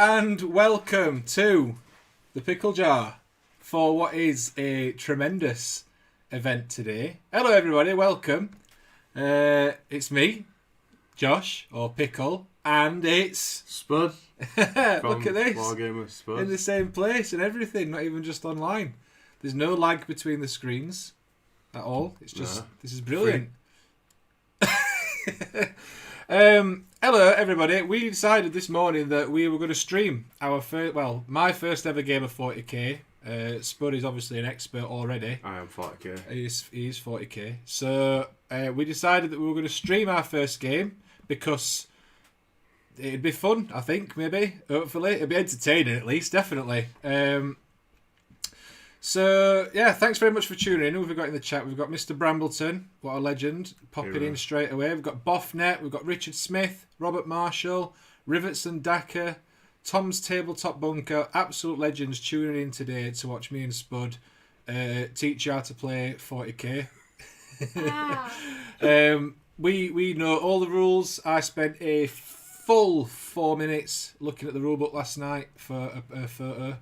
and welcome to the Pickle Jar for what is a tremendous event today. Hello everybody, welcome. It's me, Josh, or Pickle, and it's... Spud. Look at this. Wargamers, Spud. In the same place and everything, not even just online. There's no lag between the screens at all. It's just, This is brilliant. Hello everybody. We decided this morning that we were going to stream our first, my first ever game of 40k. Spud is obviously an expert already. I am 40k. He's 40k. So we decided that we were going to stream our first game because it'd be fun, I think, maybe. Hopefully. It'd be entertaining at least, definitely. So, yeah, thanks very much for tuning in. Who have we got in the chat? We've got Mr. Brambleton, what a legend, popping in straight away. We've got Boffnet, we've got Richard Smith, Robert Marshall, Rivertson Dacker, Tom's Tabletop Bunker, absolute legends tuning in today to watch me and Spud teach you how to play 40k. We know all the rules. I spent a full 4 minutes looking at the rulebook last night for a photo.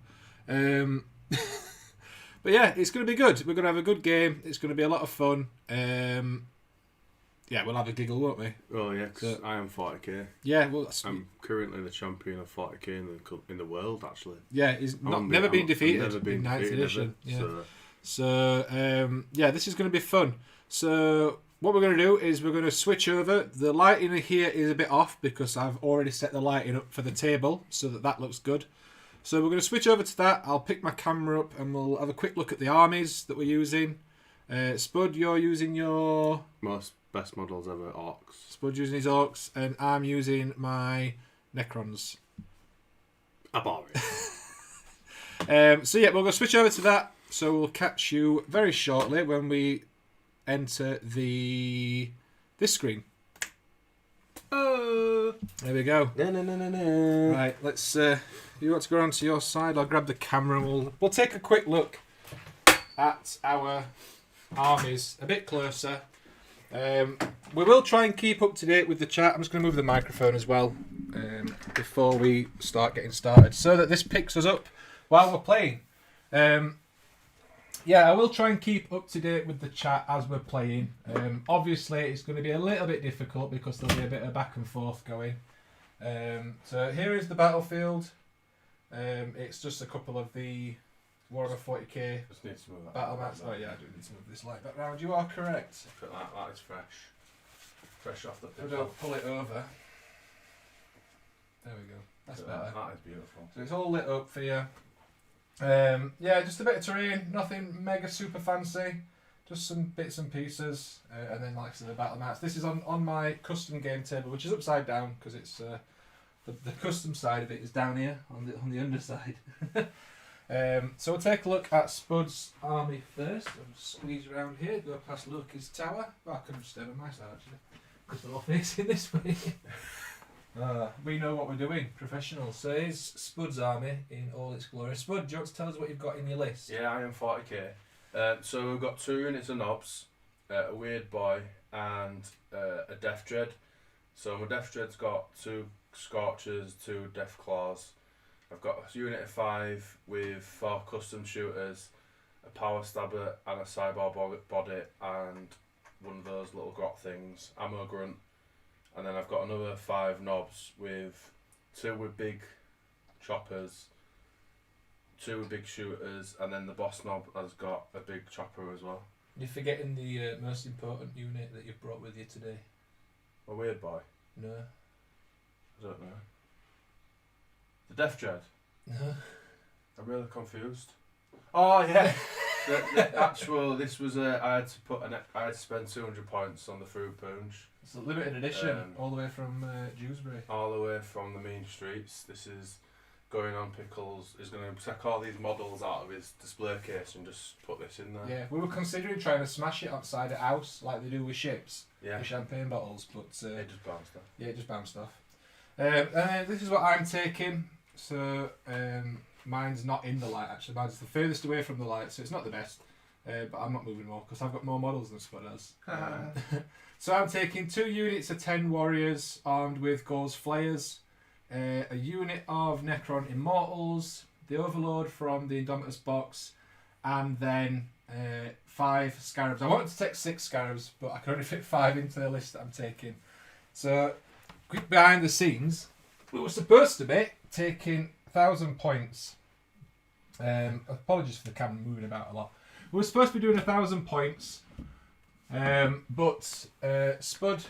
But yeah, it's going to be good. We're going to have a good game. It's going to be a lot of fun. Yeah, we'll have a giggle, won't we? Oh yeah, because I am 40k. Yeah, well, I'm currently the champion of 40k in the world, actually. Yeah, he's never been defeated in 9th edition. Never, So yeah, this is going to be fun. So what we're going to do is we're going to switch over. The lighting here is a bit off because I've already set the lighting up for the table so that looks good. So we're going to switch over to that. I'll pick my camera up and we'll have a quick look at the armies that we're using. Spud, you're using your... Best models ever, Orks. Spud using his Orks, and I'm using my Necrons. I bought it. So yeah, we're going to switch over to that. So we'll catch you very shortly when we enter this screen. Oh, there we go. No. Right, let's... you want to go on to your side? I'll grab the camera and we'll take a quick look at our armies a bit closer. We will try and keep up to date with the chat. I'm just going to move the microphone as well before we start getting started so that this picks us up while we're playing. Yeah, I will try and keep up to date with the chat as we're playing. Obviously, it's going to be a little bit difficult because there'll be a bit of back and forth going. So here is the battlefield. It's just a couple of the Warhammer 40k Just need to move that battle mats. Oh yeah, I do need to move this light back round. You are correct. That is fresh off the So pickle. don't pull it over. There we go. That's better. That is beautiful. So it's all lit up for you. Yeah, just a bit of terrain. Nothing mega super fancy. Just some bits and pieces. And then like I said, the battle mats. This is on my custom game table, which is upside down because it's the custom side of it is down here on the underside. So we'll take a look at Spud's army first. I'll squeeze around here, go past Loki's tower. Well, I could have just stayed on my side actually, because they're all facing this way. We know what we're doing, professionals. So here's Spud's army in all its glory. Spud, do you want to tell us what you've got in your list? Yeah, I am 40k. So we've got 2 units of knobs, a weird boy, and a death dread. So my death dread's got 2 scorchers, 2 death claws. I've got a unit of 5 with 4 custom shooters, a power stabber and a cyborg body, and one of those little grot things, ammo grunt. And then I've got another 5 knobs with 2 with big choppers, 2 with big shooters, and then the boss knob has got a big chopper as well. You're forgetting the most important unit that you've brought with you today. A weird boy? No. I don't know. The Death Dread? No. I'm really confused. Oh yeah. the actual, this was I had to spend 200 points on the fruit punch. It's a limited edition, all the way from Dewsbury. All the way from the mean streets. This is going on. Pickles is going to take all these models out of his display case and just put this in there. Yeah, we were considering trying to smash it outside a house like they do with ships, yeah, the champagne bottles, but it just bounced off. Yeah, it just bounced off. This is what I'm taking. So mine's not in the light actually. Mine's the furthest away from the light, so it's not the best. But I'm not moving more because I've got more models than Spud has. So I'm taking 2 units of 10 warriors armed with Gauze flayers. a unit of Necron Immortals, the Overlord from the Indomitus box, and then 5 Scarabs. I wanted to take 6 Scarabs, but I can only fit 5 into the list that I'm taking. So, quick behind the scenes, we were supposed to be taking 1,000 points. Apologies for the camera moving about a lot. We were supposed to be doing 1,000 points, but Spud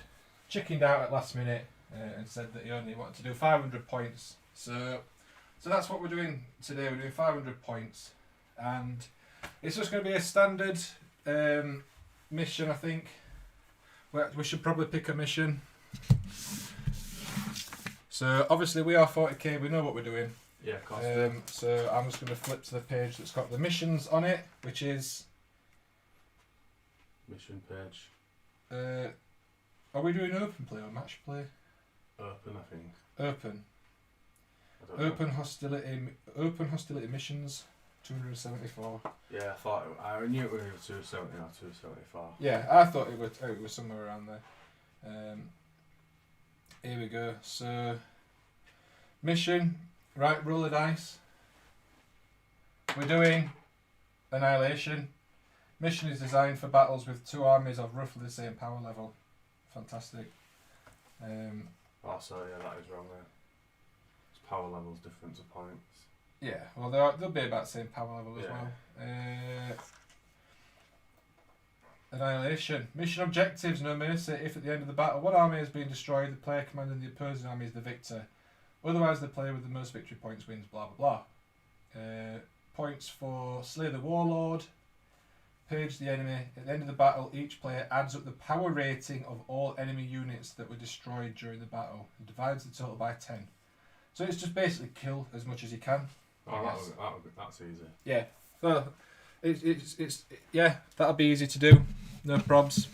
chickened out at last minute and said that he only wanted to do 500 points. So that's what we're doing today. We're doing 500 points, and it's just going to be a standard mission, I think. We should probably pick a mission. So obviously we are 40k. We know what we're doing. Yeah, of course. So I'm just going to flip to the page that's got the missions on it, which is Mission page. Are we doing open play or match play? Open, I think. Open. I don't know. Open hostility missions, 274. Yeah, I knew it was 270 or 274. Yeah, I thought it was somewhere around there. Here we go. So mission. Right, roll the dice. We're doing Annihilation. Mission is designed for battles with 2 armies of roughly the same power level. Fantastic. Oh, sorry, yeah, that is wrong there. It's power levels, difference of points. Yeah, well, they'll be about the same power level as well. Annihilation. Mission objectives, no mercy. If at the end of the battle one army has been destroyed, the player commanding the opposing army is the victor. Otherwise, the player with the most victory points wins, blah blah blah. Points for Slay the Warlord. Purge the enemy. At the end of the battle, each player adds up the power rating of all enemy units that were destroyed during the battle and divides the total by 10. So it's just basically kill as much as you can. Oh, that's easy. Yeah. So it's yeah, that'll be easy to do. No probs.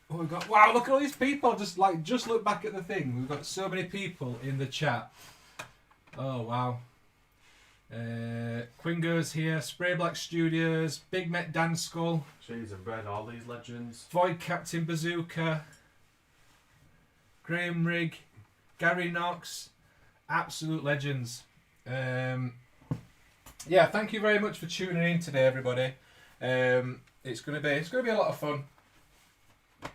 What we've got? Wow, look at all these people! Just look back at the thing. We've got so many people in the chat. Oh wow. Quingo's here. Spray Black Studios. Big Met Dan Skull. Jeez, I've read all these legends. Void Captain Bazooka. Graham Rigg. Gary Knox. Absolute legends. Yeah, thank you very much for tuning in today, everybody. It's gonna be a lot of fun.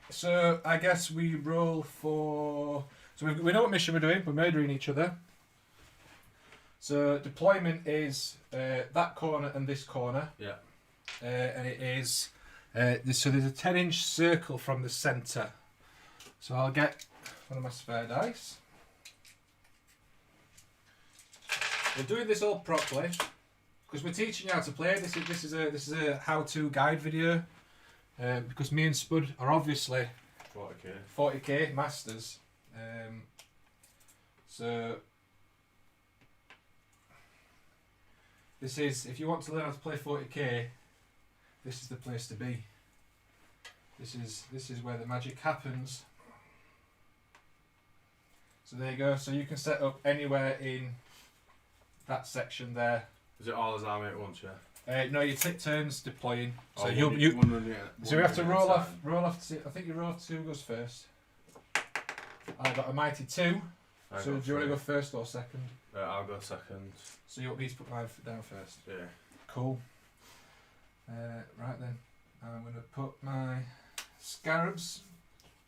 So I guess we roll for. So we know what mission we're doing. We're murdering each other. So deployment is that corner and this corner. Yeah. And it is so there's a 10-inch circle from the centre. So I'll get one of my spare dice. We're doing this all properly because we're teaching you how to play. This is a how-to guide video. Because me and Spud are obviously 40k masters. So this is, if you want to learn how to play 40k, this is the place to be. This is where the magic happens. So there you go. So you can set up anywhere in that section there. Is it all as army at once? Yeah. No, you take turns deploying. So Oh, so we have to roll off. I think you roll off 2 goes first. I got a mighty 2. So do you want to go first or second? I'll go second. So you want me to put mine down first? Yeah. Cool. Right then, I'm going to put my scarabs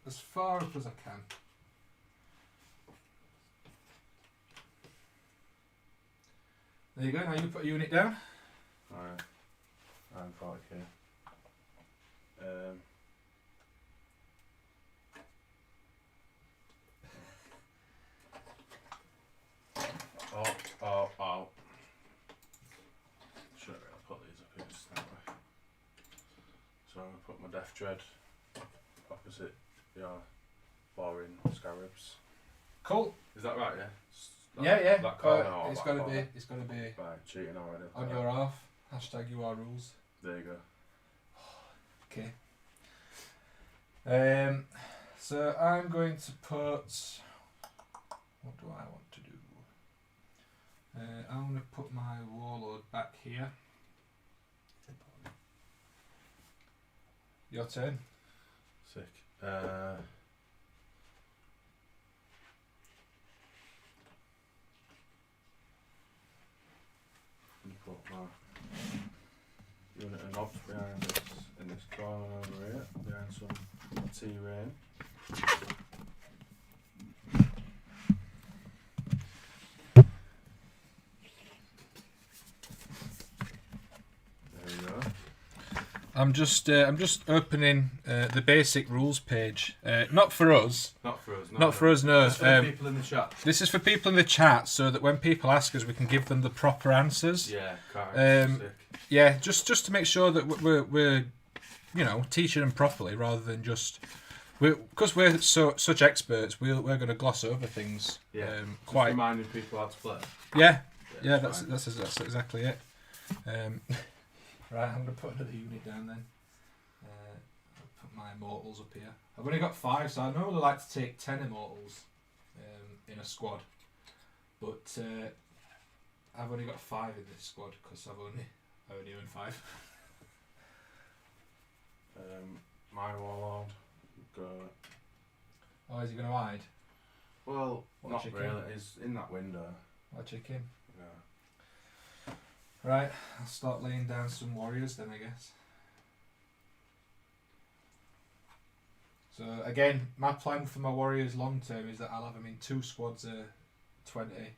as far up as I can. There you go. Now you put a unit down. Alright. I'm 40k. Oh. Sure, I'll put these up here just that way. So I'm going to put my Death Dread opposite your boring scarabs. Cool. Is that right, yeah? Yeah. That corner It's that got to corner? be. It's got to be Right, cheating already. on your half. Hashtag you are rules. There you go. Okay. So I'm going to put. What do I want to do? I'm going to put my warlord back here. Your turn. Sick. put my unit of knobs behind this, in this corner over here, behind some T-rain. I'm just opening the basic rules page. Not for us. Not for us. Not for us. No. It's for people in the chat. This is for people in the chat, so that when people ask us, we can give them the proper answers. Yeah, correct. Yeah, just to make sure that we're teaching them properly, rather than just because we're such experts. We're going to gloss over things. Yeah. Quite reminding people how to play. Yeah. That's exactly it. Right, I'm going to put another unit down then. I'll put my immortals up here. I've only got 5, so I normally like to take 10 immortals in a squad. But I've only got 5 in this squad because I only own 5. My warlord. Oh, is he going to hide? Well, What not chicken? really. It's in that window. What chicken? Yeah. Right, I'll start laying down some warriors then, I guess. So again, my plan for my warriors long term is that I'll have them in 2 squads of 20,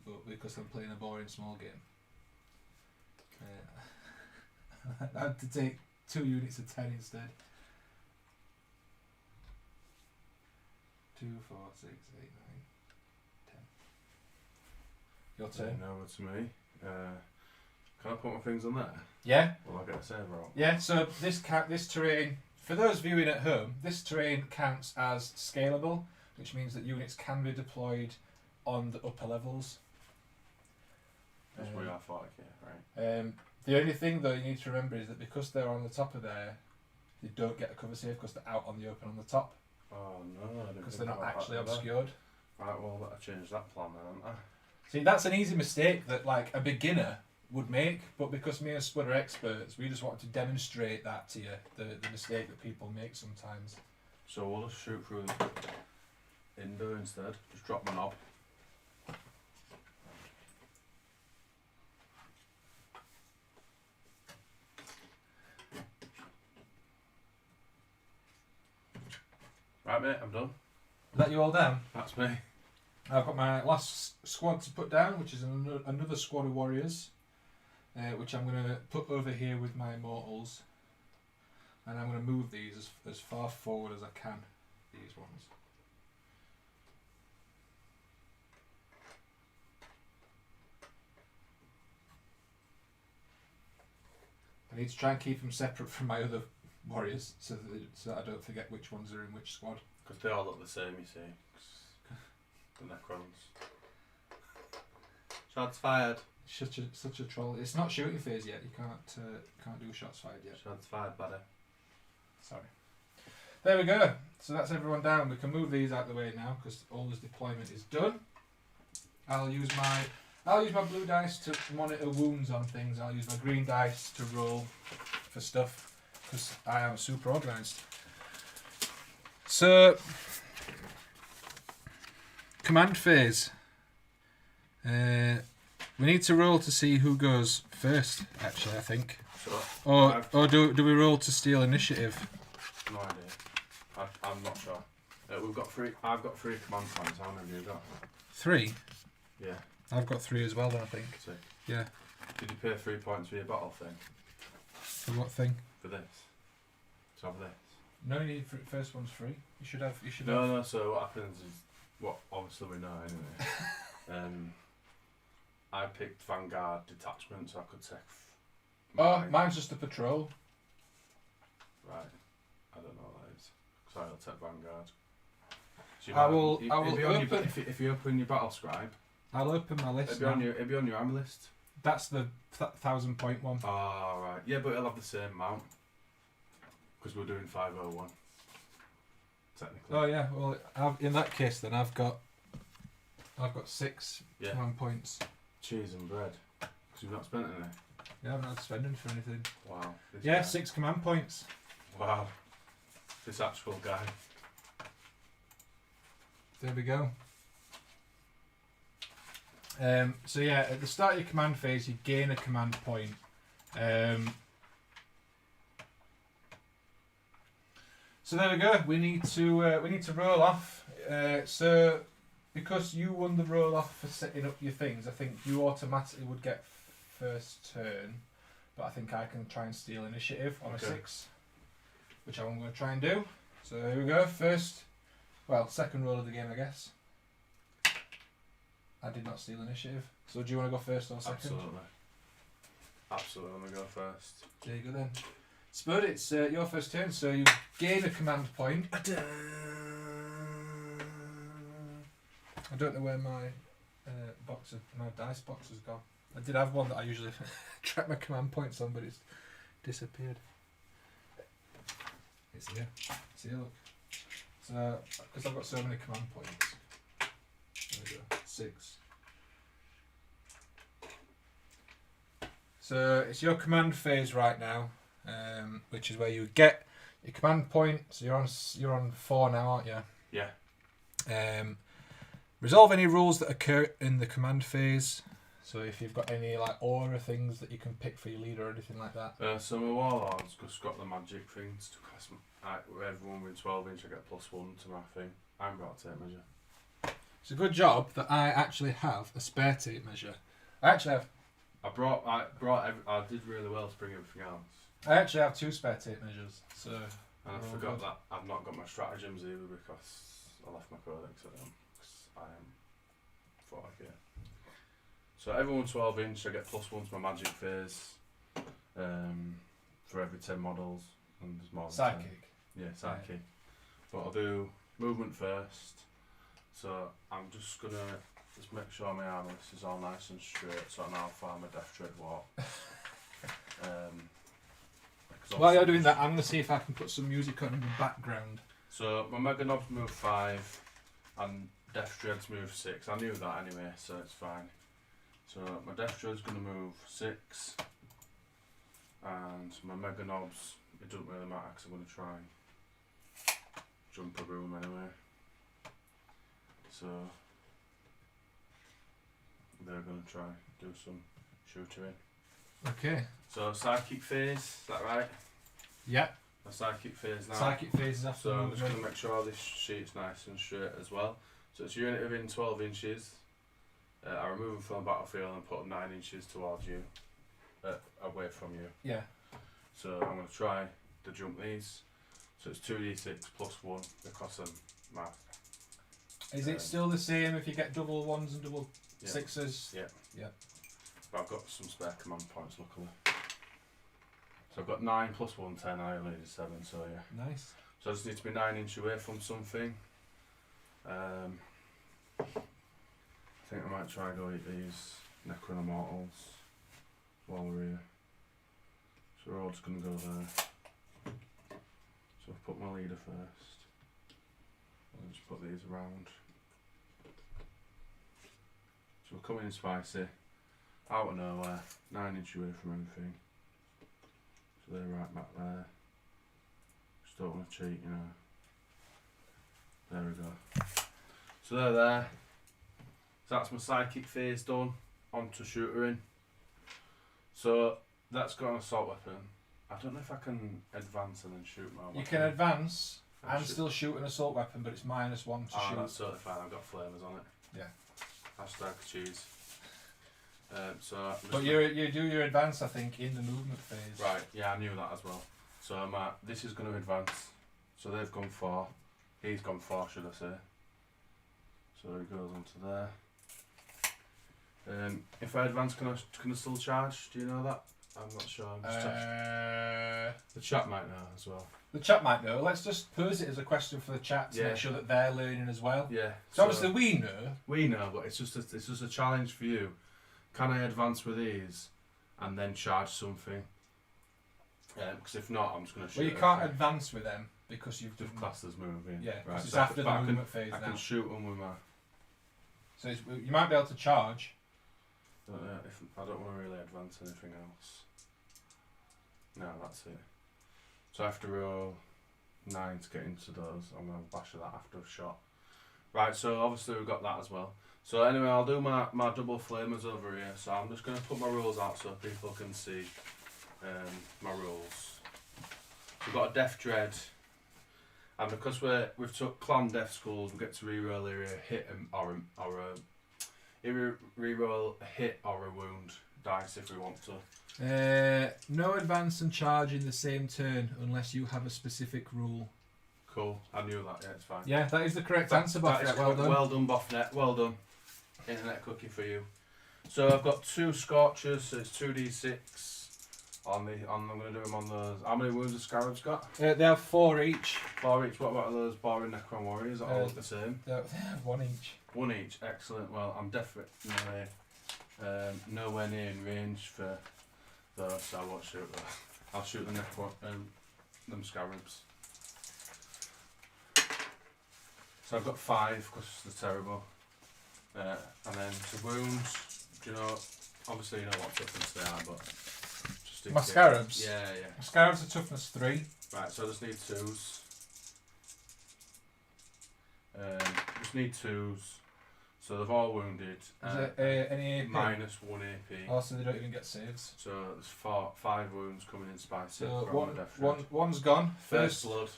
but because I'm playing a boring small game, I have to take 2 units of 10 instead. 2, 4, 6, 8, 9, 10. Your turn. Over to me. Can I put my things on there? Yeah. Will I get a save roll? Yeah. So this terrain, for those viewing at home, this terrain counts as scalable, which means that units can be deployed on the upper levels. Because we are 40k, right? The only thing though you need to remember is that because they're on the top of there, they don't get a cover save because they're out on the open on the top. Oh no, I didn't. Because they're not actually obscured. Right, well, better change that plan then, haven't I? See, that's an easy mistake that like a beginner would make, but because me and Spud are experts, we just wanted to demonstrate that to you, the mistake that people make sometimes. So we'll just shoot through the window instead. Just drop my knob. Right, mate, I'm done. Is that you all down? That's me. I've got my last squad to put down, which is another squad of warriors, which I'm going to put over here with my immortals, and I'm going to move these as far forward as I can, these ones. I need to try and keep them separate from my other warriors, so that I don't forget which ones are in which squad. Because they all look the same, you see. The Necrons. Shots fired. Such a troll. It's not shooting phase yet. You can't do shots fired yet. Shots fired, buddy. Sorry. There we go. So that's everyone down. We can move these out of the way now because all this deployment is done. I'll use my blue dice to monitor wounds on things. I'll use my green dice to roll for stuff because I am super organised. So, command phase. We need to roll to see who goes first. Actually, I think. So, or do we roll to steal initiative? No idea. I'm not sure. We've got 3. I've got 3 command points. How many have you got? 3. Yeah. I've got 3 as well. Then I think. Sick. Yeah. Did you pay 3 points for your battle thing? For what thing? For this. To have this. No, you first one's free. You should have. No. So what happens is, what obviously we know anyway. I picked Vanguard detachment, so I could take. Mine's just a patrol. Right. I don't know what that is. So I'll take Vanguard. So I will open. If you open your battle scribe, I'll open my list. It'll be on your army list. That's the 1,000-point one. Oh right. Yeah, but it'll have the same amount. Because we're doing 501. Technically. Oh yeah. Well, in that case, then I've got 6 command points. Cheese and bread. Because you've not spent any. Yeah, I'm not spending for anything. Wow. Yeah, 6 command points. Wow. This actual guy. There we go. So yeah, at the start of your command phase, you gain a command point. So there we go. We need to roll off. So because you won the roll off for setting up your things, I think you automatically would get first turn. But I think I can try and steal initiative on a 6, which I'm going to try and do. So here we go. Second roll of the game, I guess. I did not steal initiative. So do you want to go first or second? Absolutely, I'm going to go first. There you go then. Spud, it's your first turn, so you gain a command point. I don't know where my my dice box has gone. I did have one that I usually track my command points on, but it's disappeared. It's here. It's here, look. So, because I've got so many command points. There we go. 6. So it's your command phase right now, which is where you get your command point. So you're on 4 now, aren't you? Yeah. Resolve any rules that occur in the command phase. So if you've got any like aura things that you can pick for your leader or anything like that. So my warlord's just got the magic things to class. Everyone with 12 inch, I get +1 to my thing. I'm about to tape measure. It's a good job that I actually have a spare tape measure. I did really well to bring everything else. I actually have 2 spare tape measures. So. And I forgot that I've not got my stratagems either because I left my codex at home. I am 40k. So everyone 12 inch, I get +1 to my magic phase. For every 10 models, and there's more than Sidekick. 10. Yeah, sidekick. Yeah. But I'll do movement first. So I'm just gonna make sure my armor is all nice and straight. So now I'll find my Death Dread Walk. While you're doing that, I'm gonna see if I can put some music on in the background. So my Mega Knobs move 5, and Death Dreads move 6. I knew that anyway, so it's fine. So my Death Dread's gonna move 6, and my Mega Knobs, it doesn't really matter because I'm gonna try and jump a room anyway. So they're gonna try do some shootering. Okay. So psychic phase, is that right? Yeah. A psychic phase now. Psychic phase is after. So I'm just gonna make sure this sheet's nice and straight as well. So it's a unit within 12 inches. I remove them from the battlefield and put them 9 inches towards you, away from you. Yeah. So I'm going to try to jump these. So it's 2d6 +1 because I'm math. Is it still the same if you get double 1s and double 6s? Yeah. Yeah. But I've got some spare command points, luckily. So I've got 9 +1, 10, I only did 7, so yeah. Nice. So I just need to be 9 inches away from something. I think I might try and go eat these Necron Immortals while we're here. So we're all just going to go there. So I've put my leader first. I'll just put these around. So we're coming in spicy. Out of nowhere. 9 inches away from everything. So they're right back there. Just don't want to cheat, you know. There we go. So they're there. So that's my psychic phase done. On to shootering. So that's got an assault weapon. I don't know if I can advance and then shoot my weapon. You can advance and still shoot an assault weapon, but it's -1 to shoot. That's totally fine. I've got flamers on it. Yeah. Hashtag cheese. But you do your advance, I think, in the movement phase. Right. Yeah, I knew that as well. So this is going to advance. So they've gone 4. He's gone 4, should I say? So it goes onto there. If I advance, can I still charge? Do you know that? I'm not sure. I'm just the chat might know as well. The chat might know. Let's just pose it as a question for the chat to make sure that they're learning as well. Yeah. So obviously we know. We know, but it's just a challenge for you. Can I advance with these and then charge something? Because if not, I'm just going to shoot. Well, you can't advance with them because you've done classed as moving. Yeah, right. it's after the movement phase I now. can shoot them with my. So you might be able to charge. If I don't want to really advance anything else. No, that's it. So I have to roll 9 to get into those. I'm going to bash that after a shot. Right, so obviously we've got that as well. So anyway, I'll do my double flamers over here. So I'm just going to put my rules out so people can see my rules. We've got a Death Dread, and because we've took clan death schools, we get to reroll a hit reroll a hit or a wound dice if we want to. No advance and charge in the same turn unless you have a specific rule. Cool, I knew that. Yeah, it's fine. Yeah, that is the correct answer, Boffnet. Well done. Well done, Boffnet. Well done. Internet cookie for you. So I've got 2 Scorchers, so it's 2d6. I'm going to do them on those. How many wounds have Scarabs got? They have 4 each. 4 each. What about those boring Necron Warriors? All look the same. They have 1 each. 1 each. Excellent. Well, I'm definitely nowhere near in range for those, so I won't shoot those. I'll shoot the Necron, them Scarabs. So I've got 5 because they're terrible. And then to wounds, do you know, obviously you know what toughness they are, but just in My case. Scarabs? Yeah. My Scarabs are toughness 3. Right, so I just need 2s. Just need 2s. So they've all wounded. Is it any AP? Minus 1 AP. Also, they don't even get saves. So there's 5 wounds coming in spicy. So one's gone. First blood.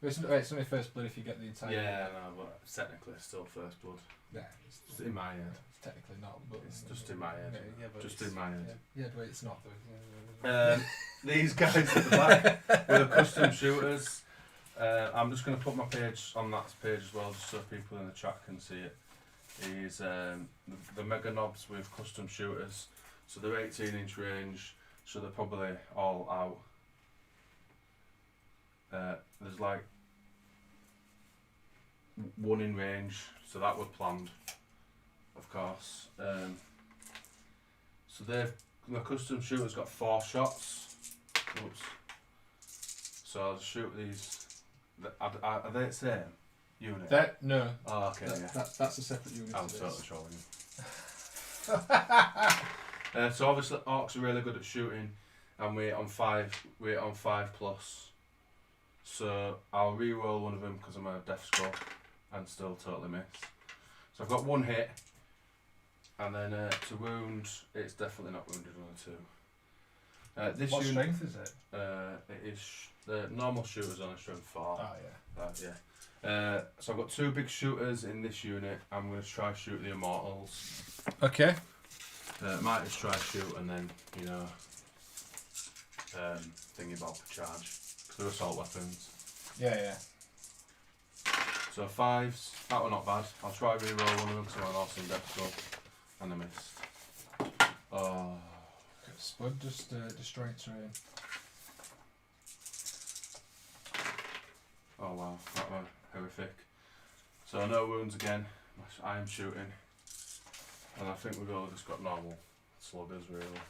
It's only first blood if you get the entire. Yeah, no, but technically it's still first blood. Yeah, it's in my head. It's technically not, but it's just in my head. Yeah, but just in my head. Yeah, but it's not though. These guys at the back with the custom shooters. I'm just going to put my page on that page as well, just so people in the chat can see it. Is the Mega Knobs with custom shooters. So they're 18-inch range, so they're probably all out. There's like 1 in range, so that was planned, of course. So the custom shooter's got 4 shots. Oops. So I'll shoot these. Are they the same unit? No. Oh, okay. That's a separate unit. I'm totally trolling you. So obviously Orks are really good at shooting, and we're on 5 plus. So I'll re-roll one of them because I'm a death score and still totally miss. So I've got 1 hit, and then to wound, it's definitely not wounded on a 2. What strength is it? It is the normal shooter's on a strength 4. Oh yeah. So I've got 2 big shooters in this unit. I'm going to try shoot the Immortals. Okay. Might just try shoot and then thingy about for charge. They're assault weapons. Yeah. So 5s, that were not bad. I'll try re-roll one of them because I'm an awesome death score. And I missed. Oh. Spud just destroying terrain. Oh wow, that was horrific. So no wounds again. I am shooting. And I think we've all just got normal sluggers really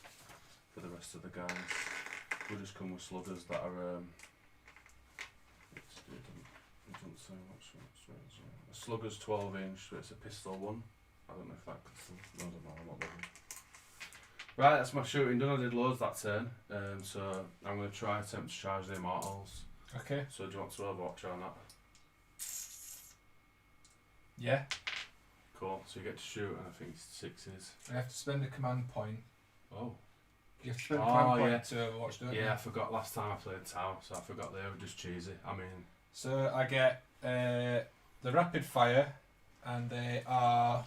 for the rest of the guys. We'll just come with sluggers that are it doesn't say what's a slugger's 12-inch, so it's a pistol 1. I don't know if that pistol. No, I don't know, I'm not looking. Right, that's my shooting done. I did loads that turn. So I'm going to try attempt to charge the Immortals. Okay. So do you want to overwatch on that? Yeah. Cool. So you get to shoot, and I think it's 6s. I have to spend a command point. Oh. You have to spend a command point to overwatch, don't you? Yeah, I forgot last time I played Tower, so I forgot they were just cheesy. I mean. So I get the rapid fire, and they are.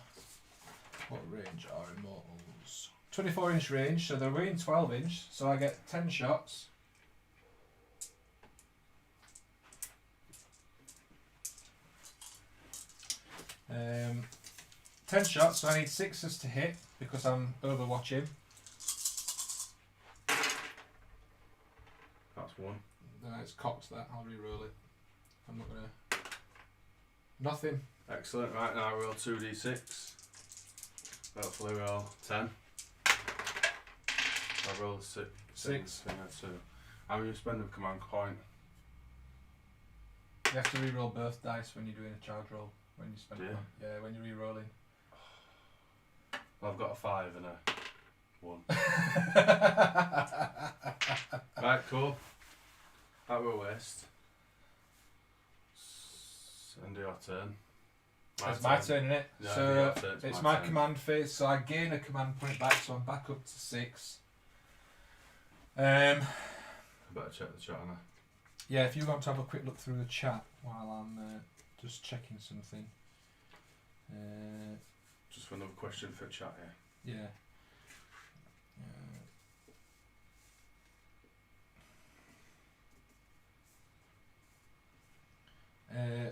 What range are Immortals? 24-inch range, so they're within 12-inch, so I get 10 shots. Um, 10 shots, so I need 6s to hit because I'm overwatching. That's 1. It's cocked that, I'll re-roll it. I'm not gonna. Nothing. Excellent, right now I roll 2d6. Hopefully roll 10. I roll 6. 6. I'm going to spend a command point. You have to re-roll both dice when you're doing a charge roll. When you spend Yeah. Yeah, when you're re-rolling. I've got a 5 and a 1. Right, cool. That were a waste. End of your turn. It's my turn, isn't it? No, so it's it's my my turn. command phase, so I gain a command point back, so I'm back up to 6. I better check the chat, Anna. Yeah, if you want to have a quick look through the chat while I'm just checking something. Just for another question for chat, yeah. Yeah.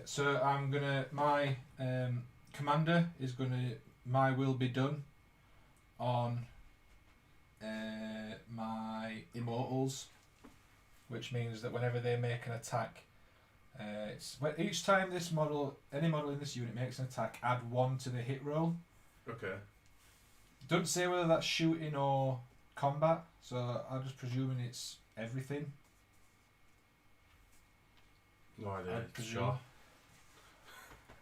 So I'm gonna, my commander is gonna, my will be done on my immortals, which means that whenever they make an attack, each time this model, any model in this unit makes an attack, add 1 to the hit roll. Okay. Don't say whether that's shooting or combat, so I'm just presuming it's everything. No idea. Presume. Sure.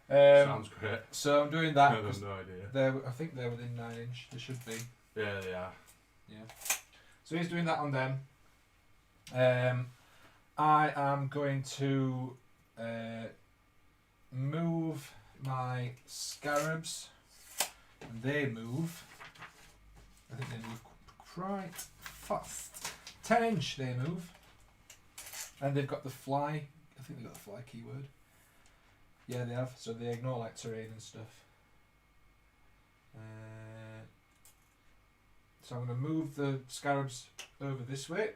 Sounds great. So I'm doing that. I have no idea. I think they're within 9 inch. They should be. Yeah, they are. Yeah. So he's doing that on them. I am going to move my scarabs. And they move. I think they move quite fast. 10 inch they move. And they've got the fly. I think they've got the fly keyword. Yeah, they have. So they ignore like terrain and stuff. So I'm going to move the scarabs over this way.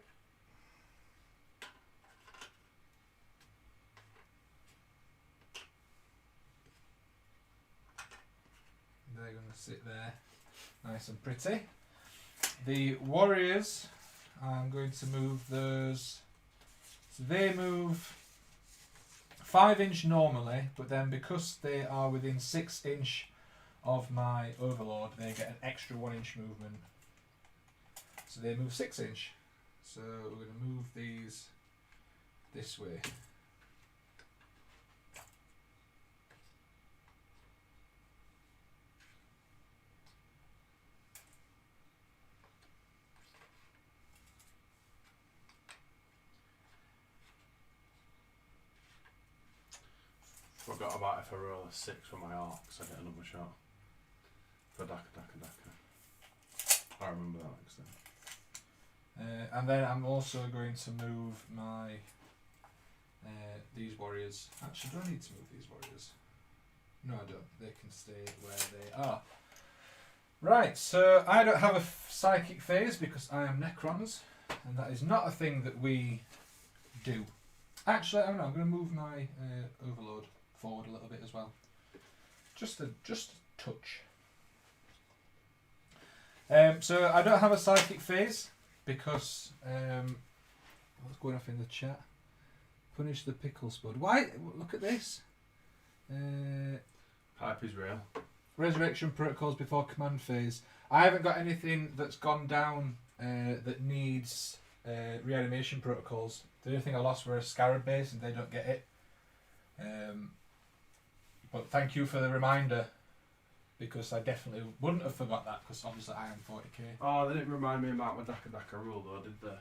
They're going to sit there nice and pretty. The warriors, I'm going to move those. So they move 5 inch normally, but then because they are within 6 inch of my overlord, they get an extra 1 inch movement. So they move 6 inch. So we're going to move these this way. Forgot about if I roll a 6 for my Orks, I get another shot. For Daka. I remember that next time. And then I'm also going to move my these warriors. Actually, do I need to move these warriors? No, I don't. They can stay where they are. Right, so I don't have a psychic phase because I am Necrons, and that is not a thing that we do. Actually, I don't know, I'm going to move my overlord forward a little bit as well. Just a touch. So I don't have a psychic phase because what's going off in the chat? Punish the pickle, Spud. Why? Look at this. Hype is real. Resurrection protocols before command phase. I haven't got anything that's gone down that needs reanimation protocols. The only thing I lost were a scarab base and they don't get it. But thank you for the reminder, because I definitely wouldn't have forgot that, because obviously I am 40k. Oh, they didn't remind me about my Daka rule though, did they?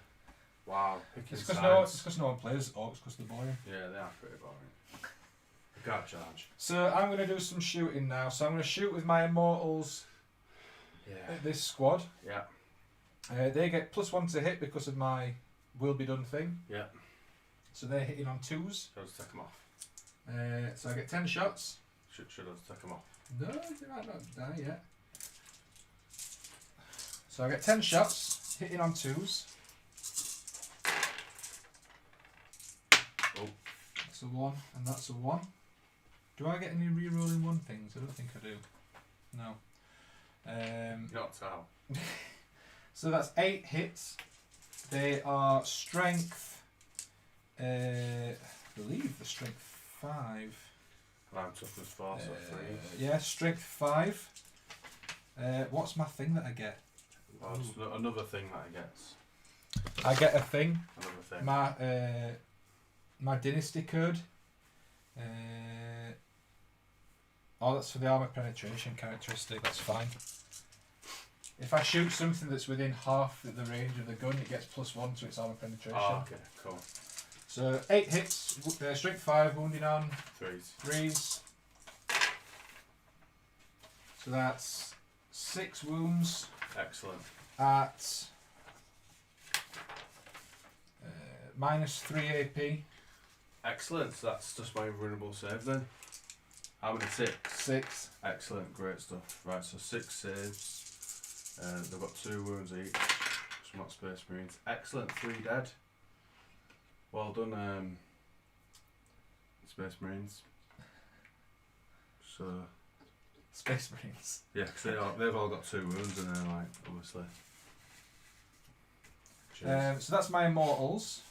Wow, picking It's sides. because no one plays Orks because they're boring. Yeah, they are pretty boring. I can't charge. So I'm going to do some shooting now. So I'm going to shoot with my immortals. Yeah. This squad. Yeah. They get +1 to hit because of my will be done thing. Yeah. So they're hitting on 2s. Should I just take them off? So I get 10 shots. Should I just take them off? No, they might not die yet. So I get 10 shots, hitting on 2s. Oh. That's a 1, and that's a 1. Do I get any re-rolling 1 things? I don't think I do. No. Not tell. So that's 8 hits. They are strength, I believe the strength 5. And I'm toughness 4, so 3. Yeah, strength 5. What's my thing that I get? Oh, just another thing that I gets. I get a thing. Another thing. My dynasty code. Oh, that's for the armor penetration characteristic. That's fine. If I shoot something that's within half the range of the gun, it gets +1 to its armor penetration. Oh, okay, cool. So 8 hits, strength 5, wounding on 3s. 3s. So that's 6 wounds Excellent. at -3 AP. Excellent. So that's just my invulnerable save then. How many? 6? 6. Excellent. Great stuff. Right, so 6 saves. They've got 2 wounds each. Smart Space Marines. Excellent. 3 dead. Well done, Space Marines. So Space Marines. yeah, because they've all got 2 wounds and they're like, obviously. Cheers. So that's my Immortals.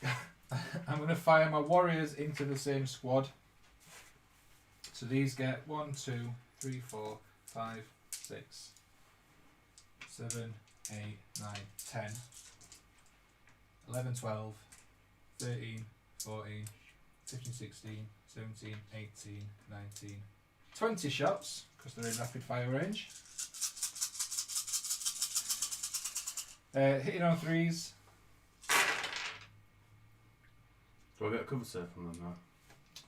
I'm going to fire my Warriors into the same squad. So these get 1, 2, 3, 4, 5, 6, 7, 8, 9, 10, 11, 12, 13, 14, 15, 16, 17, 18, 19, 20 shots, because they're in rapid fire range. Hitting on 3s. Do I get a cover save from them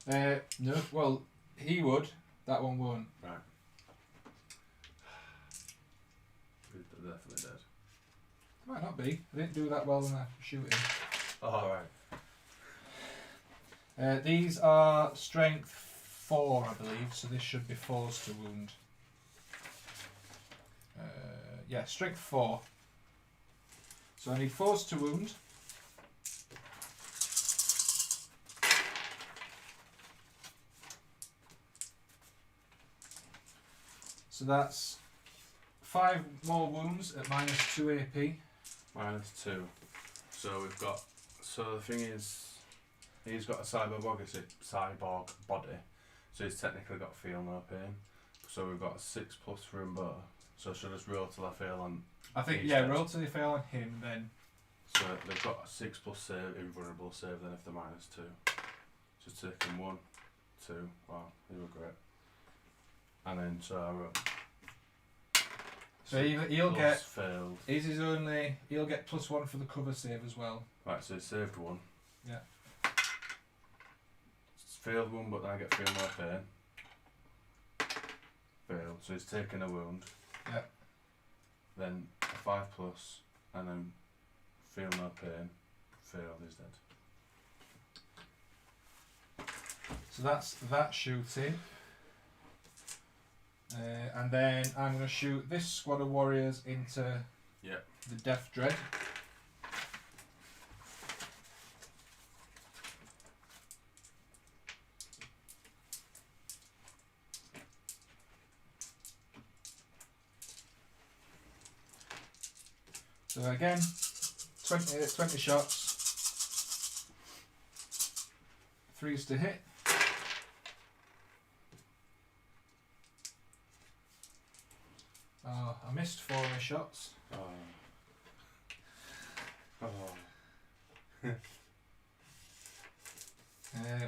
now? No, well, he would. That one won't. Right. They're definitely dead. Might not be. I didn't do that well in the shooting. Oh, right. These are strength 4, I believe, so this should be 4s to wound. Yeah, strength 4. So I need 4s to wound. So that's 5 more wounds at -2 AP. -2. So we've got. So the thing is, he's got a cyborg body, so he's technically got feel no pain. So we've got a 6+ for him both. So should I just roll till I fail on? I think each yeah, dead? roll till you fail on him then. So they've got a 6+ save, invulnerable save. Then if they're -2, just take him 1, 2. Wow, you were great. And then so I wrote. So he'll get. Failed. He'll get +1 for the cover save as well. Right, so he saved 1. Yeah. Failed 1, but then I get feel no pain. Failed, so he's taken a wound. Yeah. Then a 5+, and then feel no pain. Failed, he's dead. So that's that shooting. And then I'm going to shoot this squad of warriors into the Death Dread. So again, 20 shots, 3s to hit. Oh, I missed 4 of my shots.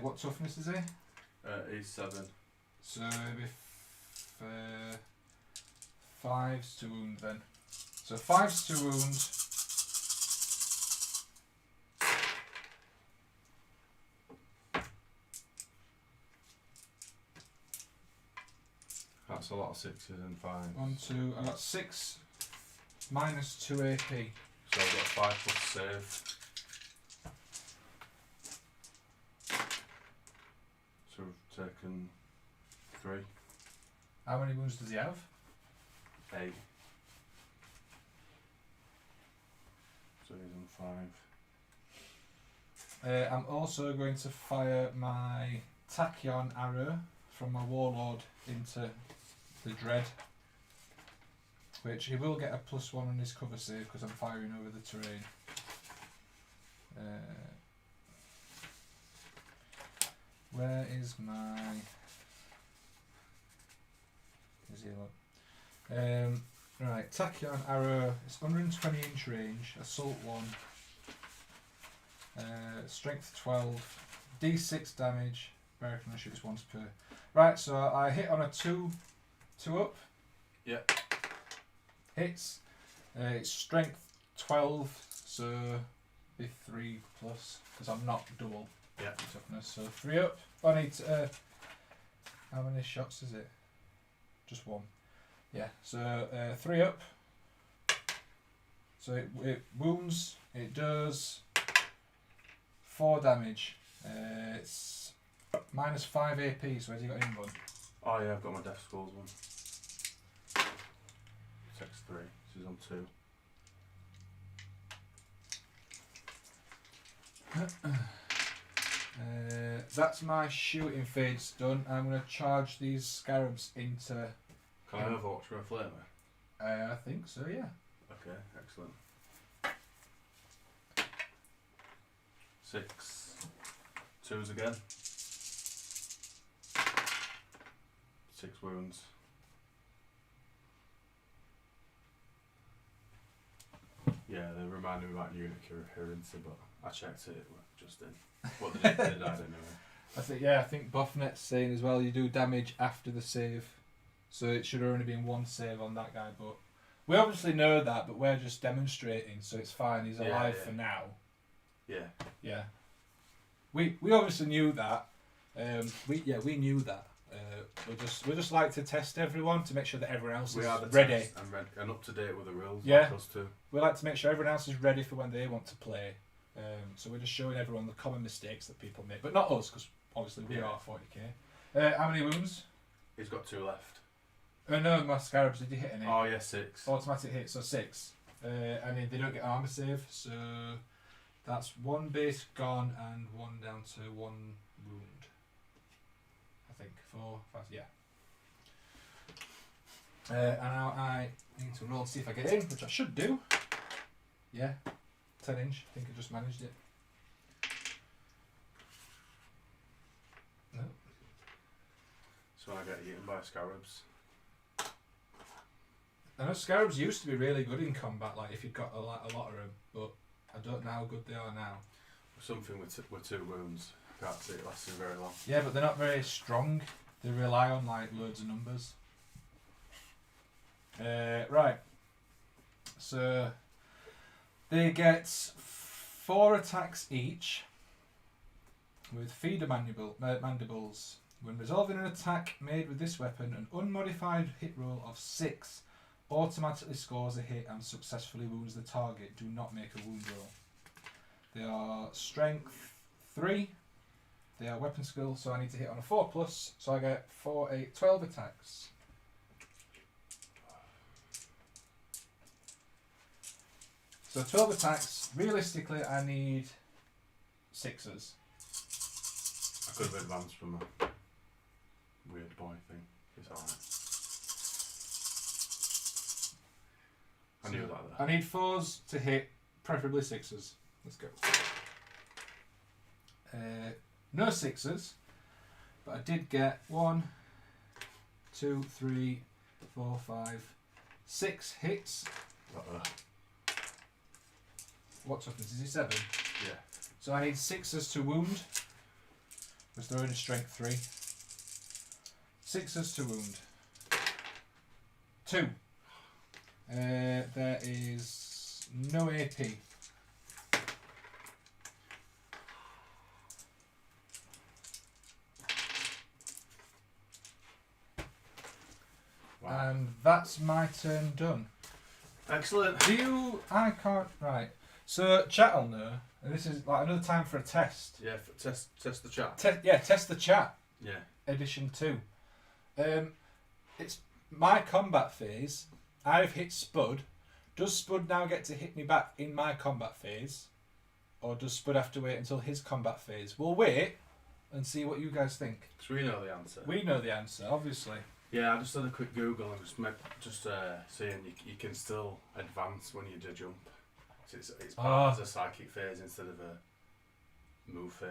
What toughness is he? He's 7. So maybe 5s to wound then. So 5s to wound. That's a lot of 6s and 5s. 1, 2. I got 6 -2 AP. So I've got a 5+ save. So we've taken 3. How many wounds does he have? 8. So he's on 5. I'm also going to fire my Tachyon arrow from my Warlord into the Dread, which he will get a +1 on his cover save because I'm firing over the terrain. Where is my... Is he up? Right, Tachyon arrow. It's 120 inch range. Assault 1. Strength 12. D6 damage. American shoots once per. Right, so I hit on a 2 up. Yep. Hits. It's strength 12, so be 3+, because I'm not double toughness. So 3 up. I need how many shots is it? Just 1. Yeah, so 3 up. So it wounds, it does 4 damage. It's minus 5 AP, so has he got an invuln? Oh yeah, I've got my Death Skulls one. Takes 3, this is on 2. That's my shooting phase done. I'm going to charge these scarabs into... Can I have Orks for a flamer? I think so, yeah. Okay, excellent. 6. 2s again. 6 wounds. Yeah, they remind me about unit coherency, but I checked it just in. What they did I don't know. I think Buffnet's saying as well, you do damage after the save. So it should have only been 1 save on that guy, but we obviously know that, but we're just demonstrating, so it's fine. He's alive for now. Yeah. Yeah. We obviously knew that. We knew that. We just like to test everyone to make sure that everyone else is ready. And up to date with the rules. Yeah. Like us too. We like to make sure everyone else is ready for when they want to play. So we're just showing everyone the common mistakes that people make, but not us, because obviously we are 40k. How many wounds? He's got 2 left. No, my scarabs. Did you hit any? Oh yeah, 6. Automatic hit, so 6. And then they don't get armor save, so that's 1 base gone and 1 down to 1 wound. I think 4, 5, yeah. And now I need to roll to see if I get in, which I should do. Yeah, 10 inch. I think I just managed it. No. So I get eaten by scarabs. I know scarabs used to be really good in combat, like if you've got a lot of them, but I don't know how good they are now. Something with 2 wounds. Can't see it lasting very long. Yeah, but they're not very strong. They rely on like loads of numbers. Right. So they get 4 attacks each with feeder mandibles. When resolving an attack made with this weapon, an unmodified hit roll of 6 automatically scores a hit and successfully wounds the target. Do not make a wound roll. They are strength 3. They are weapon skill, so I need to hit on a 4+, so I get 4, 8, 12 attacks. So 12 attacks. Realistically, I need 6s. I could have advanced from a weird boy thing. It's alright. I knew that there. I need 4s to hit, preferably 6s. Let's go. No 6s, but I did get 1, 2, 3, 4, 5, 6 hits. What toughness is he? 7? Yeah. So I need 6s to wound, because they're only strength 3. 6s to wound. 2. There is no AP. Wow. And that's my turn done. Excellent. I can't, right. So, chat will know, and this is like another time for a test. Yeah, test the chat. Test the chat. Yeah. Edition 2. It's my combat phase. I've hit Spud. Does Spud now get to hit me back in my combat phase? Or does Spud have to wait until his combat phase? We'll wait and see what you guys think. So we know the answer. We know the answer, obviously. Yeah, I just did a quick Google and just saying you can still advance when you do jump. So it's part as a psychic phase instead of a move phase.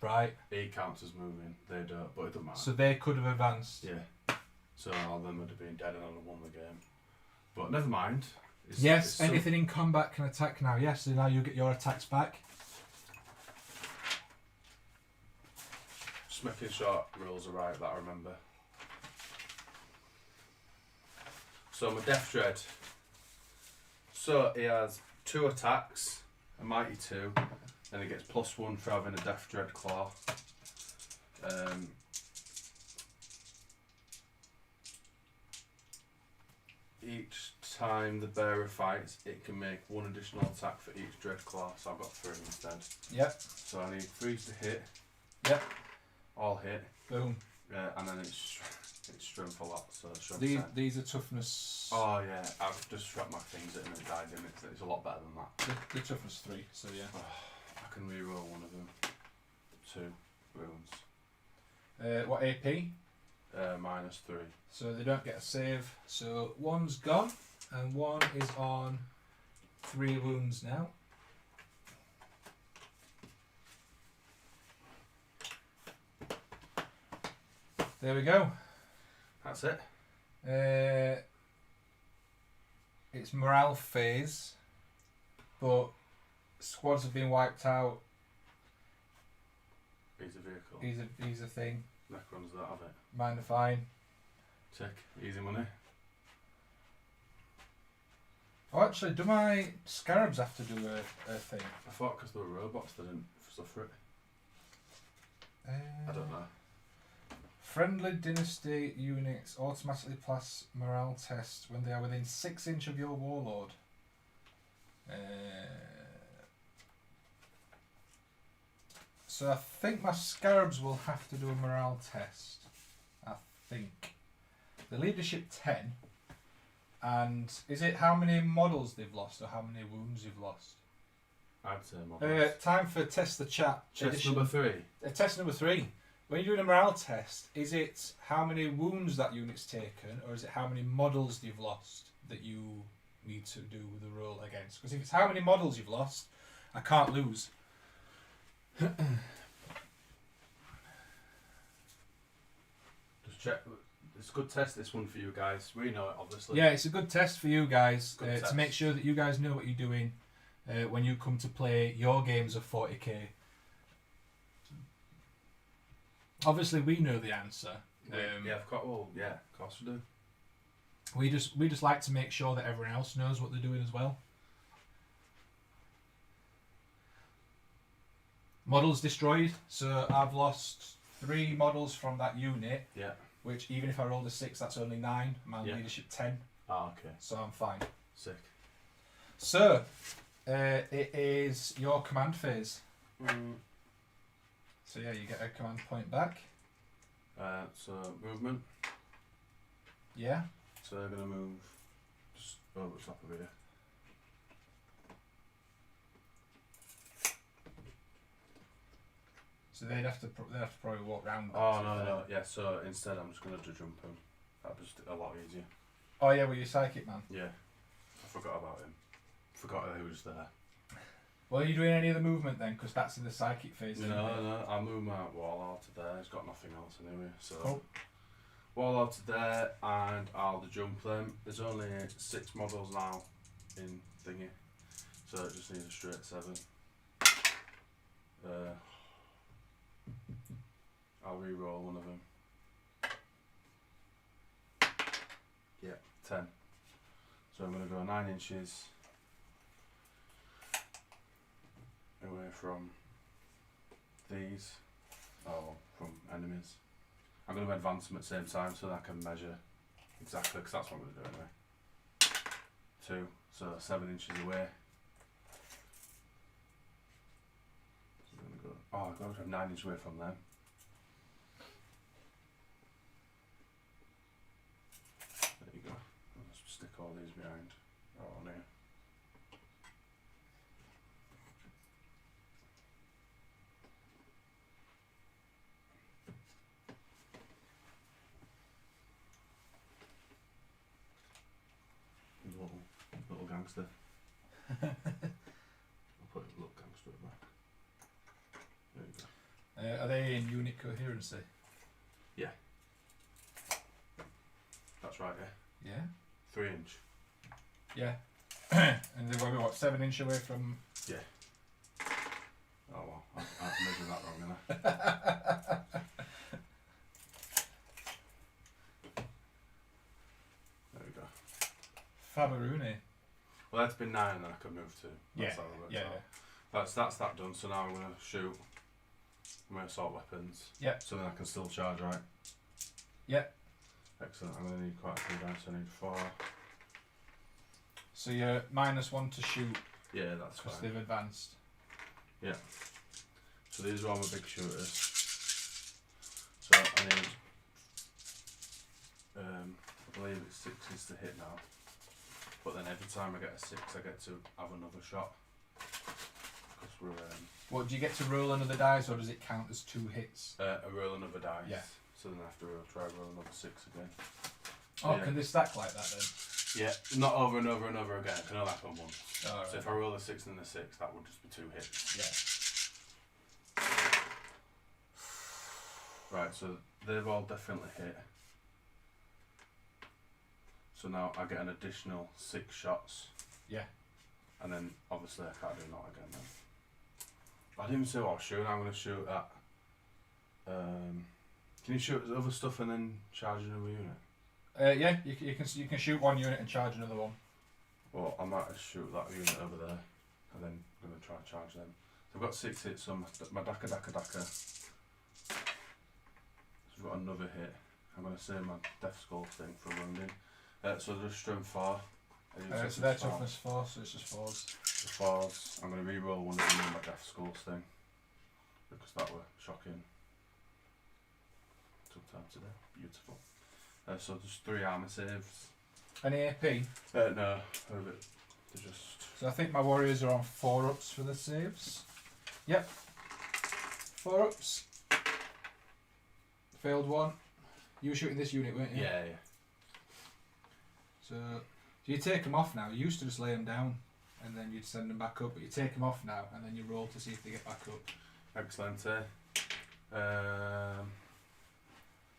Right. He counts as moving, they don't, but it doesn't matter. So they could have advanced. Yeah. So all of them would have been dead and I'd have won the game. But never mind. Yes, anything in combat can attack now. Yes, so now you get your attacks back. Just making sure rules are right that I remember. So my Death Dread. So he has 2 attacks, a Mighty 2, and he gets +1 for having a Death Dread Claw. each time the bearer fights, it can make one additional attack for each dread class. So I've got 3 instead. Yep. So I need 3s to hit. Yep. All hit. Boom. And then it's strength a lot. So These are toughness. Oh yeah, I've just strapped my things in and it died in. It's a lot better than that. They're toughness 3. So yeah. I can reroll one of them. 2 wounds. What AP? -3. So they don't get a save. So 1's gone, and 1 is on 3 wounds now. There we go. That's it. It's morale phase, but squads have been wiped out. He's a vehicle. He's a thing. Necrons that have it. Mine are fine. Tick. Easy money. Oh, actually, do my scarabs have to do a thing? I thought because they were robots they didn't suffer it. I don't know. Friendly dynasty units automatically pass morale tests when they are within 6 inches of your warlord. So I think my scarabs will have to do a morale test. I think. The leadership 10. And is it how many models they've lost or how many wounds you've lost? I'd say models. Time for test the chat. Test number 3. Test number 3. When you're doing a morale test, is it how many wounds that unit's taken, or is it how many models you've lost that you need to do the roll against? Because if it's how many models you've lost, I can't lose. Just check. It's a good test, this one, for you guys. We know it, obviously. Yeah, it's a good test for you guys Good to make sure that you guys know what you're doing when you come to play your games of 40k. Obviously, we know the answer. Yeah, of course we do. We just like to make sure that everyone else knows what they're doing as well. Models destroyed. So I've lost 3 models from that unit. Yeah. Which, even if I rolled a 6, that's only 9. My leadership 10. Ah, okay. So I'm fine. Sick. So, it is your command phase. So yeah, you get a command point back. So movement. Yeah. So they're gonna move just over the top of here. So they'd have to probably walk round. Oh no. Yeah. So instead, I'm just gonna jump him. That'd be just a lot easier. Oh yeah, well you're psychic man. Yeah. I forgot about him. Forgot who was there. Well, are you doing any other movement then? Because that's in the psychic phase. No. I'll move my Warlord to there. He's got nothing else anyway. So cool. Warlord to there, and I'll jump them. There's only 6 models now in thingy, so it just needs a straight 7. I'll re-roll one of them. Yeah, 10. So I'm going to go 9 inches away from these, from enemies. I'm going to advance them at the same time so that I can measure exactly, because that's what I'm going to do anyway. 2, so 7 inches away. So I'm going to go, I've got to have 9 inches away from them. There you go. I'll just stick all these behind, on here. Little gangster. I'll put a little gangster at the back. There you go. Are they in unit coherency? Yeah. That's right, yeah. Yeah. 3 inch. Yeah. And they were what, 7 inch away from? Yeah. Oh well, I measured that wrong, didn't I? There we go. Fabaruni. Well, that's been 9 and then I can move to. That's how it works Yeah. out. That's that done, so now I'm going to shoot my assault weapons. Yeah. So then I can still charge, right? Yeah. Excellent. I'm going to need quite a few dice. I need 4, So you're -1 to shoot Yeah, that's because fine. they've advanced. Yeah. So these are all my big shooters. So I need, I believe it's 6s to hit now. But then every time I get a 6, I get to have another shot. Because we're What, do you get to roll another dice, or does it count as 2 hits? I roll another dice. Yeah. So then I have to try roll another 6 again. Oh, Yeah. can they stack like that then? Yeah, not over and over and over again. It can only happen once. Oh, right. So if I roll a 6 and a 6, that would just be 2 hits. Yeah. Right, so they've all definitely hit. So now I get an additional 6 shots. Yeah. And then obviously I can't do that again then. I didn't even say what I was shooting. I'm going to shoot at. Can you shoot at other stuff and then charge another unit? Yeah, you can shoot 1 unit and charge another one. Well, I might just shoot that unit over there and then I'm going to try and charge them. So I've got 6 hits on my Daka. So I've got another hit. I'm going to save my Death Skull thing for wounding. So they're strength 4. So they're toughness 4, so it's just 4s. The 4s. I'm going to re-roll one of them in my Death Skulls thing. Because that were shocking. Took time today. Beautiful. So there's 3 armour saves. Any AP? No, they're just. So I think my warriors are on 4 ups for the saves. Yep. 4 ups. Failed 1. You were shooting this unit, weren't you? Yeah. So you take them off now. You used to just lay them down and then you'd send them back up, but you take them off now and then you roll to see if they get back up. Excellent.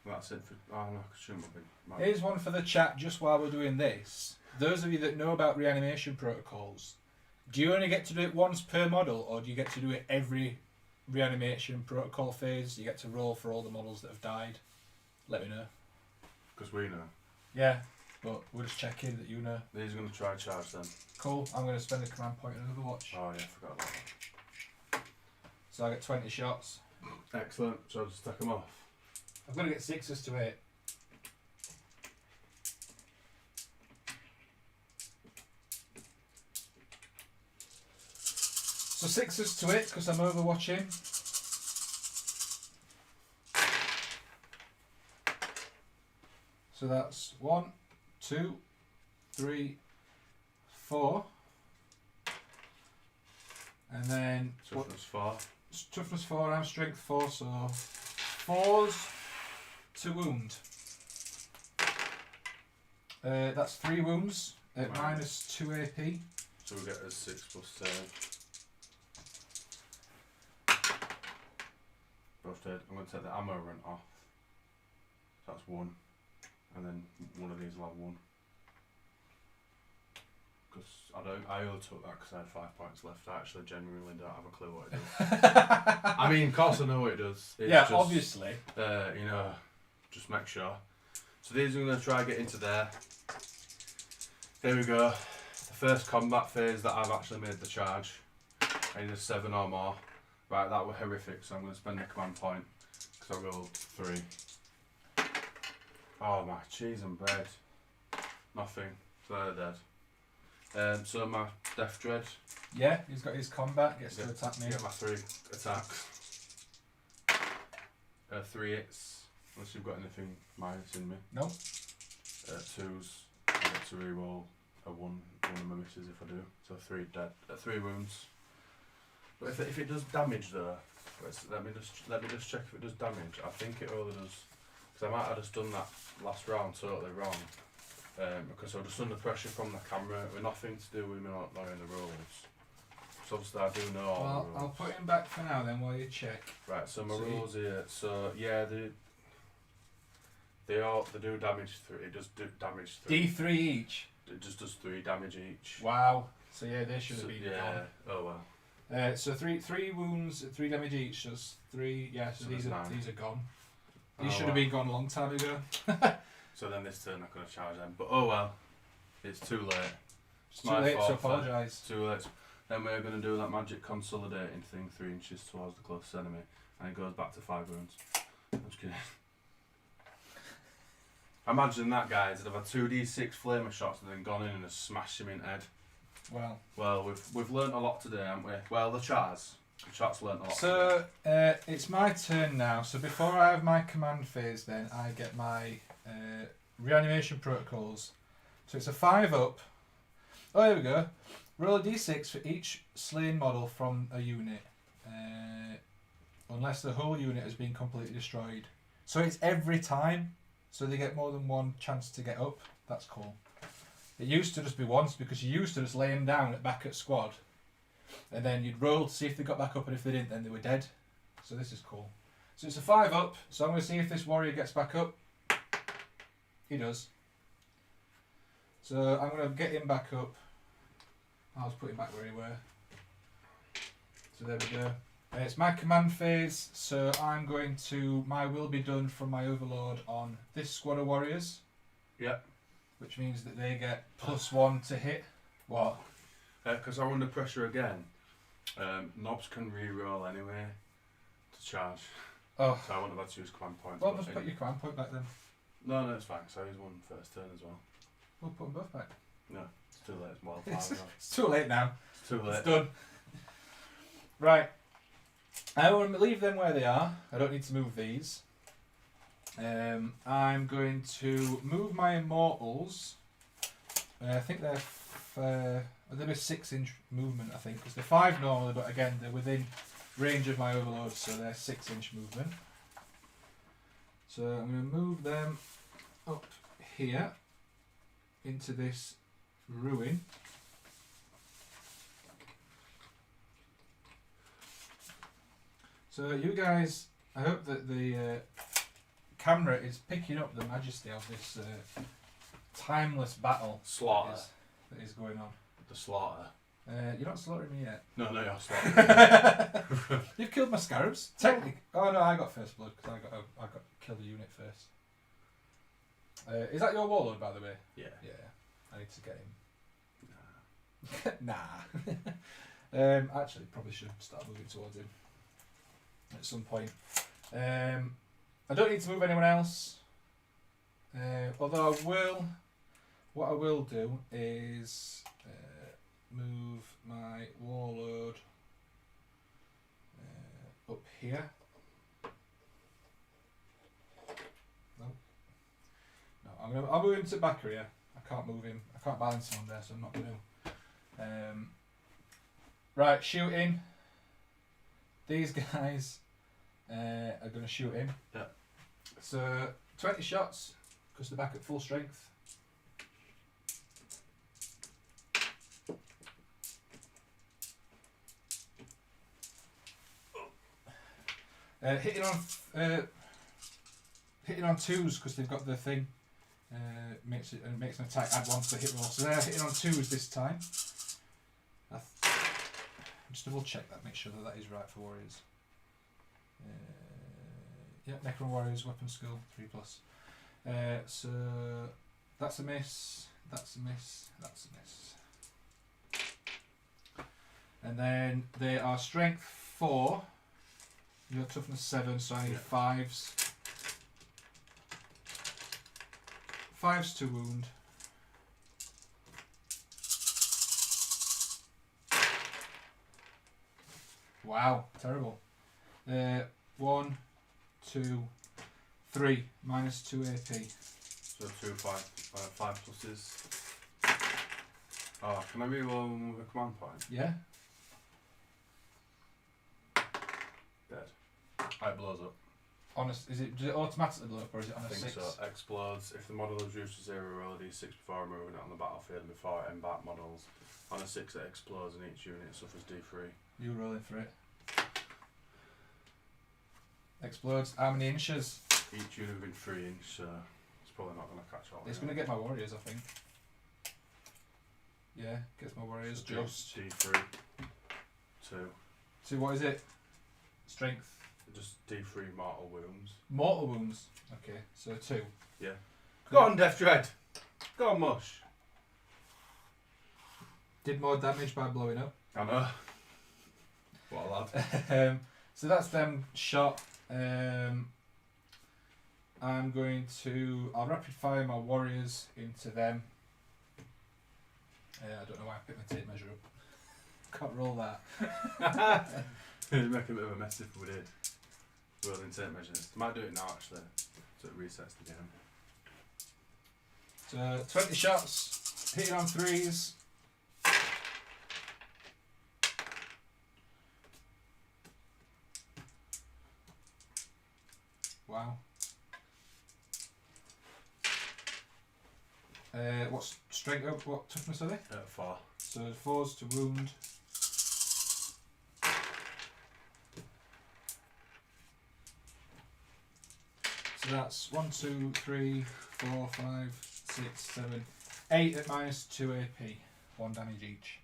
That's it for. Oh no, I could shoot my big. Here's one for the chat just while we're doing this. Those of you that know about reanimation protocols, do you only get to do it once per model, or do you get to do it every reanimation protocol phase? You get to roll for all the models that have died? Let me know. Because we know. Yeah, but we'll just check in that you know. These are going to try and charge them. Cool, I'm going to spend a command point on another watch. Oh yeah, I forgot about that. So I get 20 shots. Excellent. So I'll just take them off. I've got to get 6s to 8. So 6s to 8 because I'm overwatching. So that's 1, 2, 3, 4. And then Toughness 4. toughness 4 and strength 4, so 4s to wound. That's 3 wounds at Right. -2 AP. So we get a 6 plus save. Both dead. I'm going to take the ammo run off. So that's 1. And then one of these will have 1. Because I only took that because I had 5 points left. I actually genuinely don't have a clue what it does. I mean, of course I know what it does. It's Yeah, just, obviously. You know, just make sure. So these are going to try and get into there. There we go. The first combat phase that I've actually made the charge. I need a 7 or more. Right, that were horrific, so I'm going to spend a command point because I rolled 3. Oh, my cheese and bread. Nothing. So they're dead. So my Death Dread. Yeah, he's got his combat, gets to attack me. Get my 3 attacks. 3 hits. Unless you've got anything minus in me. No. 2s. I get to reroll a 1 of my misses if I do. So 3 dead. 3 wounds. But if it does damage though, let me just check if it does damage. I think it only does, because I might have just done that last round totally wrong. Because I was just under pressure from the camera with nothing to do with me not knowing the rules. So obviously I do know all the rules. I'll put him back for now then while you check. Right, so my rules here. So yeah, they do damage 3. It does do damage 3. D3 each. It just does 3 damage each. Wow. So yeah, they should have been yeah. gone. Oh well. So three wounds, 3 damage each. Just 3. Yeah. So So these there's are 9. these are gone. Oh, These should have been gone a long time ago. So then this turn I'm going to charge them. But oh well, it's too late. It's too late to fault, apologise. Too late. Then we're going to do that magic consolidating thing 3 inches towards the closest enemy, and it goes back to 5 wounds. I'm just kidding. Imagine that, guys. They'd have had 2d6 flamer shots and then gone in and just smashed him in the head. Well, we've learnt a lot today, haven't we? Well, the chat's learnt a lot. So it's my turn now. So before I have my command phase, then I get my reanimation protocols. So it's a 5-up. Oh, here we go. Roll a d6 for each slain model from a unit, unless the whole unit has been completely destroyed. So it's every time. So they get more than one chance to get up. That's cool. It used to just be once because you used to just lay them down back at squad. And then you'd roll to see if they got back up, and if they didn't, then they were dead. So this is cool. So it's a 5-up. So I'm going to see if this warrior gets back up. He does. So I'm going to get him back up. I'll just put him back where he were. So there we go. It's my command phase, so I'm going to my will be done from my overlord on this squad of warriors. Yep. Which means that they get +1 to hit. What? Because I'm under pressure again. Knobs can re-roll anyway to charge. Oh. So I wouldn't have had to use command points. Well, just put your command point back then. No, it's fine. So I used one first turn as well. We'll put them both back. No, it's too late. It's well, It's too late now. It's too late. It's done. Right. I want to leave them where they are. I don't need to move these. I'm going to move my immortals. I think they're they're a 6-inch movement, I think, because they're 5 normally, but again they're within range of my overlord, so they're 6-inch movement. So I'm going to move them up here into this ruin. So you guys, I hope that the camera is picking up the majesty of this timeless battle Slaughter. that is going on. The slaughter. You're not slaughtering me yet. No, you're slaughtering. You've killed my scarabs. Technically. Oh no, I got first blood because I got killed the unit first. Is that your warlord, by the way? Yeah. Yeah. I need to get him. Nah. Actually, probably should start moving towards him at some point. I don't need to move anyone else. Although I will. What I will do is move my warlord up here. No, I'll move him to back here. I can't move him. I can't balance him on there, so I'm not going to. Right, shooting. These guys are going to shoot him. Yeah. So 20 shots because they're back at full strength. Hitting on 2s because they've got the thing. Makes an attack add 1 to the hit roll. So they're hitting on 2s this time. Just double check that, make sure that is right for warriors. Yep, Necron warriors, weapon skill 3+. So that's a miss. That's a miss. That's a miss. And then they are strength 4. You're toughness 7, so I need 5s. 5s to wound. Wow, terrible. 1, 2, 3, minus 2 AP. So 2, 5 pluses. Oh, can I reroll one with a command point? Yeah. Dead. It blows up. Does it automatically blow up or is it on I a think 6? so. Explodes. If the model is reduced to 0, roll a d6 before removing it on the battlefield and before it embark models. On a 6 it explodes and each unit suffers d3. You rolling for it. Explodes. How many inches? Each unit within 3 inch, so it's probably not going to catch all. It's going to get my warriors, I think. Yeah, gets my warriors so just. d3. 2. So what is it? Strength. Just d3 mortal wounds. Mortal wounds. Okay, so 2. Yeah. Go on, Death Dread. Go on, Mush. Did more damage by blowing up. I know. What a lad. So that's them shot. I'll rapid fire my warriors into them. I don't know why I picked my tape measure up. Can't roll that. It'd make a bit of a mess if we did. Rolling tape measures. Might do it now actually, so it resets the game. So 20 shots, hitting on 3s. Wow. What's strength up? What toughness are they? 4. So 4s to wound. So that's 1, 2, 3, 4, 5, 6, 7, 8 at minus 2 AP. 1 damage each.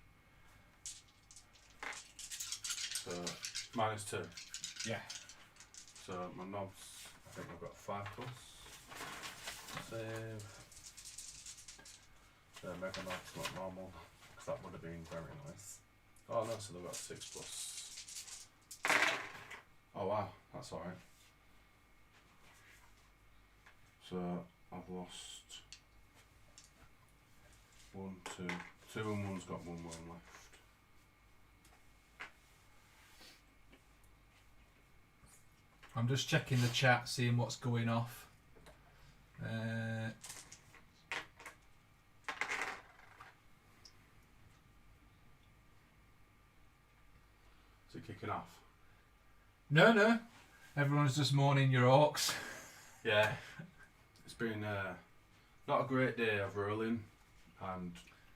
So -2. Yeah. So my knobs, I think I've got 5 plus. Save. Mega knobs not normal, because that would have been very nice. Oh no, so they've got 6 plus. Oh wow, that's alright. So I've lost 1, 2. 2 and 1's got 1 wound left. I'm just checking the chat, seeing what's going off. Is it kicking off? No. Everyone's just mourning your orcs. Yeah. It's been not a great day of rolling, and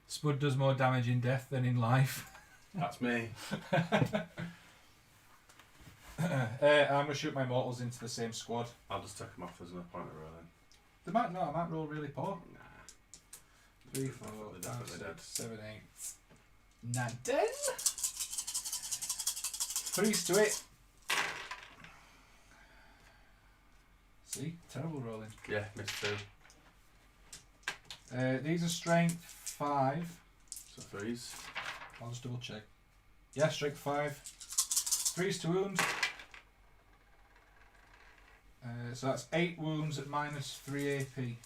Spud does more damage in death than in life. that's me. I'm going to shoot my mortals into the same squad. I'll just take them off, there's no point of rolling. I might roll really poor. Nah. 3, 4, They're 5, definitely 6, dead. 7, 8, 9, 10. 3s to it. See? Terrible rolling. Yeah, missed 2. These are strength 5. So 3s. I'll just double check. Yeah, strength 5. 3s to wound. So that's 8 wounds at minus 3 AP.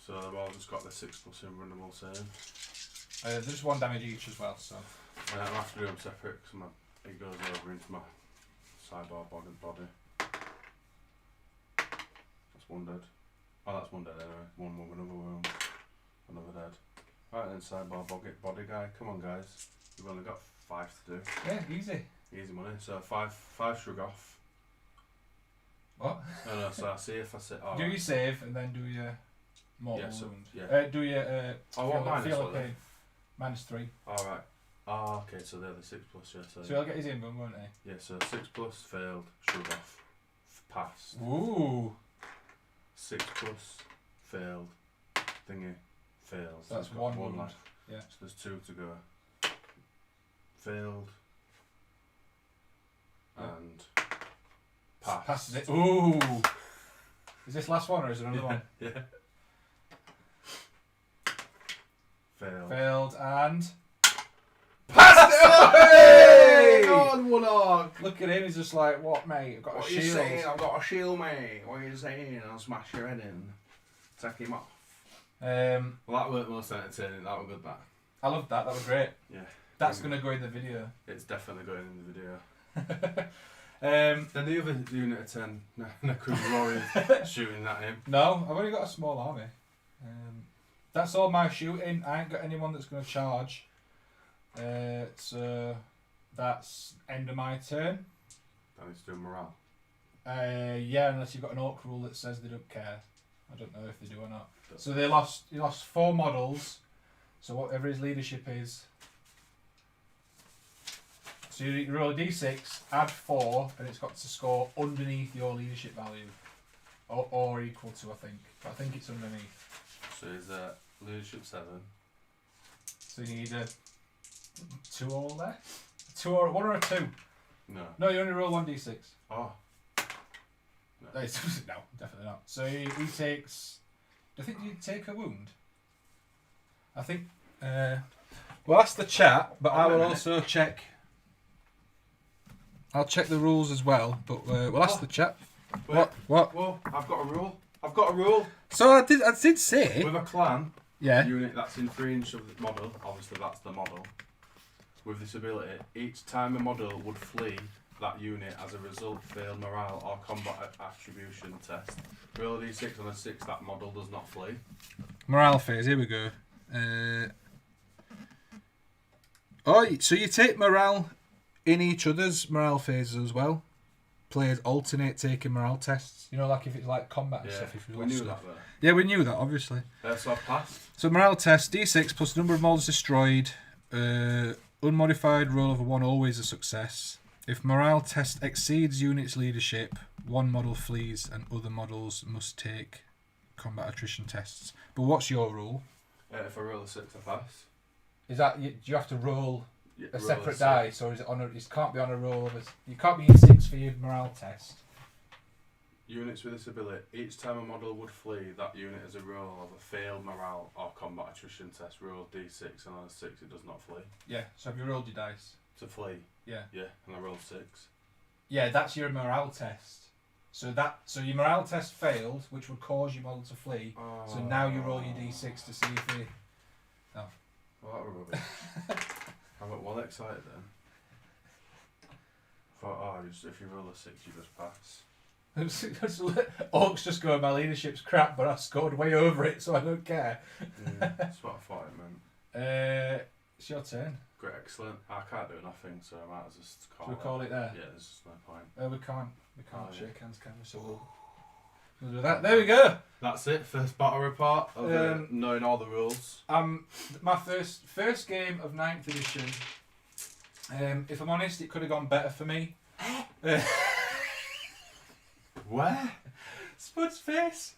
So they've all just got the 6 plus invulnerable save. There's just 1 damage each as well, so. I'll have to do them separate because it goes over into my sidebar body. That's 1 dead. Oh, that's 1 dead anyway. 1 more, another wound. Another dead. Right then, sidebar body guy. Come on, guys. We've only got 5 to do. Yeah, easy. Easy money. So 5 shrug off. What? No, so I see if I sit. Oh, Do your save and then do your mortal Yeah, so- wound. yeah. Do your what minus feel are they? pain. Minus 3. Alright. Oh, okay, so they're the 6 plus, yeah. So he'll get his invuln, won't he? Yeah, so 6 plus, failed, shrug off, passed. Ooh. 6 plus, failed, thingy, failed. So that's we've got 1 wound. left. Yeah. So there's 2 to go. Failed. Yeah. And passed. Passes it. Ooh. Is this last one or is there another one? Yeah. Failed. Failed and. Passed it! Hey! God, one orc! Look at him, he's just like, what, mate? I've got What a are you shield. saying? I've got a shield, mate. What are you saying? I'll smash your head in. Take him off. Well, Well, that weren't most entertaining. That was good, that. I loved that. That was great. Yeah. That's going to go in the video. It's definitely going in the video. Then the other unit of 10 Necrons warriors shooting at him. No, I've only got a small army. That's all my shooting. I ain't got anyone that's going to charge. So that's end of my turn. That needs to do morale. Yeah, unless you've got an orc rule that says they don't care. I don't know if they do or not. So they lost. He lost 4 models. So whatever his leadership is. So you roll a d6, add 4, and it's got to score underneath your leadership value, or equal to, I think. But I think it's underneath. So is leadership 7. So you need a 2 all there. 2 or 1 or a 2. No. No, you only roll 1d6. Oh. No, definitely not. So he takes. Do you think you take a wound? I think. Well, that's the chat, but I will also check. I'll check the rules as well, but we'll ask the chat. Wait, What? Well, I've got a rule. I've got a rule. So I did say. With a clan Yeah. unit that's in 3 inches of the model, obviously that's the model. With this ability, each time a model would flee, that unit as a result failed morale or combat attribution test. Roll a d6 on a 6, that model does not flee. Morale phase. Here we go. So you take morale in each other's morale phases as well. Players alternate taking morale tests. You know, like if it's like combat and stuff. If you we lost knew stuff. that though. Yeah, we knew that, obviously. So I've passed. So morale test, D6 plus number of models destroyed. Unmodified roll of a 1, always a success. If morale test exceeds unit's leadership, one model flees and other models must take combat attrition tests. But what's your rule? If I roll a 6, I pass. Is that do you have to roll Yeah, a roll separate 6. dice, or is it on a? It can't be on a roll of a. You can't be in 6 for your morale test. Units with this ability, each time a model would flee, that unit has a roll of a failed morale or combat attrition test. Roll d6, and on a 6 it does not flee. Yeah. So have you rolled your dice? To flee. Yeah. Yeah, and I rolled 6. Yeah, that's your morale test. So your morale test failed, which would cause your model to flee. So now you roll your d6 to see if they. Oh. Well, that were rubbish. I got well excited then. Thought, if you roll a 6, you just pass. Orks just go, my leadership's crap, but I scored way over it, so I don't care. That's what I thought it meant. It's your turn. Great, excellent. I can't do nothing, so I might as well just call Should we call it there? Yeah, there's just no point. We can't yeah. shake hands, can we? So we'll do that. There we go. That's it. First battle report of knowing all the rules. My first game of 9th edition. If I'm honest, it could have gone better for me. Where? Spud's face.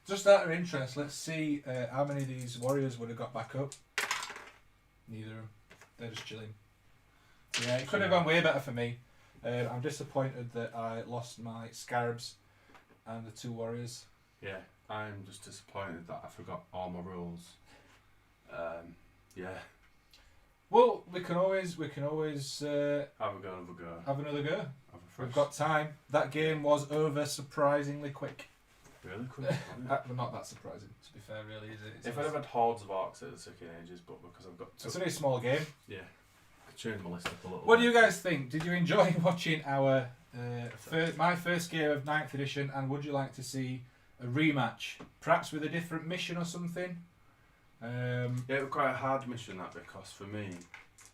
Just out of interest, let's see how many of these warriors would have got back up. Neither of them. They're just chilling. Yeah, it could have gone way better for me. I'm disappointed that I lost my scarabs and the 2 warriors. Yeah, I'm just disappointed that I forgot all my rules. Yeah. Well, we can always have a go. have another go. Have a fresh. We've got time. That game was over surprisingly quick. Really quick. Wasn't it? Well, not that surprising, to be fair, really, is it? If I'd have had hordes of orcs, it'd have taken ages, but because I've got It's only a small game. Yeah. I could change my list up a little What bit. do you guys think? Did you enjoy watching our my first game of 9th edition, and would you like to see a rematch? Perhaps with a different mission or something? Yeah, it was quite a hard mission, that, because for me,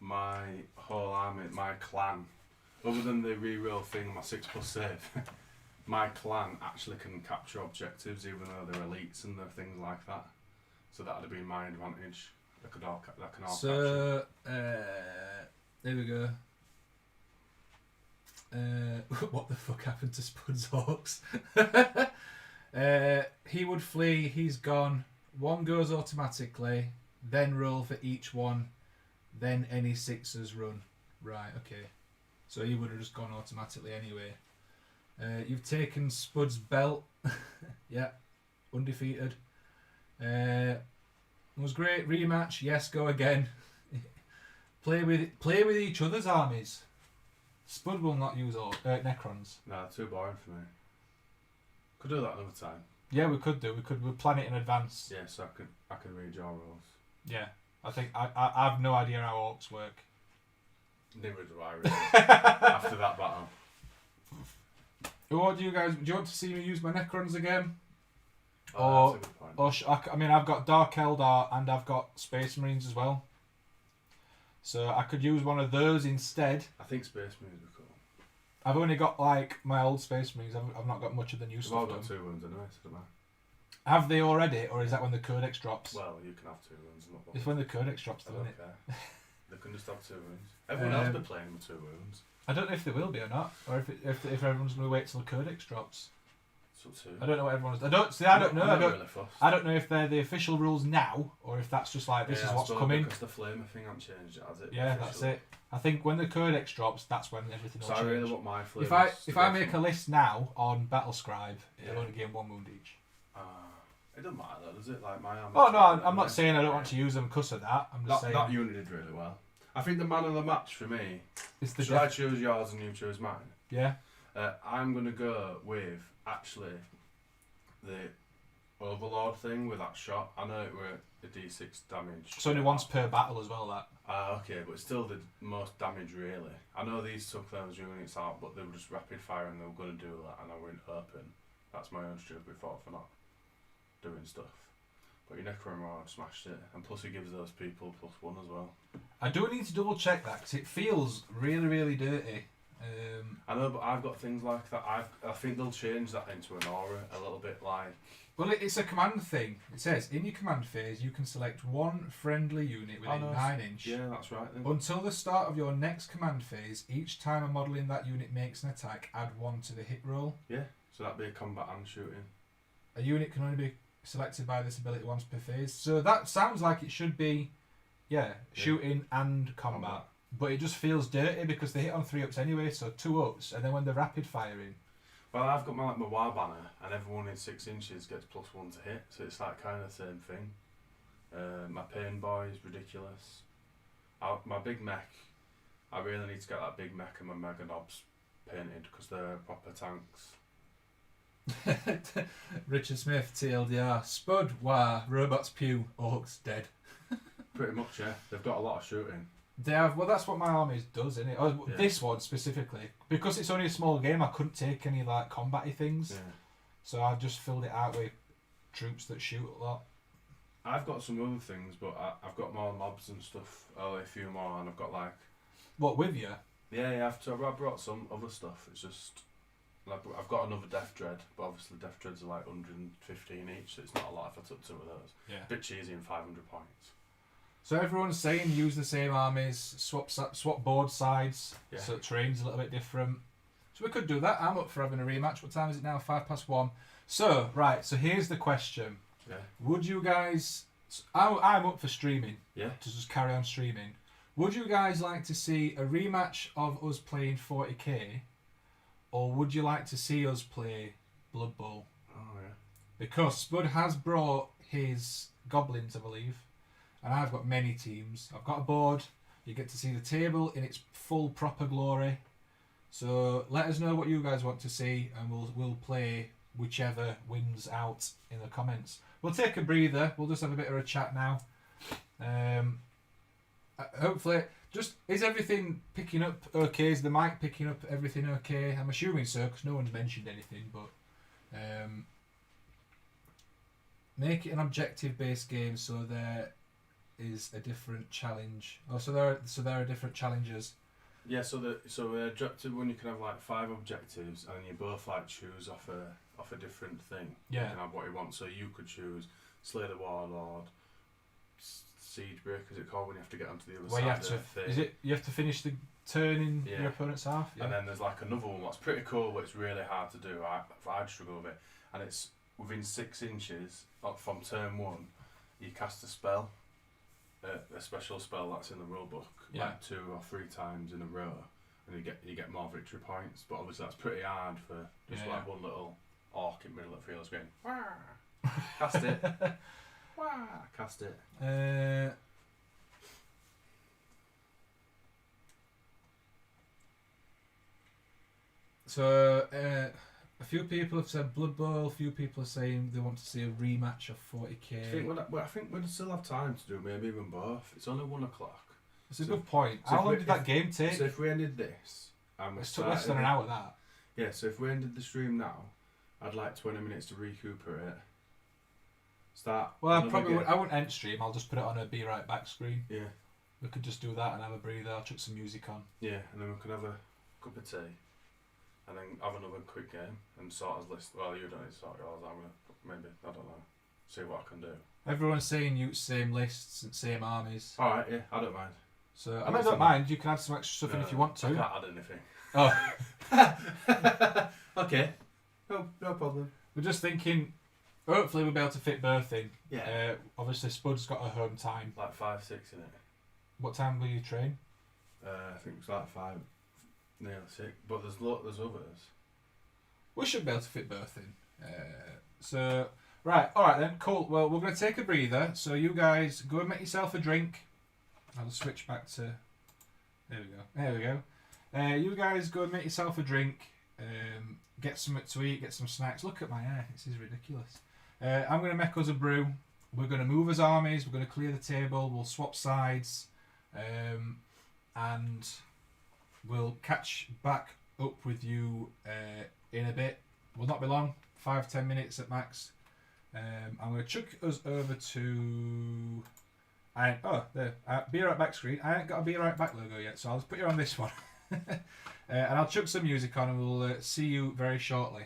my whole army, my clan, other than the reroll thing, my 6+ save, my clan actually can capture objectives even though they're elites and things like that. So that would have been my advantage. That can all so, there we go. What the fuck happened to Spud's Orks? He would flee, he's gone. 1 goes automatically, then roll for each one, then any 6s run. Right, okay. So he would have just gone automatically anyway. You've taken Spud's belt. Yeah, undefeated. It was great. Rematch, yes, go again. Play with each other's armies. Spud will not use all Necrons. Nah, too boring for me. Could do that another time. Yeah, we could do. We'll plan it in advance. Yeah, so I can read your rules. Yeah, I think I have no idea how orcs work. Neither do I really. After that battle. What do you want to see me use my Necrons again? Oh, that's a good point. I mean, I've got Dark Eldar and I've got Space Marines as well. So I could use one of those instead. I think Space Marines are cool. I've only got like my old Space Marines. I've not got much of the new We've stuff. all got 2 wounds anyway, so don't matter. Have they already, or is that when the Codex drops? Well, you can have 2 wounds. It's when the Codex drops, I though, don't isn't it? care. They can just have 2 wounds. Everyone else be playing with 2 wounds. I don't know if they will be or not, or if everyone's going to wait till the Codex drops. So 2. I don't know what everyone's. I don't know. Really fussed. I don't know if they're the official rules now, or if that's just like this is what's coming. Because the flamer thing hasn't changed, has it? Yeah, that's it. I think when the Codex drops, that's when everything will change. I really want my flamer. If I make a list now on Battlescribe, it'll only gain 1 wound each. It doesn't matter though, does it? Like my army. Oh no, I'm not saying I don't want to use them because of that. I'm just saying that unit did really well. I think the man of the match for me. Should I choose yours and you choose mine? Yeah. I'm gonna go with actually the Overlord thing with that shot. I know it were a D6 damage. It's only once per battle as well, that. Okay, but it's still the most damage really. I know these took those units out, but they were just rapid fire and they were going to do that, and I went open. That's my own stupid fault for not doing stuff. But your Necron Roar smashed it, and plus he gives those people +1 as well. I do need to double check that because it feels really, really dirty. I know, but I've got things like that. I think they'll change that into an aura a little bit like. Well, it's a command thing. It says, in your command phase, you can select one friendly unit within 9 inch. Yeah, that's right then. Until the start of your next command phase, each time a model in that unit makes an attack, add 1 to the hit roll. Yeah, so that'd be a combat and shooting. A unit can only be selected by this ability once per phase. So that sounds like it should be, shooting and combat. But it just feels dirty because they hit on 3 ups anyway, so 2 ups, and then when they're rapid firing. Well, I've got my war banner, and everyone in 6 inches gets +1 to hit, so it's like kind of the same thing. My pain boy is ridiculous. My big mech, I really need to get that big mech and my mega knobs painted because they're proper tanks. Richard Smith, TLDR. Spud, wah, robots pew, orcs dead. Pretty much, yeah. They've got a lot of shooting. They have, well, that's what my armies does, isn't it? Oh, Yeah. This one specifically, because it's only a small game, I couldn't take any like combat-y things, Yeah. so I've just filled it out with troops that shoot a lot. I've got some other things, but I've got more mobs and stuff. Oh, a few more, and I've got like. What with you? Yeah. I brought some other stuff. It's just. Like, I've got another Death Dread, but obviously Death Dreads are like 115 each, so it's not a lot if I took 2 of those. Yeah. Bit cheesy and 500 points. So everyone's saying use the same armies, swap board sides, Yeah. so terrain's a little bit different. So we could do that. I'm up for having a rematch. What time is it now? 1:05. So, right, so here's the question. Yeah. Would you guys... I'm up for streaming. Yeah. To just carry on streaming. Would you guys like to see a rematch of us playing 40k? Or would you like to see us play Blood Bowl? Oh, yeah. Because Spud has brought his goblins, I believe. And I've got many teams. I've got a board. You get to see the table in its full proper glory. So let us know what you guys want to see, and we'll play whichever wins out in the comments. We'll take a breather. We'll just have a bit of a chat now. Hopefully, just is everything picking up okay? Is the mic picking up everything okay? I'm assuming so, because no one's mentioned anything. But make it an objective-based game, so there is a different challenge. Oh, so there are different challenges. Yeah, so the objective one, you can have like 5 objectives, and you both like choose off a different thing. Yeah. You can have what you want. So you could choose Slay the Warlord, Siege Break, is it called, when you have to get onto the other Well, side you have of to. the thing. Is it? You have to finish the turn in Yeah. your opponent's half. Yeah. And then there's like another one that's pretty cool, but it's really hard to do. I'd struggle with it. And it's within 6 inches from turn 1, you cast a spell, a special spell that's in the rulebook, Yeah. like 2 or 3 times in a row, and you get more victory points. But obviously that's pretty hard for just Yeah. like one little orc in the middle of the field going, "Wah." Cast it, Wah. Cast it. So a few people have said Blood Bowl. A few people are saying they want to see a rematch of 40k. I think we'd still have time to do maybe even both. It's only 1 o'clock. It's a So- good point. so How if long we- did that game take? So if we ended this, and we It took less than an started- hour. That. Yeah, so if we ended the stream now, I'd like 20 minutes to recuperate. Start. Well, I another probably game. would, I wouldn't end stream. I'll just put it on a be right back screen. Yeah, We could just do that and have a breather. I'll chuck some music on. yeah, and then we could have a cup of tea, and then have another quick game and sort us list. Well, you don't need to sort yours. I'm gonna maybe, I don't know, see what I can do. Everyone's saying use same lists and same armies. All right, yeah, I don't mind. So I I don't don't mind. You can add some extra stuff in No, if you want I to. can't add anything. Oh, Okay, no problem. we're just thinking. Hopefully we'll be able to fit both in. Yeah, Obviously Spud's got a home time. like 5, 6 in it. What time will you train? I think it's like 5, nearly 6. But there's others. We should be able to fit both in. So right, all right then, cool. Well, we're going to take a breather. So you guys go and make yourself a drink. I'll switch back to. There we go. You guys go and make yourself a drink. get something to eat, get some snacks. Look at my hair, this is ridiculous. I'm going to make us a brew. We're going to move as armies, we're going to clear the table, we'll swap sides, and we'll catch back up with you in a bit. Will not be long, 5-10 minutes at max. I'm going to chuck us over to... Be Right Back screen. I ain't got a Be Right Back logo yet, so I'll just put you on this one. And I'll chuck some music on and we'll see you very shortly.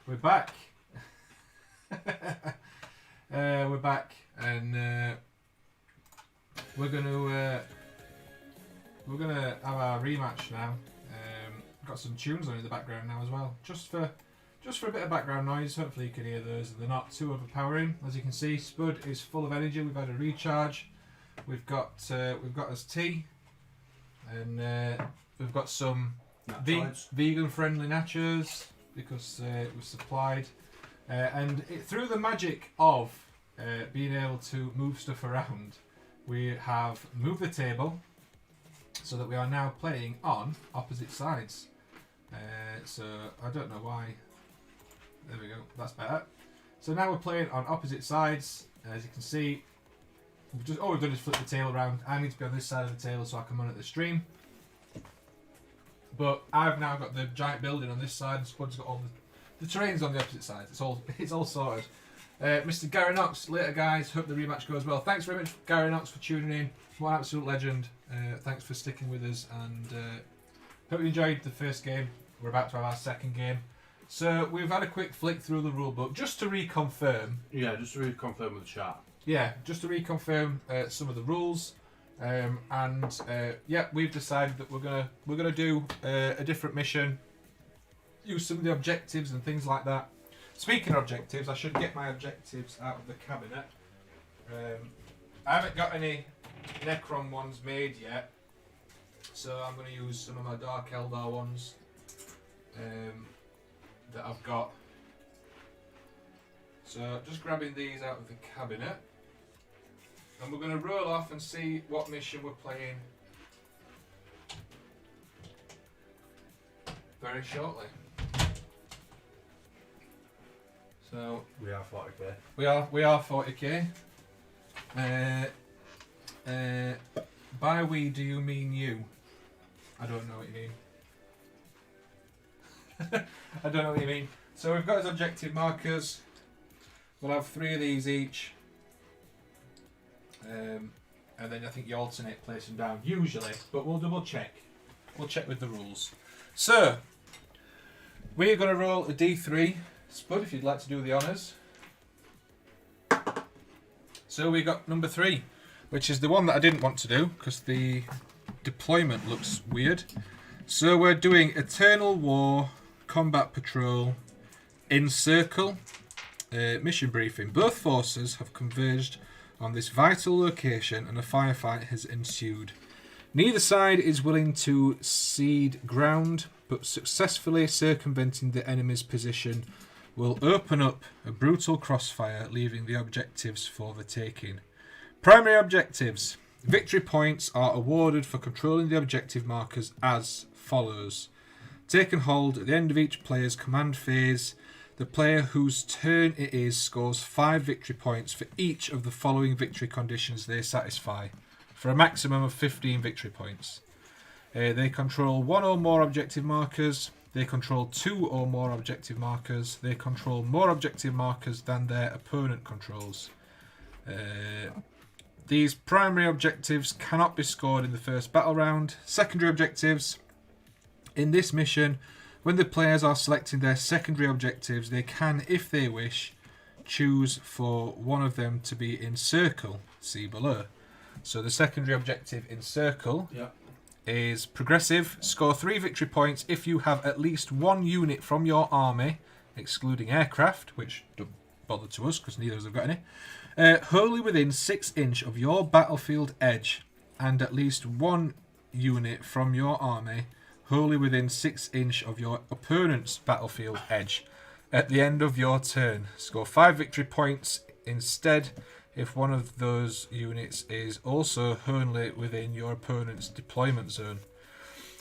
We're back. We're back, and we're gonna have our rematch now. Got some tunes on in the background now as well, just for a bit of background noise. Hopefully you can hear those, and they're not too overpowering. As you can see, Spud is full of energy. We've had a recharge. We've got us tea, and we've got some vegan-friendly nachos because it was supplied. And through the magic of being able to move stuff around, we have moved the table so that we are now playing on opposite sides. So I don't know why. There we go. That's better. So now we're playing on opposite sides. As you can see, all we've done is flip the table around. I need to be on this side of the table so I can monitor the stream. But I've now got the giant building on this side, and Spud's got all the terrain's on the opposite side. It's all sorted. Mr. Gary Knox, later guys. Hope the rematch goes well. Thanks very much, Gary Knox, for tuning in. What an absolute legend. Thanks for sticking with us, and hope you enjoyed the first game. We're about to have our second game. So we've had a quick flick through the rule book just to reconfirm. Yeah, just to reconfirm with the chat. Yeah, just to reconfirm some of the rules. Yeah, we've decided that we're gonna do a different mission. Use some of the objectives and things like that. Speaking of objectives, I should get my objectives out of the cabinet. I haven't got any Necron ones made yet, so I'm going to use some of my Dark Eldar ones that I've got. So just grabbing these out of the cabinet, and we're going to roll off and see what mission we're playing very shortly. So we are 40k. We are 40k. By we, do you mean you? I don't know what you mean. I don't know what you mean. So we've got his objective markers. We'll have 3 of these each. And then I think you alternate placing down, usually, but we'll double check. We'll check with the rules. So, we're going to roll a d3. Spud, if you'd like to do the honours. So we got number 3, which is the one that I didn't want to do because the deployment looks weird. So we're doing Eternal War, Combat Patrol, Encircle, mission briefing. Both forces have converged on this vital location and a firefight has ensued. Neither side is willing to cede ground, but successfully circumventing the enemy's position will open up a brutal crossfire, leaving the objectives for the taking. Primary objectives. Victory points are awarded for controlling the objective markers as follows. Taken hold at the end of each player's command phase. The player whose turn it is scores 5 victory points for each of the following victory conditions they satisfy, for a maximum of 15 victory points. They control 1 or more objective markers. They control 2 or more objective markers. They control more objective markers than their opponent controls. These primary objectives cannot be scored in the first battle round. Secondary objectives. In this mission, when the players are selecting their secondary objectives, they can, if they wish, choose for one of them to be Encircle. See below. So the secondary objective, Encircle, is progressive. Score 3 victory points if you have at least 1 unit from your army, excluding aircraft, which don't bother to us because neither of us have got any, wholly within 6 inch of your battlefield edge, and at least 1 unit from your army wholly within 6 inch of your opponent's battlefield edge at the end of your turn. Score 5 victory points instead if one of those units is also wholly within your opponent's deployment zone.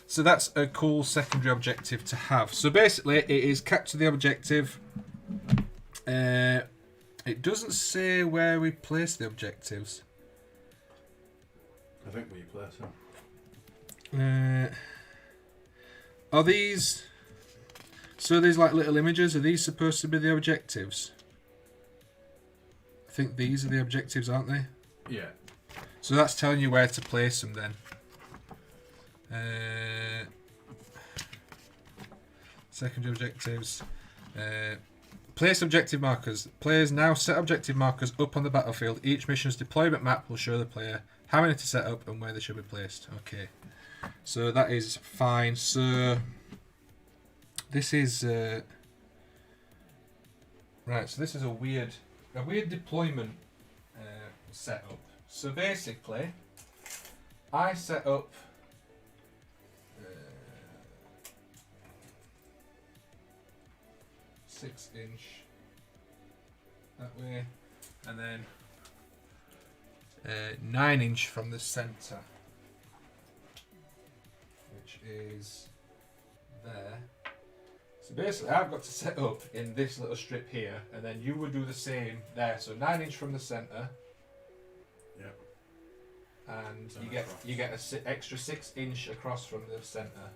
So that's a cool secondary objective to have. So basically it is capture the objective. It doesn't say where we place the objectives. I think where you place them. Are these... So these like little images, are these supposed to be the objectives? I think these are the objectives, aren't they? Yeah. So that's telling you where to place them then. Secondary objectives. place objective markers. Players now set objective markers up on the battlefield. Each mission's deployment map will show the player how many to set up and where they should be placed. Okay, so that is fine. So this is right. So this is a weird deployment setup. So basically, I set up 6-inch that way, and then 9-inch from the centre, which is there. So basically, I've got to set up in this little strip here, and then you would do the same there. So 9-inch from the centre. Yep. And you get a extra 6-inch across from the centre.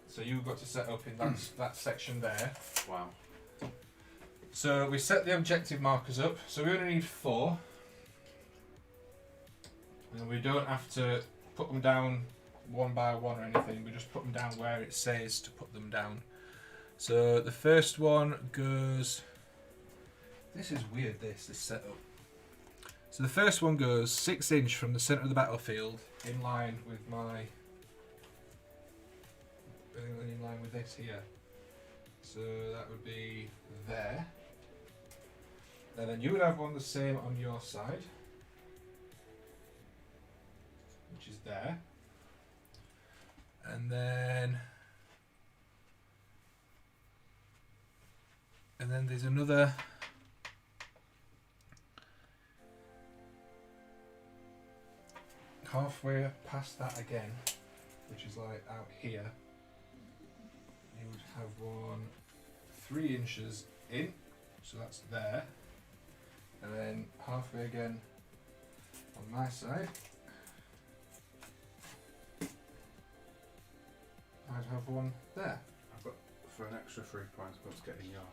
So you've got to set up in that section there. Wow. So we set the objective markers up. So we only need 4. And we don't have to put them down one by one or anything. We just put them down where it says to put them down. So the first one goes... This is weird, this setup. So the first one goes 6-inch from the centre of the battlefield, in line with my... in line with this here. So that would be there. And then you would have one the same on your side, which is there. And then there's another halfway past that again, which is like out here. You would have one 3 inches in, so that's there, and then halfway again on my side I'd have one there. I've got, for an extra 3 points, I've got to get in your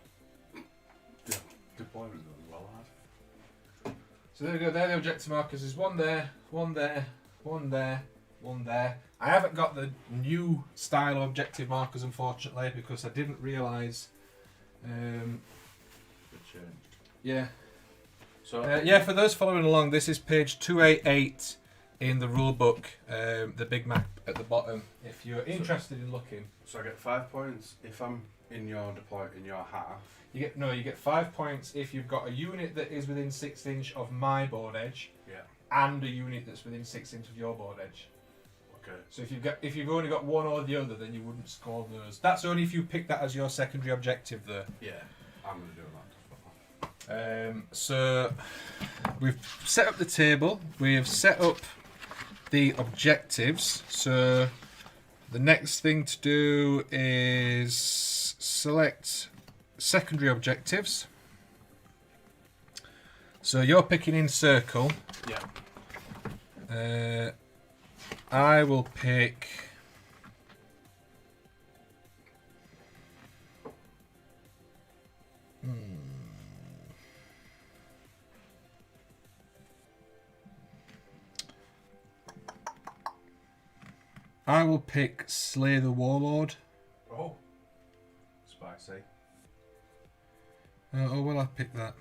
deployment as well, lad. So there we go, there the objective markers. There's one there, one there, one there, one there. I haven't got the new style of objective markers, unfortunately, because I didn't realise. Yeah. So yeah, for those following along, this is page 288 in the rule book, the big map at the bottom. If you're interested in looking, so I get 5 points if I'm in your half. you get 5 points if you've got a unit that is within 6-inch of my board edge, Yeah. and a unit that's within 6-inch of your board edge. Okay. So if you've only got one or the other, then you wouldn't score those. That's only if you pick that as your secondary objective, though. Yeah, I'm gonna do that. So we've set up the table. We have set up the objectives. So the next thing to do is select secondary objectives. So you're picking in circle. Yeah. I will pick... I will pick Slay the Warlord. Oh. Spicy. Oh, well, I'll pick that.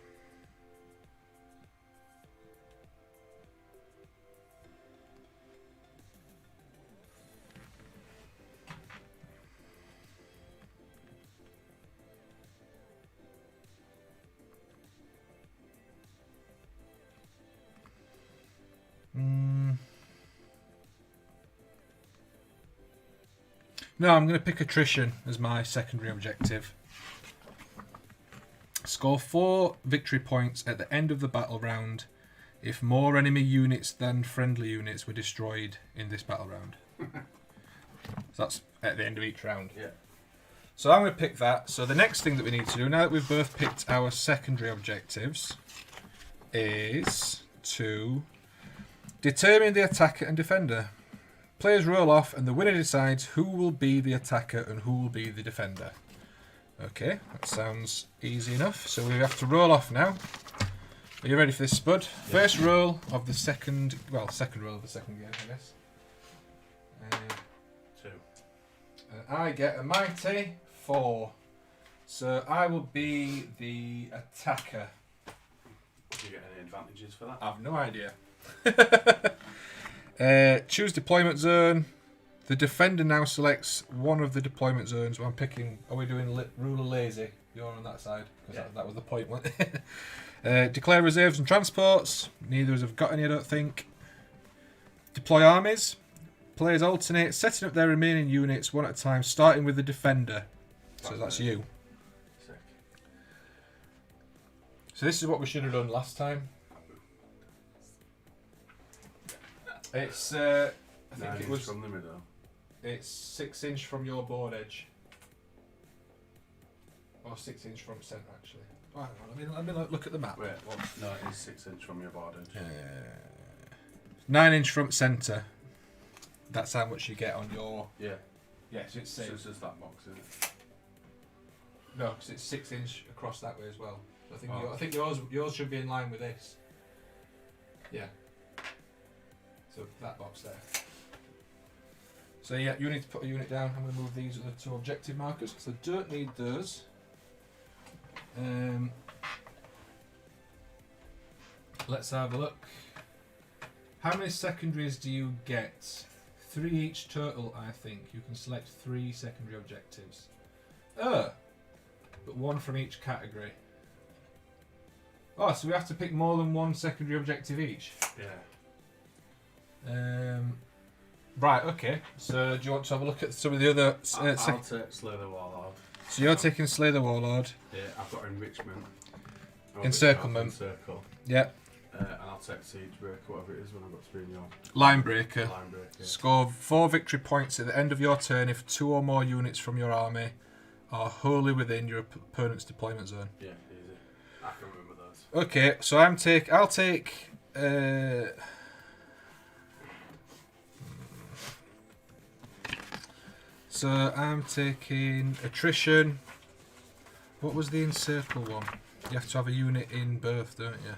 No, I'm going to pick Attrition as my secondary objective. Score 4 victory points at the end of the battle round if more enemy units than friendly units were destroyed in this battle round. So that's at the end of each round. Yeah. So I'm going to pick that. So the next thing that we need to do, now that we've both picked our secondary objectives, is to determine the attacker and defender. Players roll off and the winner decides who will be the attacker and who will be the defender. Okay, that sounds easy enough. So we have to roll off now. Are you ready for this, Spud? Yeah. First roll of the second roll of the second game, I guess. 2. I get a mighty 4. So I will be the attacker. Do you get any advantages for that? I have no idea. Choose deployment zone. The defender now selects one of the deployment zones. Well, I'm picking. Are we doing ruler lazy? You're on that side. Yeah. That was the point, wasn't it? Declare reserves and transports. Neither of us have got any, I don't think. Deploy armies. Players alternate, setting up their remaining units one at a time, starting with the defender. So that's you. Sick. So this is what we should have done last time. It's I think it was from the middle. It's 6 inch from your board edge, or 6 inch from centre actually. Oh, hang on, let me look at the map. Wait, what? No, it is 6 inch from your board edge. 9 inch from centre. That's how much you get on your. Yeah. Yeah, so it's So same. it's just that box, isn't it? No, because it's 6 inch across that way as well. So I think Oh. I think yours should be in line with this. Yeah. So that box there. So yeah, you need to put a unit down. I'm going to move these other 2 objective markers because I don't need those. Let's have a look. How many secondaries do you get? 3 each total, I think. You can select 3 secondary objectives. But 1 from each category. Oh, so we have to pick more than 1 secondary objective each? Yeah. Right, okay. So do you want to have a look at some of the other... I'll take Slay the Warlord. So you're taking Slay the Warlord. Yeah, I've got Enrichment. Encirclement. Encircle. Yeah. And I'll take Siege Breaker, whatever it is, when I've got to be in your Line Breaker. line break. Yeah. Score 4 victory points at the end of your turn if 2 or more units from your army are wholly within your opponent's deployment zone. Yeah, easy. I can remember those. Okay, so I'll take... So I'm taking attrition. What was the encircle one? You have to have a unit in birth, don't you?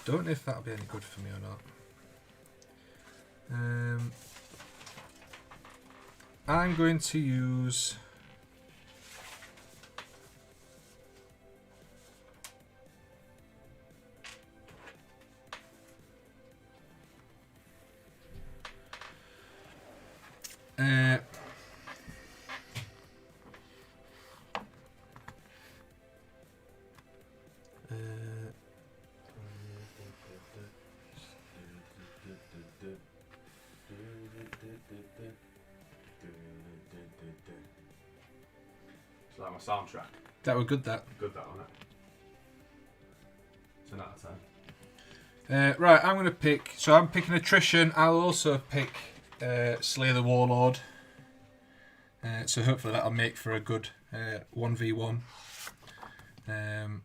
Don't know if that'll be any good for me or not. I'm going to use... It's like my soundtrack. That were good, that. Good that on it. It's an out of 10. Right, I'm going to pick... So I'm picking attrition. I'll also pick Slay the Warlord. So hopefully that'll make for a good 1v1. And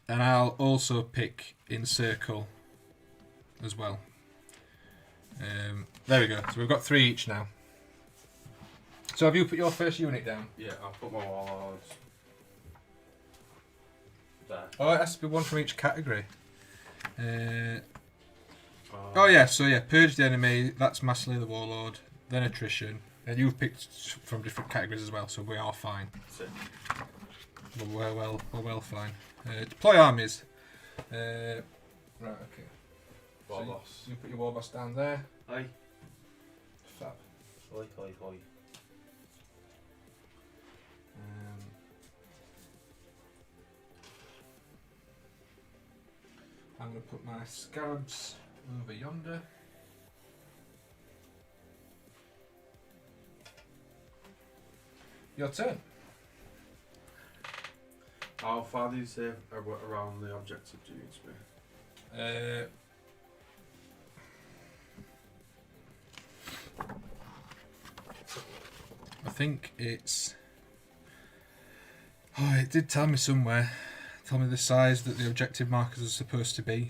I'll also pick Encircle as well. There we go. So we've got 3 each now. So have you put your first unit down? Yeah, I'll put my Warlords there. Oh, it has to be 1 from each category. Oh yeah, so yeah, purge the enemy. That's massively the Warlord. Then attrition, and you've picked from different categories as well, so we are fine. Sick. We're well fine. Deploy armies. Right, okay. War So boss. you put your war boss down there. Aye. Fab. Oi, oi, oi. I'm going to put my scarabs over yonder. Your turn. How far do you say around the objective do you need to be? I think it's... Oh, it did tell me somewhere. Tell me the size that the objective markers are supposed to be.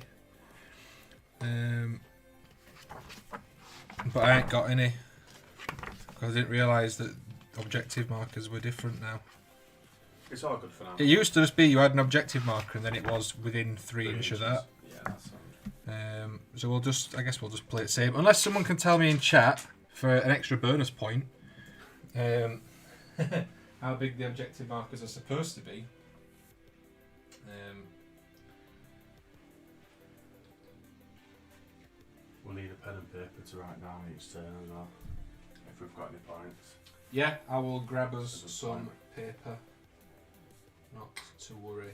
But I ain't got any. Because I didn't realise that objective markers were different now. It's all good for now. It used to just be you had an objective marker and then it was within 3 inches of that. Yeah, that's So we'll just, I guess we'll just play it safe. Unless someone can tell me in chat for an extra bonus point how big the objective markers are supposed to be. We'll need a pen and paper to write down each turn as well, if we've got any points. Yeah, I will grab us some paper. Not to worry.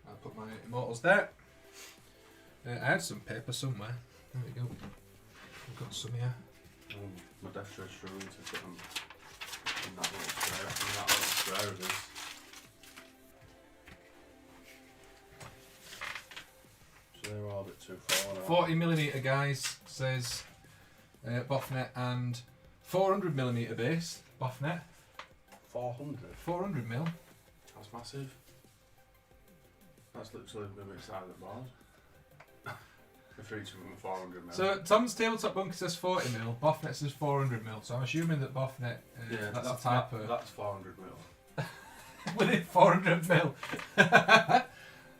I'll put my immortals there. I had some paper somewhere. There we go. I've got some here. My Death Dread's struggling to fit them in that little square. In that little square it is. So they're all a bit too far now. 40mm guys, says Boffnet, and 400mm base, Boffnet. 400? 400mm. That's massive. That's literally the big side of the board. If each of them 400mm. So Tom's tabletop bunker says 40mm, Boffnet says 400mm, so I'm assuming that Boffnet, that's a typo. That's 400mm. Within 400mm.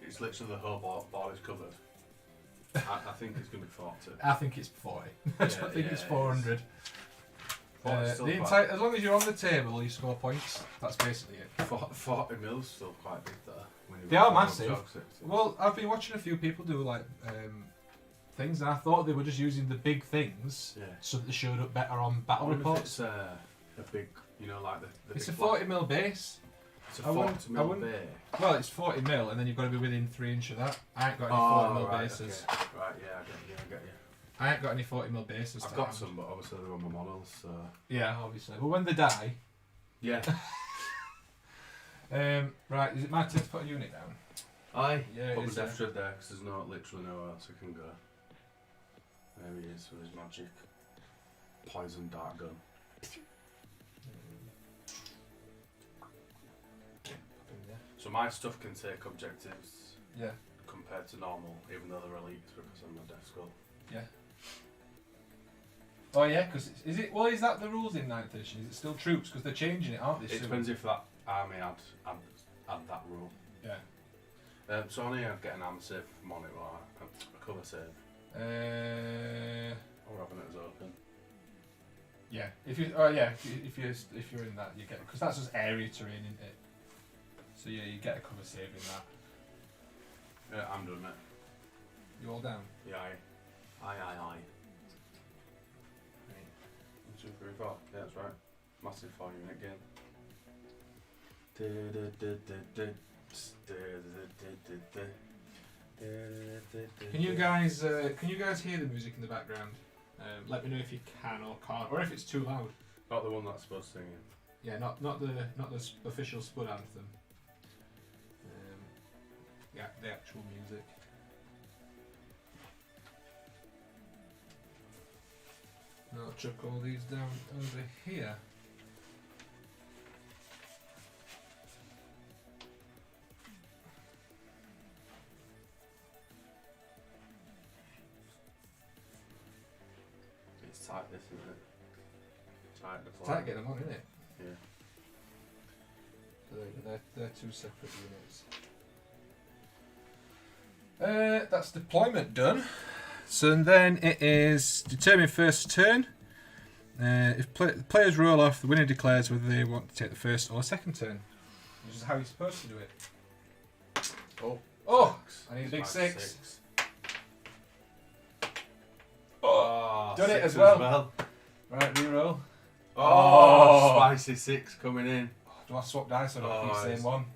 It's literally the whole board is covered. I think it's going to be 40. I think it's 40. I don't think it's 400. As long as you're on the table, you score points. That's basically it. 40mm is still quite big though. They are massive. Well, I've been watching a few people do like things, and I thought they were just using the big things so that they showed up better on battle reports. It's a big, you know, like the it's a 40mm base. It's a 40mm base. Well, it's 40mm, and then you've got to be within 3 inches of that. I ain't got any 40mm bases. Okay. Right, yeah, I get you. I ain't got any 40mm bases. I've got some, but obviously they're on my models, so... Yeah, obviously. Well, when they die... Yeah. Right, is it my turn to put a unit down? Aye. Yeah, put it is. the Death Dread there, because there's literally nowhere else I can go. There he is with his magic poison dart gun. So my stuff can take objectives. Yeah. Compared to normal, even though they're elites because I'm a Death Skull. Yeah. Oh yeah, because is it? Well, is that the rules in 9th edition? Is it still troops? Because they're changing it, aren't they? It depends if that army had that rule. Yeah. So I need to get an armor save from on it, or a cover save. Or having it as open. Yeah. If you're in that, you get, because that's just area terrain, isn't it? So yeah, you get a cover save in that. Yeah, I'm doing it. You all down? Yeah, aye. 1, 2, 3, 4. Yeah, that's right. Massive 4 unit game. Can you guys hear the music in the background? Let me know if you can or can't, or if it's too loud. Not the one that's supposed to sing it. Yeah, not the official Spud anthem. Yeah, the actual music. I'll chuck all these down over here. It's tight, this, isn't it? Tight the It's tight getting them on, isn't it? Yeah. So they're 2 separate units. That's deployment done. So then it is determine first turn. If players roll off, the winner declares whether they want to take the first or second turn. Which is how you're supposed to do it. Oh! I need a big 6. Oh! Done it as well. Right, reroll. Oh! Spicy 6 coming in. Do I swap dice or do I keep the same one?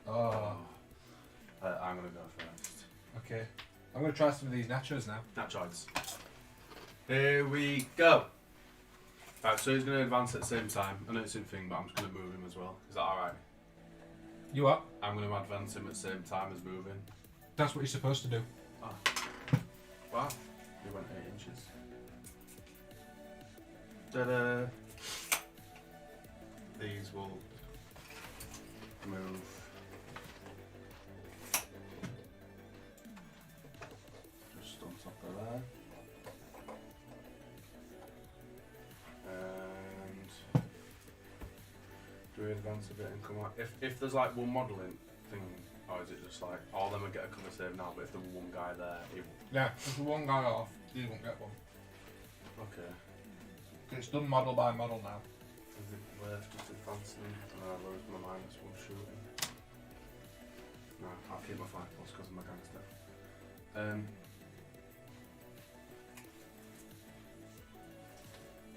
Oh. I'm going to go first. Okay. I'm going to try some of these nachos now. Nachos. Here we go. Right, so he's going to advance at the same time. I know it's in thing, but I'm just going to move him as well. Is that alright? You what? I'm going to advance him at the same time as moving. That's what you're supposed to do. Oh. Wow. He went 8 inches. Ta-da! These will move. Just on top of there. And do we advance a bit and come out? If there's like one modelling thing Or is it just like, all of them would get a cover save now, but if there were one guy there, he would... Yeah, if the one guy off, you won't get one. Okay. It's done model by model now. Is it worth just advancing? And I lose my minus one shooting. No, I'll keep my 5+ because of my gangster.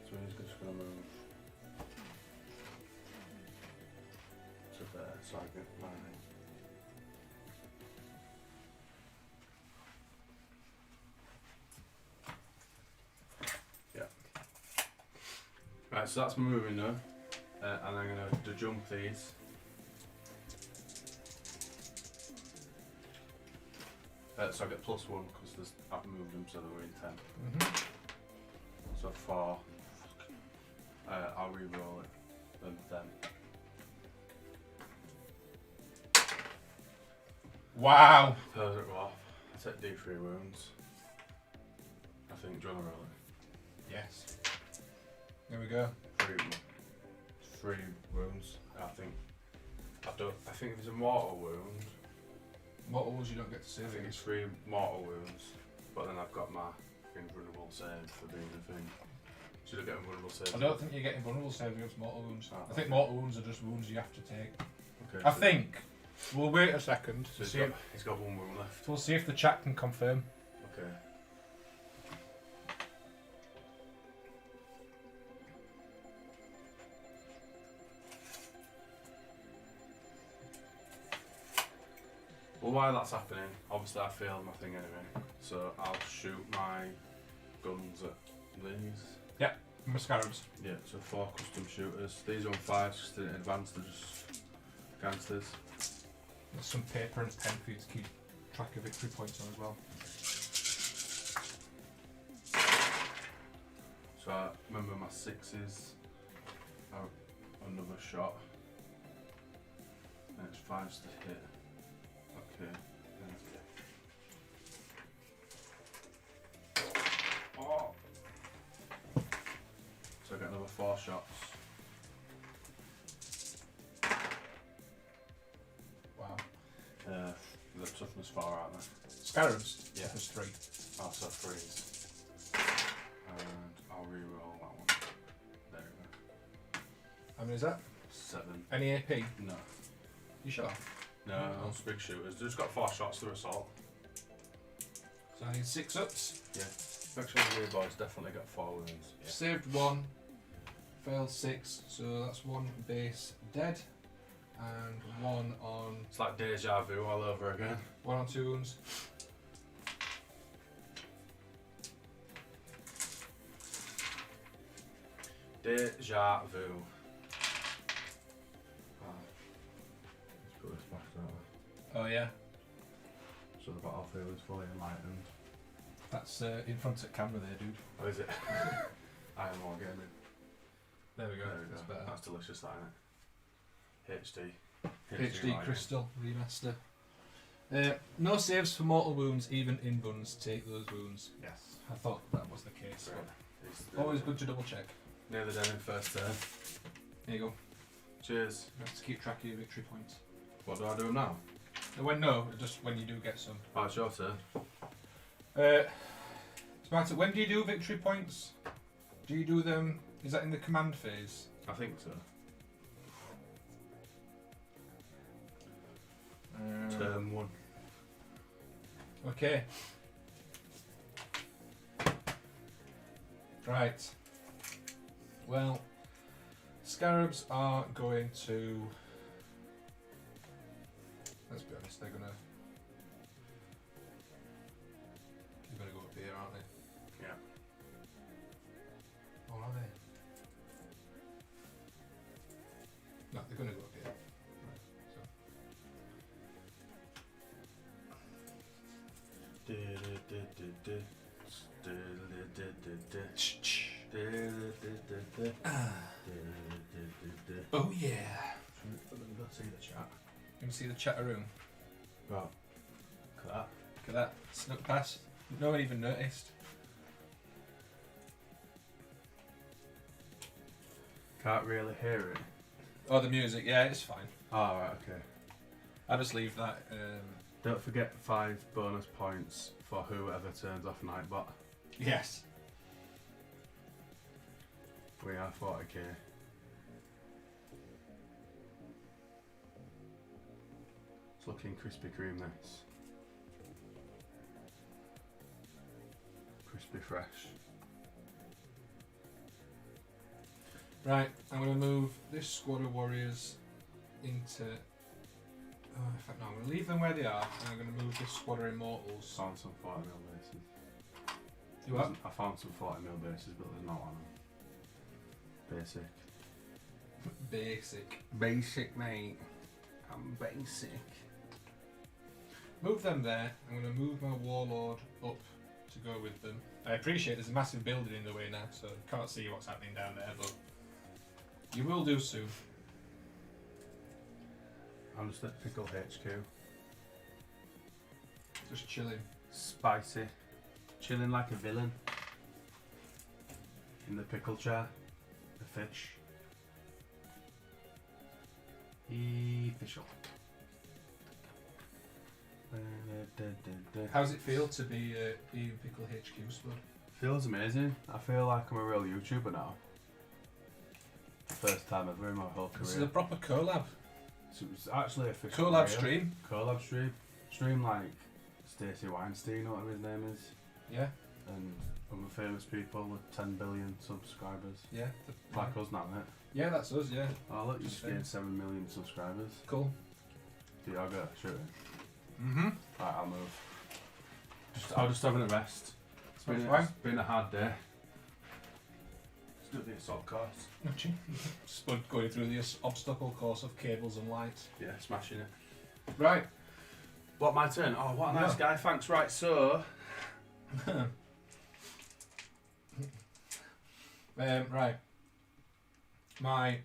So he's just going to move to there, so I get my... Right, so that's my moving now, and I'm going to jump these. So I get +1 because I've moved them so they were in 10. So 4, I'll re-roll it, and then. Wow! Perfect roll. I take D3 wounds. I think, do you want to roll it? Yes. There we go. 3 wounds. I think if it's a mortal wound. Mortal wounds you don't get to see. I think it's 3 mortal wounds, but then I've got my invulnerable save for being the thing. Should I get invulnerable save? I don't think you're getting vulnerable save against mortal wounds. Oh, I think mortal wounds are just wounds you have to take. Okay. I think. We'll wait a second. So See he's got 1 wound left. we'll see if the chat can confirm. Okay. Well, while that's happening, obviously I failed my thing anyway, so I'll shoot my guns at these. Mascaras. Yeah, so 4 custom shooters. These are on 5s, just in advance, they're just gangsters. There's some paper and pen for you to keep track of victory points on as well. So I remember my 6s are another shot. And it's 5s to hit. Okay. Oh! So I get another 4 shots. Wow. The toughness 4, aren't they? Scarabs? Yeah. There's 3. Oh, so 3s. And I'll re-roll that one. There we go. How many is that? 7. Any AP? No. You sure? No, those big shooters. They've just got 4 shots through assault. So I need 6 ups. Yeah. Make sure the weird boys definitely got 4 wounds. Yeah. Saved 1. Failed 6. So that's 1 base dead. And 1 on. It's like deja vu all over again. 1 on 2 wounds. Deja vu. Let's put this back out. Oh yeah. So the battlefield is fully enlightened. That's in front of camera there, dude. Oh, is it? I am Wargaming. There we go. There we That's go. better. That's delicious, that, isn't it? HD lighting. Crystal Remaster. No saves for mortal wounds, even in buns. Take those wounds. Yes. I thought that was the case. Right. But always good to double check. Nearly done in first turn. There you go. Cheers. You have to keep track of your victory points. What do I do now? No, just when you do get some. Oh, it's your turn. Smarter, when do you do victory points? Do you do them? Is that in the command phase? I think so. Turn 1. Okay. Right. Well, Scarabs are going to. Let's be honest, they're gonna go up here, aren't they? Yeah. Or are they? No, they're gonna go up here. Oh yeah. Let's see the chat. You can see the chat room. Right. Look at that. Look at that. Snuck past. No one even noticed. Can't really hear it. Oh, the music. Yeah, it's fine. Oh, right, okay. I just leave that. Don't forget 5 bonus points for whoever turns off Nightbot. Yes. We are 40k. It's looking Krispy Kreme, this. Crispy fresh. Right, I'm going to move this squad of warriors into... Oh, in fact, no, I'm going to leave them where they are, and I'm going to move this squad of immortals. Found some 40mm bases. You what? I found some 40mm bases, but there's not one. Basic. Basic. Basic, mate. I'm basic. Move them there. I'm going to move my warlord up to go with them. I appreciate there's a massive building in the way now, so you can't see what's happening down there, but you will do soon. I'm just at Pickle HQ. Just chilling. Spicy. Chilling like a villain. In the pickle chair. The fish. Official. How's it feel to be in Pickle HQ, Spud? Feels amazing. I feel like I'm a real YouTuber now. First time ever in my whole career. This is a proper collab. So it's actually official. Collab stream. Collab stream. Stream like Stacey Weinstein, whatever his name is. Yeah. And other famous people with 10 billion subscribers. Yeah. Like us now, mate. Yeah, that's us, yeah. Oh look, you just gained 7 million subscribers. Cool. Do I go shooting? Mm-hmm. Right, I'll move. I'll just have a rest. It's been a hard day. Let's do the assault course. Spud going through the obstacle course of cables and lights. Yeah, smashing it. Right. What, my turn? Oh, what a nice guy. Thanks. Right, so... right. My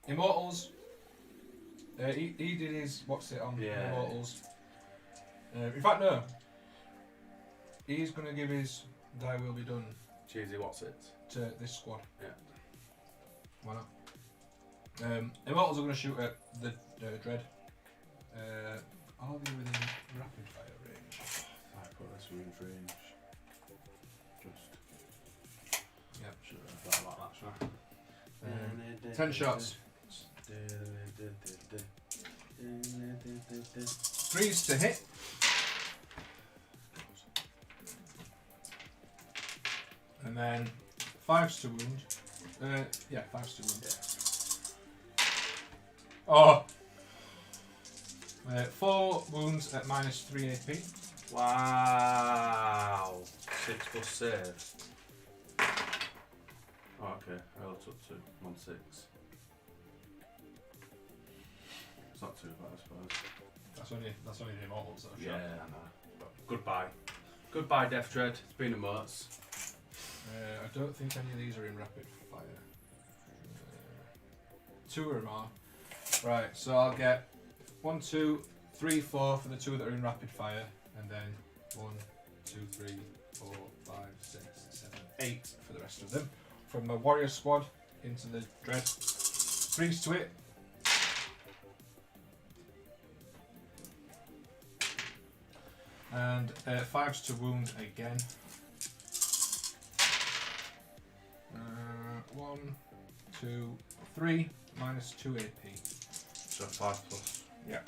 Immortals. He did his... What's it on Immortals? In fact, no. He's going to give his Die Will Be Done Cheesy, what's it? to this squad. Yeah. Why not? Immortals are going to shoot at the Dread. Are they within rapid fire range? I put this in range. Just. Yep. Should have thought about that, shouldn't I? 10 shots. 3's to hit. And then 5's to wound. 5's to wound. Oh! 4 wounds at -3 AP. Wow! 6 plus save. Oh, okay. I looked up to 1/6. It's not too bad, I suppose. That's only the Immortals that I've Yeah, shot. I know. But goodbye. Goodbye, Death Dread. It's been a month. I don't think any of these are in rapid fire. 2 of them are. Right, so I'll get 1, 2, 3, 4 for the 2 that are in rapid fire, and then 1, 2, 3, 4, 5, 6, 7, 8 for the rest of them. From the warrior squad into the Dread. 3's to it. And 5's to wound again. 1, 2, 3, -2 AP. So 5 plus. Yeah.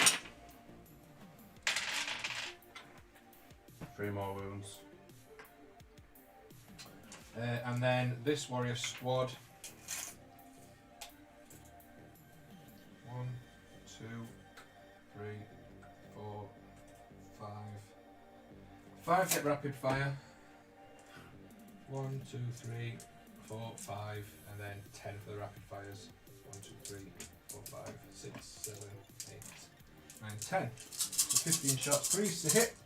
3 more wounds. And then this warrior squad. 1, 2, 3, 4, 5. 5 get rapid fire. 1, 2, 3, 4, 5, and then 10 for the rapid fires. 1, 2, 3, 4, 5, 6, 7, 8, 9, 10. So 15 shots, 3's to hit.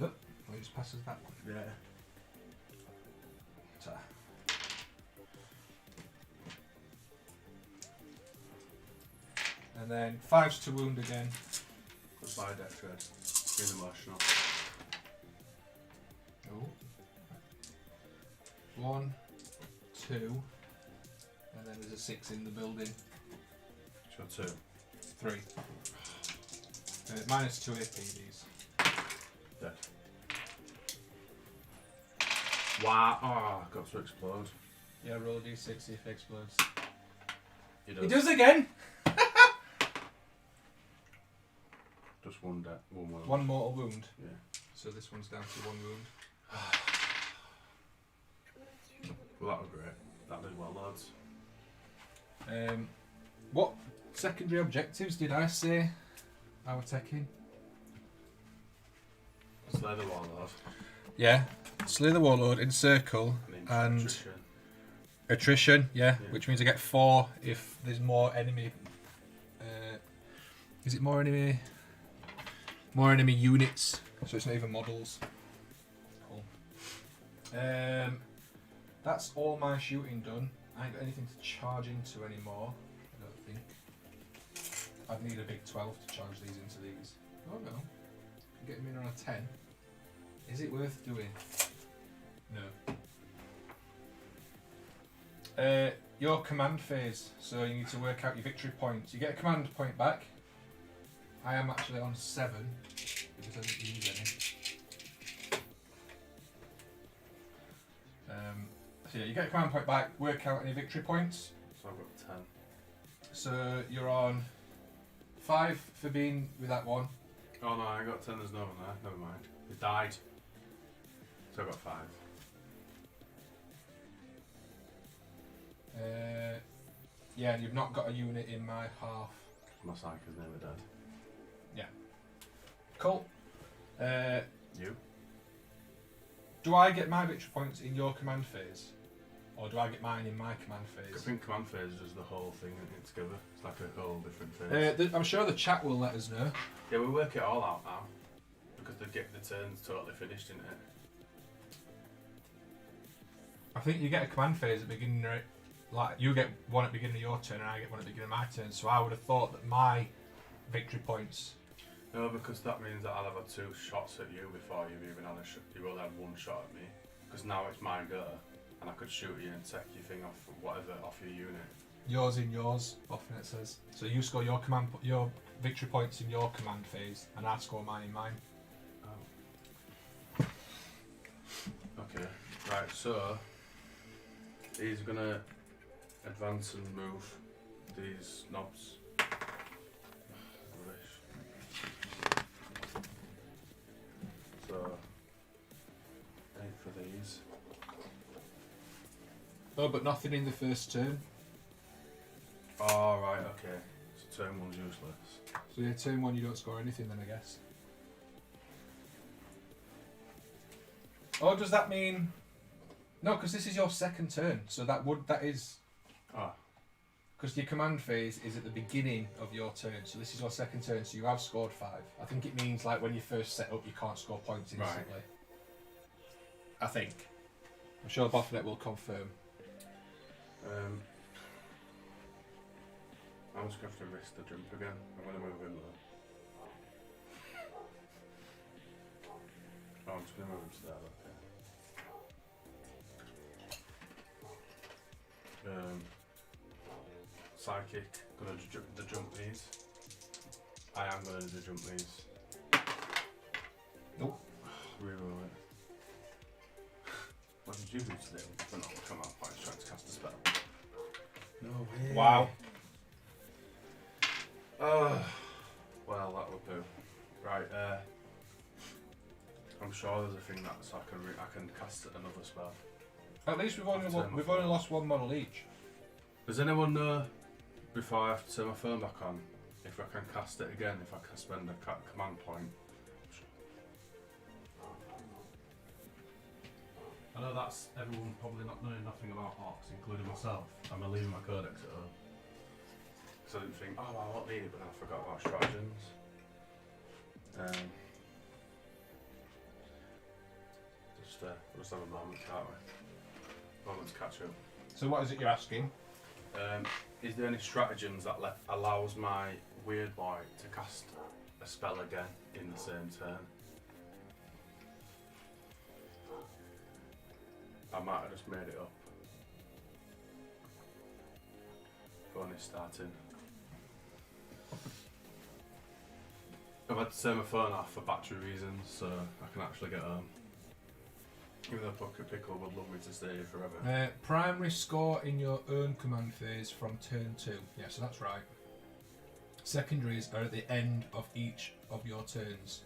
Oh, he just passes that one. Yeah. And then 5's to wound again. Goodbye, Death Dread. Been emotional. Oh. 1, 2, and then there's a 6 in the building. Sure, 2. 3. Minus 2 AP these. Dead. Wow. Oh, got to explode. Yeah, roll a d6, see if it explodes. He does. It does again! Just one dead. One wound. 1 mortal wound. Yeah. So this one's down to 1 wound. Well, that was great. That did well, lads. What secondary objectives did I say I were taking? Slay the warlord. Yeah, slay the warlord, encircle, and attrition. Yeah, which means I get 4 if there's more enemy. Is it more enemy? More enemy units, so it's not even models. Cool. That's all my shooting done. I ain't got anything to charge into anymore. I don't think. I'd need a big 12 to charge these into these. Oh no. Get them in on a 10. Is it worth doing? No. Your command phase. So you need to work out your victory points. You get a command point back. I am actually on 7 because I didn't use any. So yeah, you get a command point back, work out any victory points. So I've got 10. So you're on 5 for being with that one. Oh no, I got 10, there's no one there. Never mind. It died. So I got 5. Yeah, and you've not got a unit in my half. My psycho's never dead. Yeah. Cool. You? Do I get my victory points in your command phase? Or do I get mine in my command I phase? think command phase is the whole thing together. It's like a whole different phase. I'm sure the chat will let us know. Yeah, we work it all out now. Because they get the turns totally finished, isn't it? I think you get a command phase at the beginning, like you get one at the beginning of your turn and I get one at the beginning of my turn. So I would have thought that my victory points. No, because that means that I'll have had 2 shots at you before you've even had a shot. You've only had 1 shot at me. Because now it's my go. And I could shoot you and take your thing off, whatever, off your unit. Yours in yours, often it says. So you score your your victory points in your command phase, and I score mine in mine. Oh. Okay, right, so he's gonna advance and move these knobs. Rubbish. So, 8 for these. Oh, but nothing in the first turn. Oh, right, okay. So turn 1's useless. So yeah, turn 1 you don't score anything then, I guess. Oh, does that mean... No, because this is your second turn, so that is... Ah. Because your command phase is at the beginning of your turn, so this is your second turn, so you have scored 5. I think it means like when you first set up you can't score points instantly. Right. I think. I'm sure Botnet will confirm. I'm just going to have to risk the jump again. I'm going to move him though. Oh, I'm just going to move him to there, okay. Psychic, going to jump these. I am going to jump these. Nope. Reroll it. What did you do today? Well, not come out, I was trying to cast a spell. No way. Wow. Well, that will do. Right, I'm sure there's a thing that so I can cast another spell. At least we've only lost 1 model each. Does anyone know, before I have to turn my phone back on, if I can cast it again, if I can spend a command point? I know that's everyone probably not knowing nothing about Orks, including myself. I'm leaving my codex at home. So I didn't think, oh, I won't need it, but then I forgot about stratagems. Just have a moment, can't we? Moment to catch up. So what is it you're asking? Is there any stratagems that allows my weird boy to cast a spell again in the same turn? I might have just made it up. For when it's starting. I've had to turn my phone off for battery reasons, so I can actually get home. Even though Pickle would love me to stay here forever. Primary score in your own command phase from turn 2. Yeah, so that's right. Secondaries are at the end of each of your turns.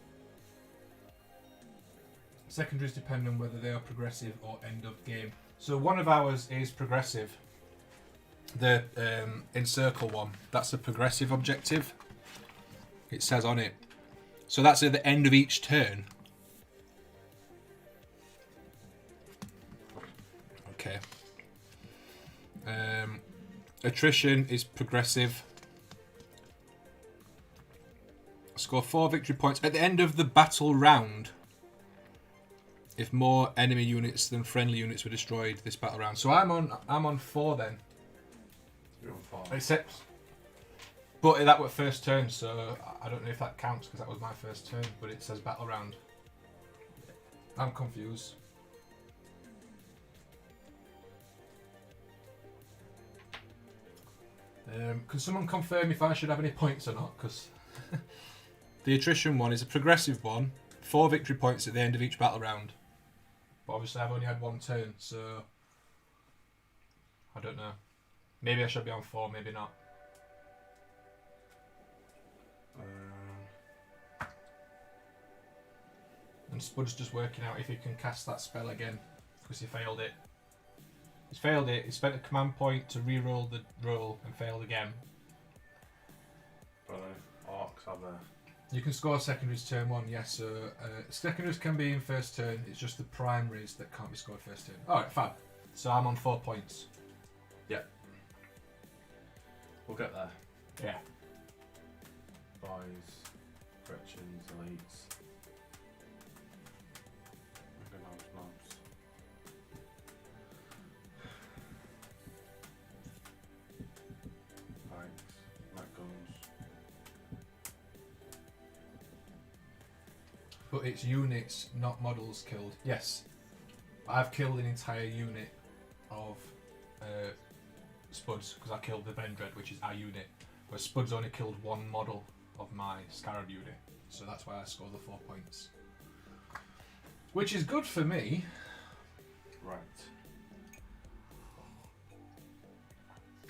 Secondaries depend on whether they are progressive or end of game. So one of ours is progressive. The encircle one. That's a progressive objective. It says on it. So that's at the end of each turn. Okay. Attrition is progressive. Score 4 victory points at the end of the battle round. If more enemy units than friendly units were destroyed this battle round. So I'm on 4 then. You're on 4. Except, but that was first turn, so I don't know if that counts because that was my first turn. But it says battle round. I'm confused. Can someone confirm if I should have any points or not? Because the attrition one is a progressive one. 4 victory points at the end of each battle round. But obviously I've only had 1 turn, so I don't know. Maybe I should be on 4, maybe not. And Spud's just working out if he can cast that spell again, because he failed it. He's failed it, he spent a command point to re-roll the roll and failed again. But Orks have a... You can score secondaries turn 1, yes. So secondaries can be in first turn, it's just the primaries that can't be scored first turn. Alright, fab. So I'm on 4 points. Yeah. We'll get there. Yeah. Boys, Gretchens, elites. Knobs. Pikes, light guns. But it's units, not models killed. Yes. I've killed an entire unit of Spuds, because I killed the Vendread, which is our unit. Where Spud's only killed 1 model of my Scarab unit. So that's why I score the 4 points. Which is good for me. Right.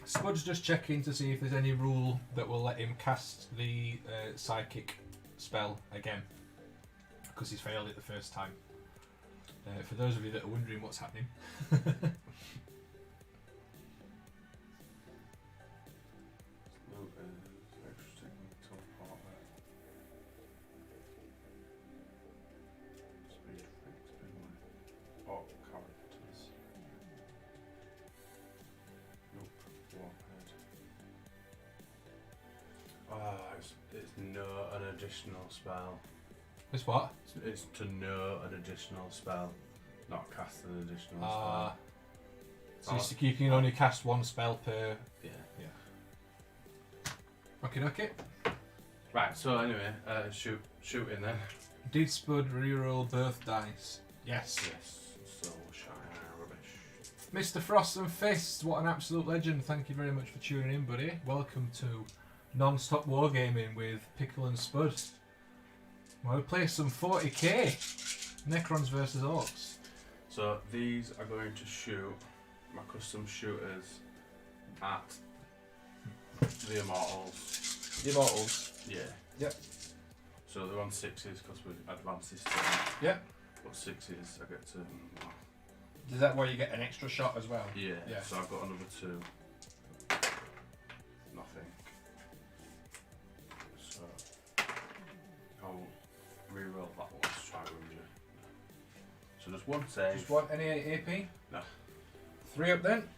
Spud's just checking to see if there's any rule that will let him cast the psychic spell again. Because he's failed it the first time. For those of you that are wondering what's happening. It's know an additional spell. It's what? It's to know an additional spell, not cast an additional spell. So you can only cast 1 spell per... Yeah. Okay. Right, so anyway, shooting then. Did Spud reroll both dice? Yes. Yes, so shiny rubbish. Mr. Frost and Fist, what an absolute legend. Thank you very much for tuning in, buddy. Welcome to Non-Stop Wargaming with Pickle and Spud. We'll play some 40k. Necrons versus Orks. So these are going to shoot my custom shooters at the Immortals. The Immortals? Yeah. Yep. So they're on 6s because we advanced this turn. Yep. But 6s I get to... Is that why you get an extra shot as well? Yeah. So I've got another 2. Nothing. So I'll reroll that one to try wound you. So there's 1 save. Just one, any AP? No. 3 up then.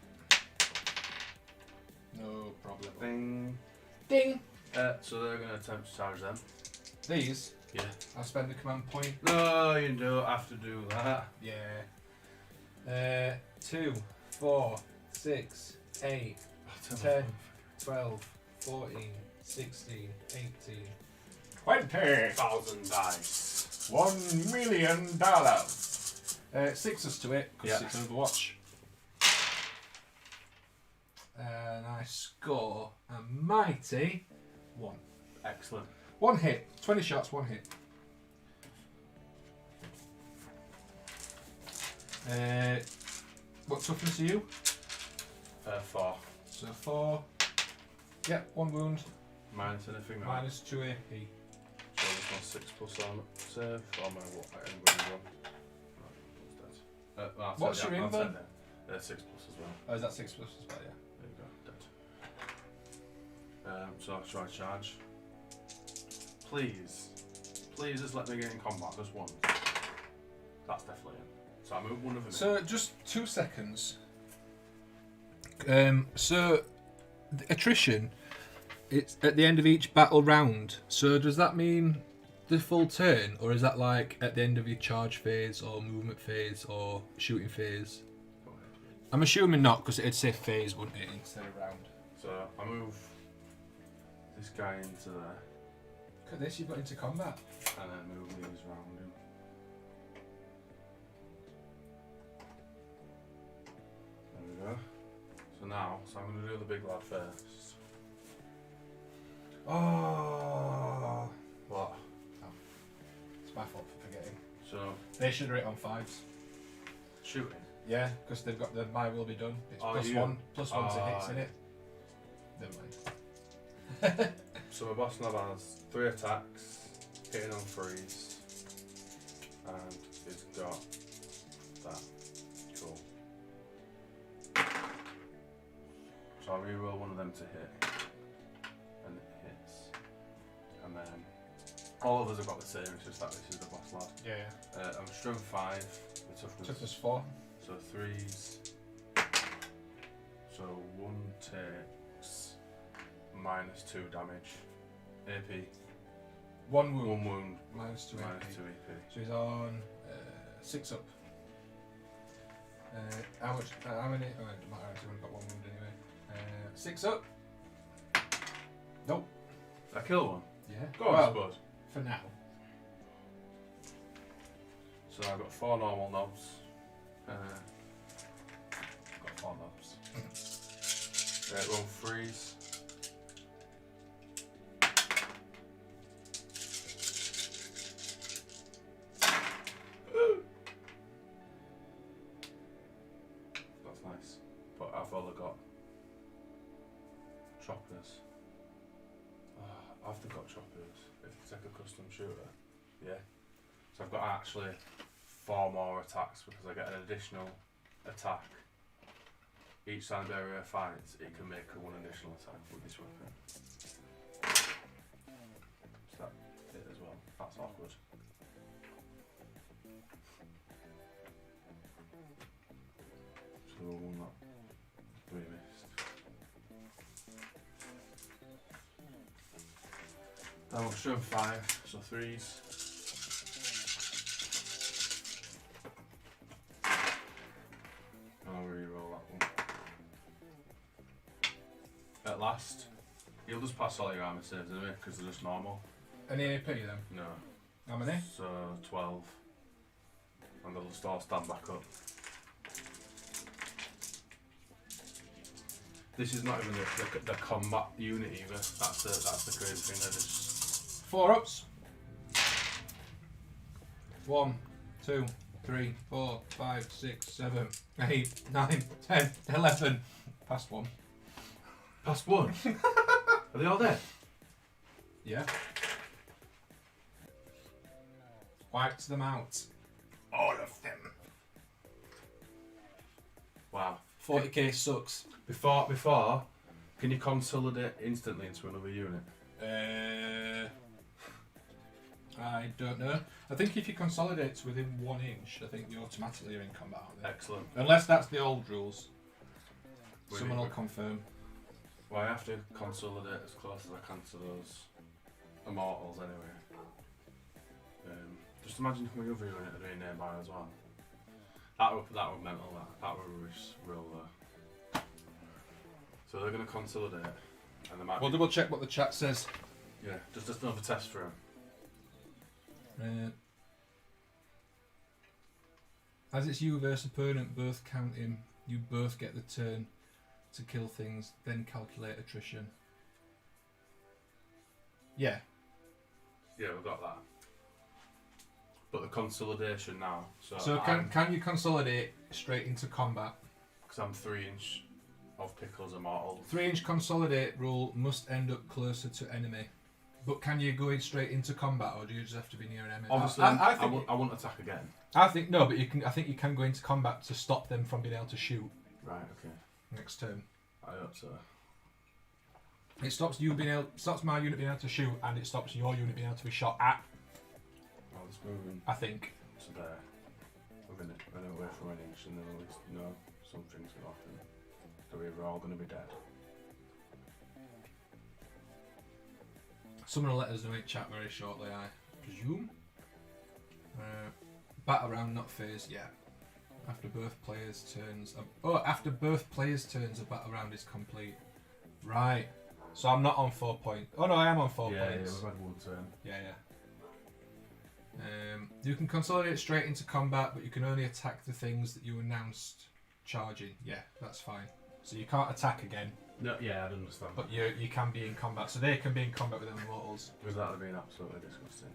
No problem. Ding. Ding! So they're going to attempt to charge them. These? Yeah. I'll spend the command point. No, you don't have to do that. Yeah. 2, 4, 6, 8, 10, 12, 14, 16, 18, 20,000 dice. $1 million. 6s to it, because it's Overwatch. And I score a mighty 1. Excellent. 1 hit. 20 shots, 1 hit. What toughness are you? 4. So 4. Yep, 1 wound. Minus anything. No. Minus 2 AP. So this one's 6 plus armor save. Or my what? Invuln. What's your invuln? 6 plus as well. Oh, is that 6 plus as well? Yeah. There you go. Dead. So should I charge? Please just let me get in combat just once. That's definitely it. So I move one of them. So just 2 seconds. So the attrition, it's at the end of each battle round. So does that mean the full turn, or is that like at the end of your charge phase or movement phase or shooting phase? I'm assuming not, because it'd say phase, wouldn't it, instead of round. So I move this guy into there. Look at this, you've got into combat. And then move these round him. There we go. So now, I'm going to do the big lad first. Oh. What? It's my fault for forgetting. So, They should rate on 5s. shooting. Yeah, because they've got the My Will Be Done. It's Oh, plus you- 1 to hits in it. Never mind. So my boss now has 3 attacks, hitting on 3s, and it's got that. Cool. So I'll reroll one of them to hit, and it hits. And then all of us have got the same, it's just that this is the boss lad. Yeah. I'm strength 5, the Toughness 4. So 3s. So 1 takes minus 2 damage. AP. 1 wound. 1 wound. Minus 2 Minus AP. 2 AP. So he's on 6 up. How much? How many? Oh, it doesn't matter. He's only got 1 wound anyway. 6 up. Nope. Did I kill one? Yeah. Go on, well, Spud. for now. So I've got 4 normal knobs. Got 4 knobs. Roll 3s. That's nice. But I've only got choppers. I've got choppers. If you take a custom shooter, yeah. So I've got actually 4 more attacks because I get an additional attack. Each time the area fights, it can make 1 additional attack with this weapon. So that it as well. That's awkward. So one that 3 missed. Then we'll show 5, so 3s. I'll re-roll that one. At last, you'll just pass all your armor saves anyway, because they're just normal. Any AP then? No. How many? So 12. And they'll just all stand back up. This is not even the combat unit either. That's the crazy thing. They're just 4 ups. 1, 2, 3, 4, 5, 6, 7, 8, 9, 10, 11. Past 1. past 1. Are they all dead? Yeah. Wiped them out. All of them. Wow. 40k sucks. Before, can you consolidate instantly into another unit? I don't know. I think if you consolidate to within 1 inch, I think you automatically are in combat, aren't they? Excellent. Unless that's the old rules. We Someone need- will confirm. Well, I have to consolidate as close as I can to those immortals anyway. Just imagine if my other unit had been nearby as well. That would mental. That would real though. So they're going to consolidate, and they might. We'll double check what the chat says. Yeah, just another test for him. As it's you versus opponent both counting, you both get the turn to kill things, then calculate attrition. Yeah. Yeah, we've got that. But the consolidation now. So can you consolidate straight into combat? Because I'm 3 inch of Pickle's immortal. 3-inch consolidate rule must end up closer to enemy. But can you go in straight into combat, or do you just have to be near an enemy? Obviously, I won't attack again. I think no, but you can. I think you can go into combat to stop them from being able to shoot. Right. Okay. Next turn. I hope so. It stops stops my unit being able to shoot, and it stops your unit being able to be shot at. Well, it's moving. I think. So there. We're gonna run away from an inch, and then at least know something's gonna happen. So we're all gonna be dead. Someone will let us know in chat very shortly, I presume. Battle round, not phase, yeah. After both players' turns. After both players' turns, a battle round is complete. Right. So I'm not on 4 points. Oh no, I am on 4 points. Yeah, we've had 1 turn. Yeah. You can consolidate straight into combat, but you can only attack the things that you announced charging. Yeah, that's fine. So you can't attack again. No, yeah, I'd understand. But you can be in combat, so they can be in combat with them immortals. Because that would have been absolutely disgusting.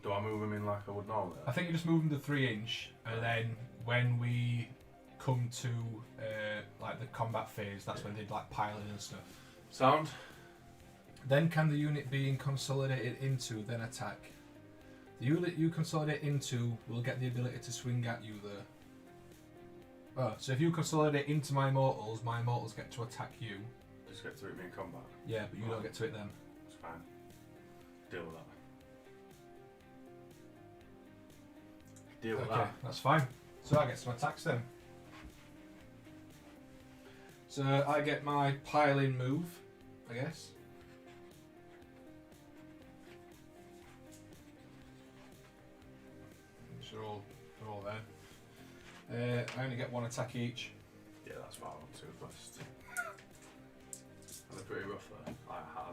Do I move them in like I would normally? I think you just move them to 3-inch, and then when we come to like the combat phase, that's when they'd like pile in and stuff. Sound? Then can the unit being consolidated into then attack? The unit you consolidate into will get the ability to swing at you there. Oh, so if you consolidate into my immortals get to attack you. Just get to hit me in combat. Yeah, but you don't get to hit them. It's fine. Deal with that. Deal with Okay, that. that's fine. So I get some attacks then. So I get my pile-in move, I guess. They're all there. I only get 1 attack each. Yeah, that's what I want to first. They're pretty rough though.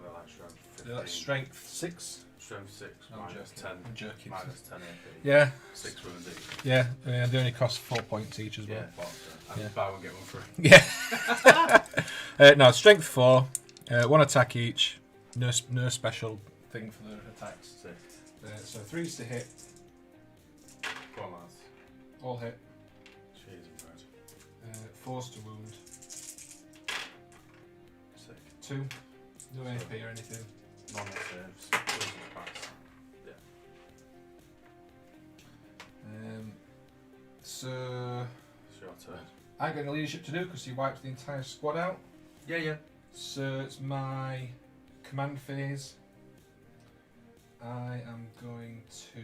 They're like strength 15. They're like strength 6. Strength 6, I'm minus joking. 10. I'm joking. Minus 10 AP. Yeah. 6 wounds each. Yeah, they only cost 4 points each as well. Yeah, and Yeah. buy one get one free. Yeah. No, strength 4, 1 attack each. No special thing for the attacks. 6. So 3's to hit, Go on, lads. all hit. Cheese and bread. 4's to wound. Sick. 2, no AP or anything. None of saves. Those are pass. Yeah. So It's your turn. I get a leadership to do because he wipes the entire squad out. Yeah. So it's my command phase. I am going to.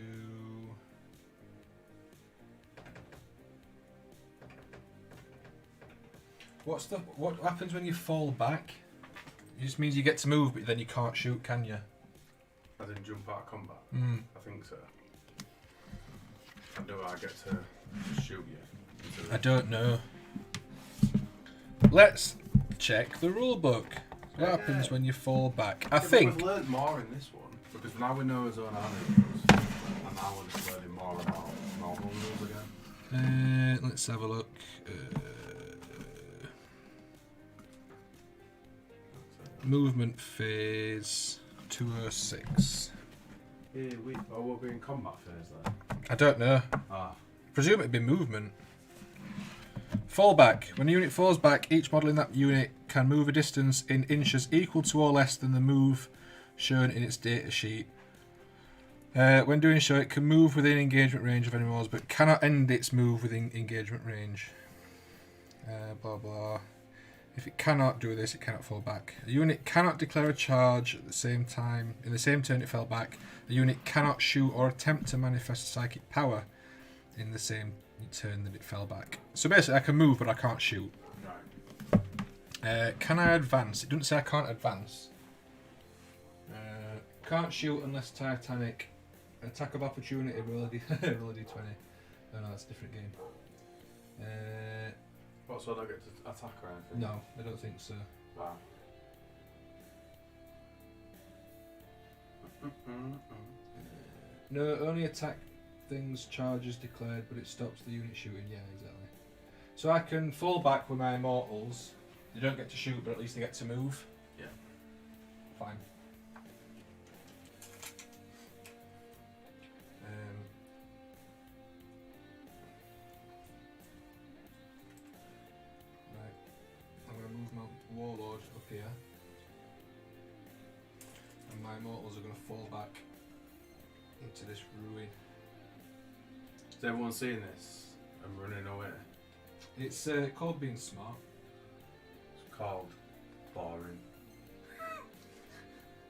What happens when you fall back? It just means you get to move, but then you can't shoot, can you? I didn't jump out of combat. I think so. And do I get to shoot you? I don't know. Let's check the rule book. What happens when you fall back? I think. We've learned more in this one because now we know his own animals, and now we're just learning more about normal rules again. Let's have a look. Movement phase 206. We'll be in combat phase then. I don't know. Presume it'd be movement. Fallback. When a unit falls back, each model in that unit can move a distance in inches equal to or less than the move shown in its data sheet. When doing so, it can move within engagement range of any models, but cannot end its move within engagement range. Blah blah. If it cannot do this, it cannot fall back. A unit cannot declare a charge at the same time. In the same turn it fell back, a unit cannot shoot or attempt to manifest psychic power in the same turn that it fell back. So basically, I can move, but I can't shoot. Right. Can I advance? It doesn't say I can't advance. Can't shoot unless Titanic. Attack of opportunity, roll a d20. Oh no, that's a different game. What, so I don't get to attack or anything? No, I don't think so. Wow. No, only attack things, charges declared, but it stops the unit shooting. Yeah, exactly. So I can fall back with my immortals. They don't get to shoot, but at least they get to move. Yeah. Fine. here. And my mortals are going to fall back into this ruin. Has everyone seen this? I'm running away. It's called being smart. It's called boring.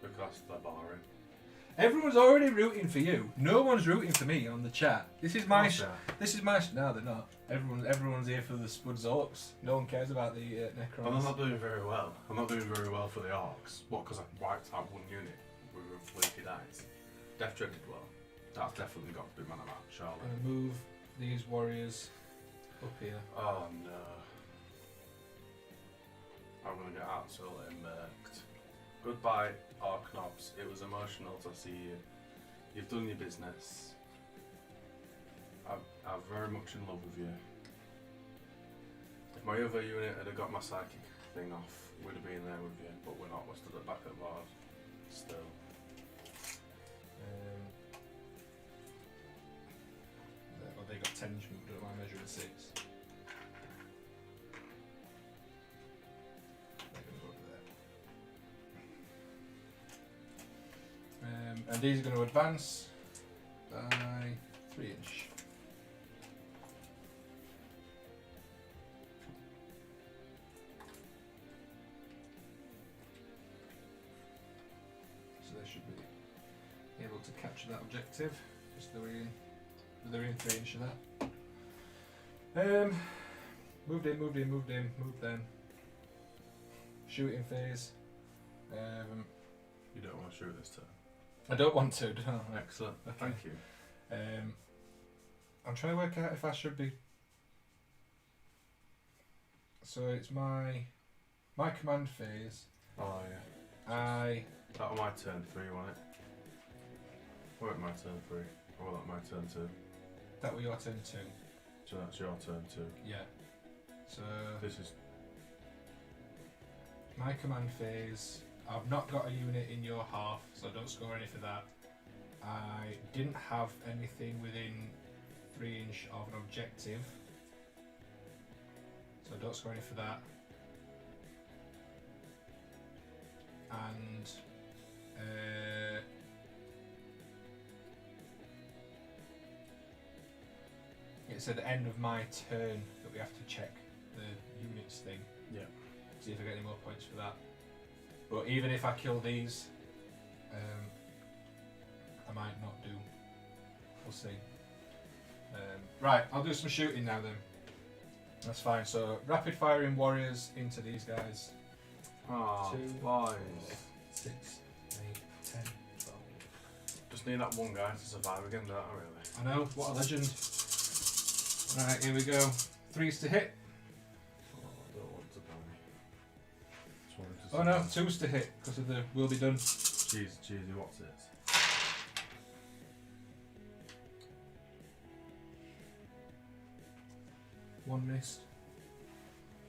Because they're boring. Everyone's already rooting for you. No one's rooting for me on the chat. This is my. This is my. No, they're not. Everyone's here for the Spud's Orks. No one cares about the Necrons. I'm not doing very well. I'm not doing very well for the Orks. What? Because I wiped out one unit with a flaky dice. Death Dread did well. That's definitely got to be man of that, surely. I'm gonna move these warriors up here. Oh no. I'm gonna get absolutely murked. Goodbye, Orc Knobs. It was emotional to see you. You've done your business. I'm very much in love with you. If my other unit had got my psychic thing off, we'd have been there with you, but we're not. We're still at the back of the board. Still. Well, they got 10 inch moved at my measure of 6. They're going to go over there. And these are going to advance by 3 inch. So they should be able to capture that objective. Just they're in 3 inch of that. Moved in, moved then. Shooting phase. You don't want to shoot this turn. I don't want to. No. Excellent. Okay. Thank you. I'm trying to work out if I should be. So it's my command phase. Oh yeah. That was my turn 3, wasn't it? Or my turn 3. Or that my turn 2. That was your turn 2. So that's your turn 2. Yeah. So This is. my command phase. I've not got a unit in your half, so don't score any for that. I didn't have anything within 3 inch of an objective, so don't score any for that. And it's at the end of my turn that we have to check the units thing. Yeah. See if I get any more points for that. But even if I kill these, I might not do. We'll see. Right, I'll do some shooting now then. That's fine. So rapid firing warriors into these guys. Oh, 2, boys. 6, 8, 10, 12. Just need that one guy to survive again, don't I really? I know, what a legend. Right, here we go. 3s to hit. Oh, I don't want to die. Just wanted to Oh no, survive. 2s to hit because of the will be done. Cheesy, what's this? One missed.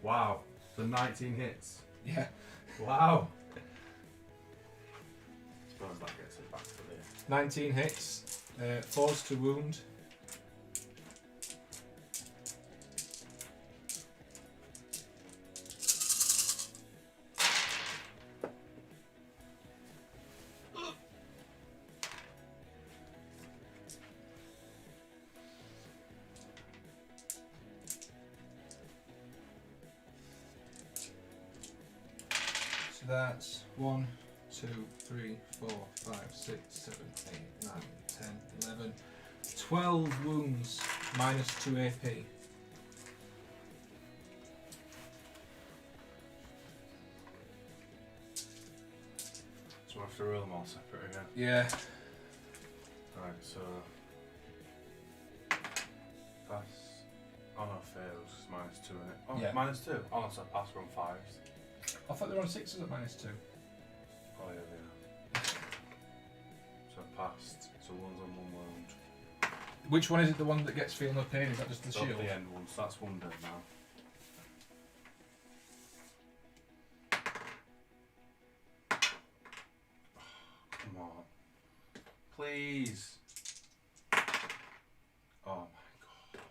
Wow, the 19 hits. Yeah. Wow. Suppose that gets it back to there. 19 hits. 4s to wound. So that's 1, 2, 3, 4, 5, 6, 7, 8, 9, 10, 11, 12 wounds, minus 2 AP. So we have to roll them all separate again. Yeah. Right, so pass. Oh no, fails. It's minus 2 in it. Oh, Yeah. minus 2. Oh no, so pass from 5s. I thought they were on 6s at minus 2. Oh yeah, they are. So passed. So one's on 1 wound. Which one is it, the one that gets feel no pain? Is that just the So shield? the end one. So that's 1 dead now. Come on. Please. Oh my gosh.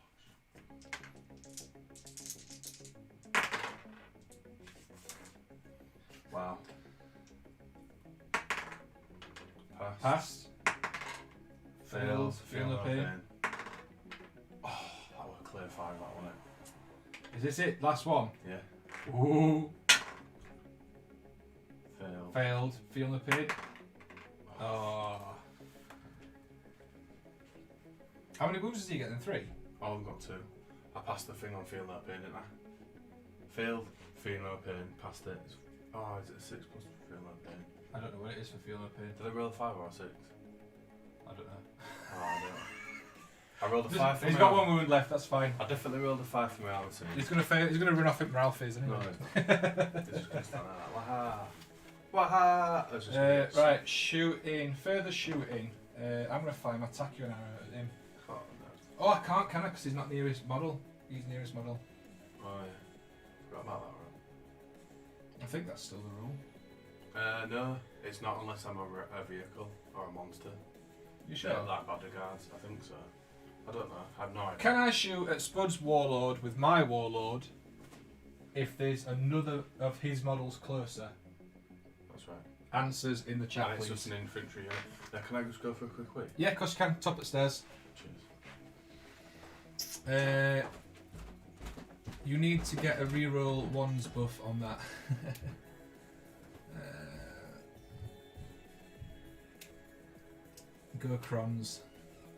Wow. now. Pass. Passed. Failed. Feel no pain. Oh, that was a clear 5, that wasn't it? Is this it? Last one? Yeah. Ooh. Failed. Failed. Feel no pain. Oh. How many wounds does he get then? 3? Oh, I've got 2. I passed the thing on feel no pain, didn't I? Failed, feel no pain, passed it. Oh, is it a 6 plus feel no pain? I don't know what it is for feel no pain. Did I roll a 5 or a 6? I don't know. Oh, I don't know. I rolled a 5 for He's my got armor. 1 wound left, that's fine. I definitely rolled a 5 for my armor team. He's gonna fail. He's gonna run off at Ralphie's, isn't he? No, he's just gonna stand there like, waha! Waha! That's just gonna get Right, shooting. Further shooting. I'm gonna fire my tachyon arrow at him. Oh, no. Oh, I can't, can I? Because he's not near his model. He's near his model. Oh, yeah. Forgot about that, I think that's still the rule. right? No, it's not unless I'm a vehicle or a monster. You sure? Yeah, like bodyguards, I think so. I don't know, I have no idea. Can I shoot at Spud's warlord with my warlord if there's another of his models closer? That's right. Answers in the chat, And it's please. just an infantry, yeah. Now, can I just go for a quick wait? Yeah, of course you can. Top at stairs. Cheers. You need to get a reroll ones buff on that. Go Crons.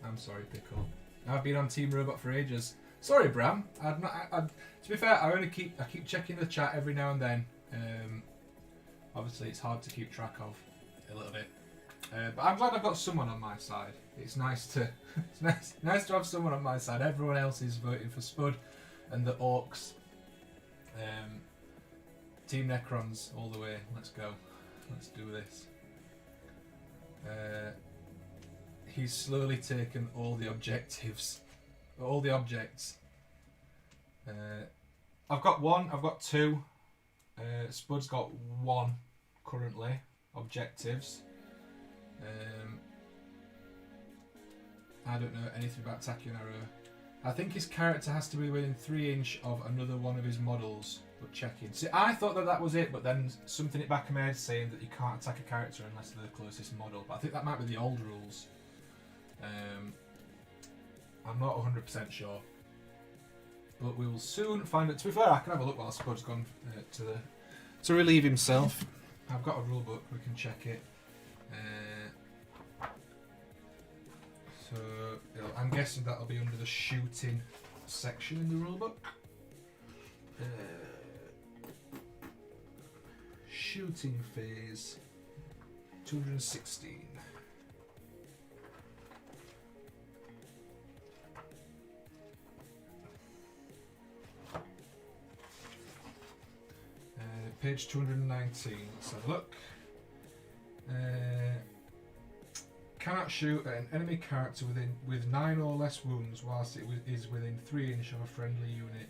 I'm sorry, Pickle. I've been on Team Robot for ages. Sorry, Bram. To be fair, I keep checking the chat every now and then. Obviously, it's hard to keep track of a little bit. But I'm glad I've got someone on my side. It's nice to nice to have someone on my side. Everyone else is voting for Spud and the Orks. Team Necrons all the way. Let's go. Let's do this. He's slowly taken all the objectives. All the objects. I've got 1, I've got 2. Spud's got 1 currently. Objectives. I don't know anything about tachyon arrow. I think his character has to be within 3 inch of another one of his models, but checking. See, I thought that was it, but then something at the back of my head saying that you can't attack a character unless they're the closest model. But I think that might be the old rules. I'm not 100% sure. But we will soon find it. To be fair, I can have a look while Spud's gone to relieve himself. I've got a rule book, we can check it. So I'm guessing that'll be under the shooting section in the rulebook. Shooting phase 216. Page 219. Let's have a look. Cannot shoot at an enemy character with 9 or less wounds whilst it is within 3 inch of a friendly unit.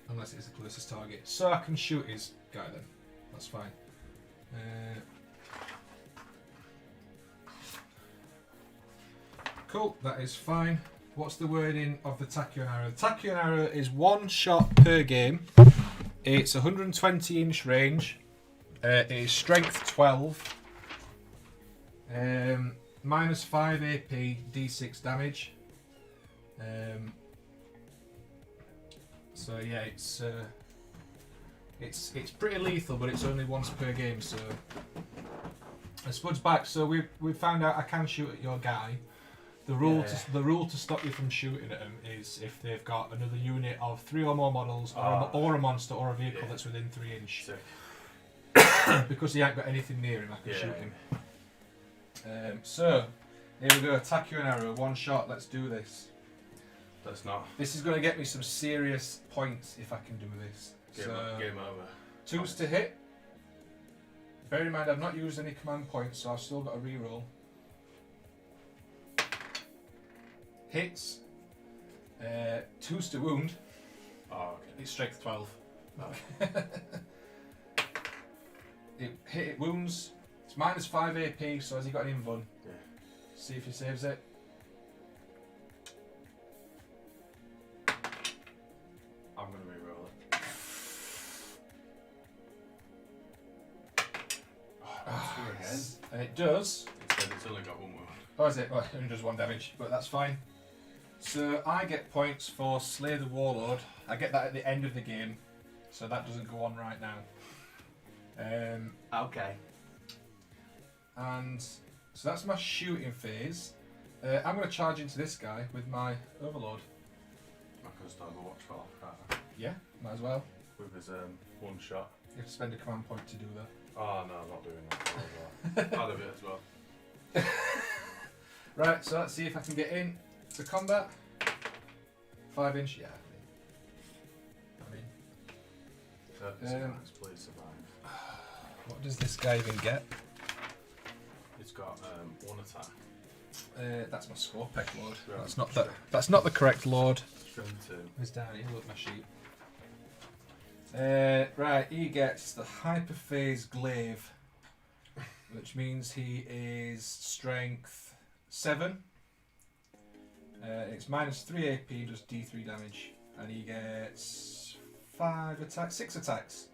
Unless it's the closest target. So I can shoot his guy then. That's fine. Cool, that is fine. What's the wording of the tachyon arrow? The tachyon arrow is 1 shot per game. It's 120 inch range. It is strength 12. Minus 5 AP, D6 damage. So yeah, it's pretty lethal, but it's only once per game. So Spud's back. So we've found out I can shoot at your guy. The rule to stop you from shooting at them is if they've got another unit of 3 or more models, or a monster or a vehicle that's within 3 inch. Because he ain't got anything near him, I can shoot him. So here we go. Tachyon arrow, 1 shot. Let's do this. That's not. This is going to get me some serious points if I can do this. Game over. 2s to hit. Bear in mind I've not used any command points, so I've still got a reroll. Hits. 2s to wound. Oh, okay. It's strength 12. Oh. It wounds. It's minus 5 AP, so has he got an invuln? Yeah. See if he saves it. And it does. Instead, it's only got one wound. Oh, is it? Well, it only does 1 damage, but that's fine. So I get points for Slay the Warlord. I get that at the end of the game, so that doesn't go on right now. Okay. And so that's my shooting phase. I'm going to charge into this guy with my Overlord. I can start the watch for that. Yeah, might as well. With his one shot. You have to spend a command point to do that. Oh no, I'm not doing that. I'll do it as well. Right, so let's see if I can get in to combat. 5 inch, yeah. I mean, please survive. what does this guy even get? It's got 1 attack. That's my score peck lord. Right. That's not the correct lord. Strength 2. It's down here, look at my sheet. Right, he gets the Hyperphase Glaive, which means he is strength 7. It's minus 3 AP, does D3 damage, and he gets 6 attacks.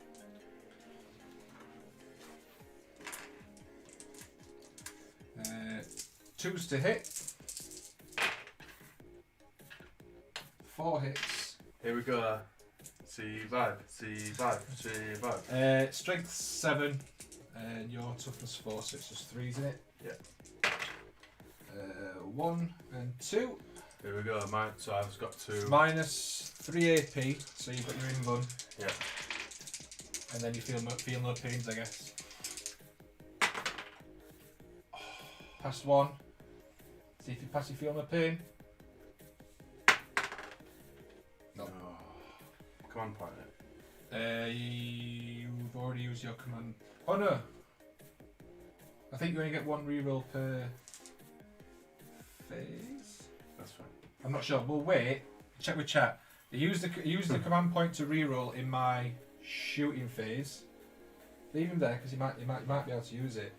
Twos to hit, 4 hits. Here we go. Survive. Strength 7, and your toughness 4, so it's just 3s in it. Yeah. 1 and 2. Here we go. So I've got 2. Minus 3 AP, so you've got your invuln. Yeah. And then you feel no pains, I guess. Past 1. See if you pass, you feel no pain. No. Oh. Command point it. You've already used your command. Oh no! I think you only get 1 reroll per phase. That's fine. I'm not sure. We'll wait. Check with chat. Use the command point to reroll in my shooting phase. Leave him there because you might be able to use it.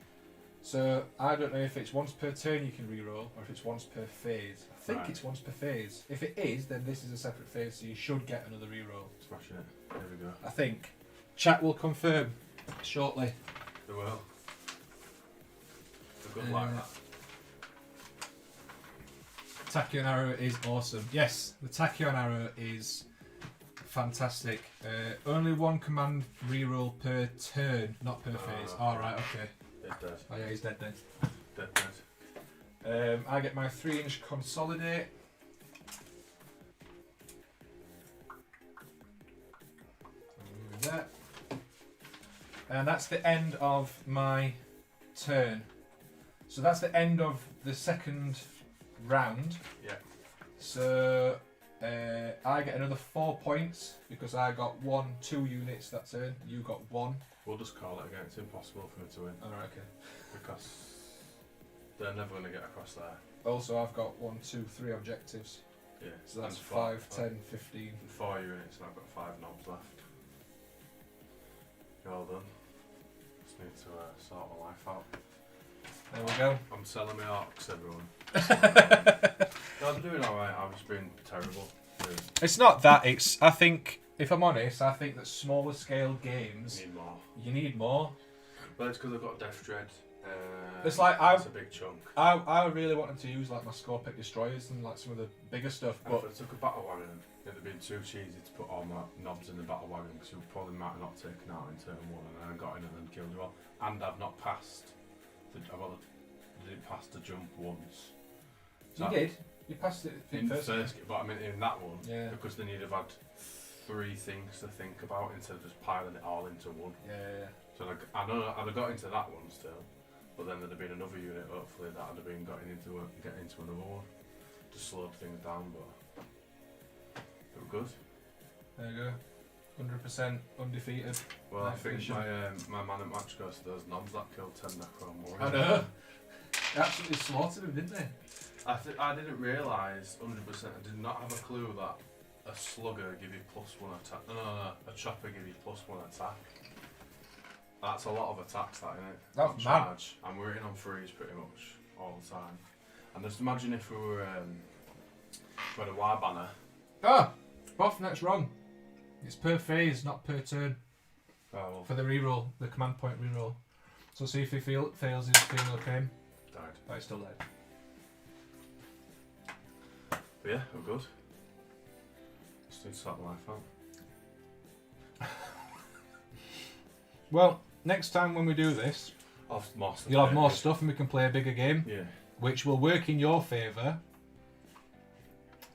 So I don't know if it's once per turn you can reroll or if it's once per phase. I think it's once per phase. If it is, then this is a separate phase, so you should get another reroll. Smashing it. There we go. I think. Chat will confirm shortly. They will. They're good like that. Tachyon Arrow is awesome. Yes, the Tachyon Arrow is fantastic. Only 1 command reroll per turn, not per phase. Alright, okay. Dead. Oh yeah, he's dead then. Dead. I get my 3-inch Consolidate. That. And that's the end of my turn. So that's the end of the second round. Yeah. So I get another 4 points because I got 2 units that turn. You got 1. We'll just call it again. It's impossible for me to win. Alright, okay. Because they're never going to get across there. Also, I've got 1, 2, 3 objectives. Yeah. So that's And 5, 10, 15. And 4 units, and I've got 5 knobs left. Well done. Just need to sort my life out. There we go. I'm selling my Orks, everyone. No, I'm doing alright. I've just been terrible. It's not that. I think, if I'm honest, I think that smaller scale games, Need more. you need more. But it's because I've got Death Dread. It's like that's a big chunk. I really wanted to use like my score pick destroyers and like some of the bigger stuff, And but if I took a battle wagon, it'd have been too cheesy to put all my knobs in the battle wagon because you probably might have not taken out in turn 1 and then I got in and then killed you all. And I've not passed. I didn't pass the jump once. you did. You passed it In the first. first, but I mean in that one, Yeah. because then you'd have had 3 things to think about instead of just piling it all into one. Yeah. So I know I'd have got into that one still, but then there'd have been another unit hopefully that I'd have been getting into another one. Just slowed things down, but they were good. There you go. 100% undefeated. Well, I Nice think finishing. my man at match goes to those knobs that killed 10 Necron warriors. I know. They absolutely slaughtered him, didn't they? I didn't realise 100%. I did not have a clue that a slugger give you +1 attack. No. A chopper give you +1 attack. That's a lot of attacks, that, isn't it? That's On mad. charge. And we're in on freeze pretty much all the time. And just imagine if we had a war banner. Ah! Boff, that's wrong. It's per phase, not per turn. Oh, well, For the reroll, the command point reroll. So see if he fails his feeling okay. Died. But he's still dead. But yeah, we're good. Just need to sort the life out. Well, next time when we do this, you'll have more stuff and we can play a bigger game. Yeah. Which will work in your favour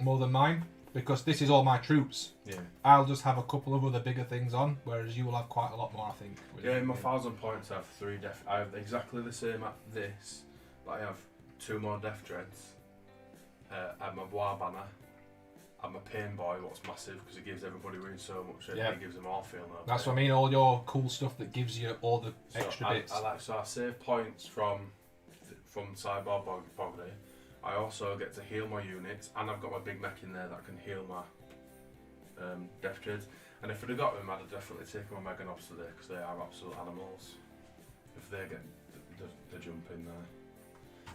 more than mine, because this is all my troops. Yeah. I'll just have a couple of other bigger things on, whereas you will have quite a lot more, I think. Yeah, in my 1,000 points I have 3 def. I have exactly the same at this, but I have 2 more def dreads. I'm a war banner. I'm a pain boy, what's massive because it gives everybody really so much. It gives them all feeling. That's what I mean. All your cool stuff that gives you all the extra bits. I save points from Cyborg Bogday. I also get to heal my units, and I've got my big mech in there that can heal my def dreads. And if I'd have got them, I'd have definitely taken my Mega Knobs today because they are absolute animals. If they get the jump in there,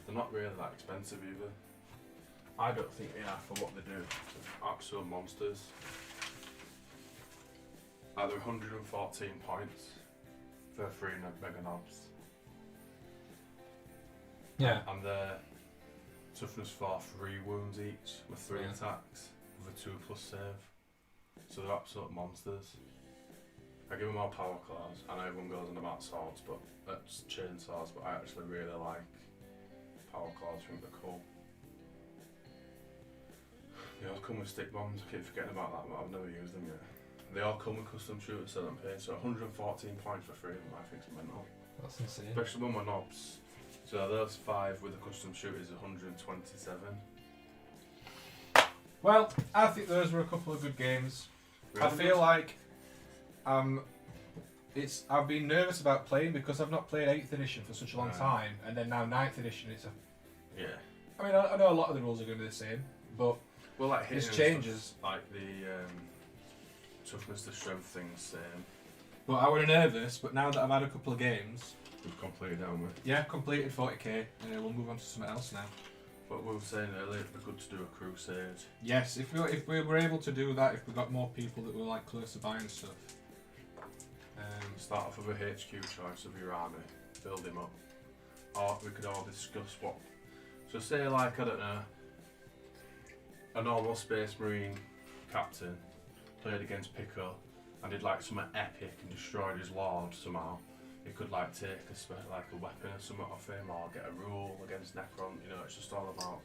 they're not really that expensive either. I don't think they are for what they do. They're absolute monsters. They're 114 points for 3 Mega Knobs. Yeah. And they're toughness for 3 wounds each with 3 attacks with a 2+ save. So they're absolute monsters. I give them all power claws. I know everyone goes on about swords, but that's chainsaws. But I actually really like power claws. I think they're cool. They all come with stick bombs. I keep forgetting about that, but I've never used them yet. They all come with custom shooters, so I'm paying. So 114 points for 3 of them, I think is mental. That's insane. Especially with my knobs. So those 5 with the custom shooters, 127. Well, I think those were a couple of good games. Really? I feel like I've been nervous about playing because I've not played 8th edition for such a long time, and then now 9th edition. I mean, I know a lot of the rules are going to be the same, but there's changes. Like the toughness to strength thing's same. But I was nervous. But now that I've had a couple of games, we've completed, haven't we? Yeah, completed 40k. We'll move on to something else now. But we were saying earlier, it'd be good to do a crusade. Yes, if we were able to do that, if we got more people that were like close to buying stuff. Start off with a HQ choice of your army, build him up. Or we could all discuss what. So say like, I don't know, a normal Space Marine captain played against Pickle and did like something epic and destroyed his lord somehow. He could like take a weapon or something off him, or get a rule against Necron. You know, it's just all about.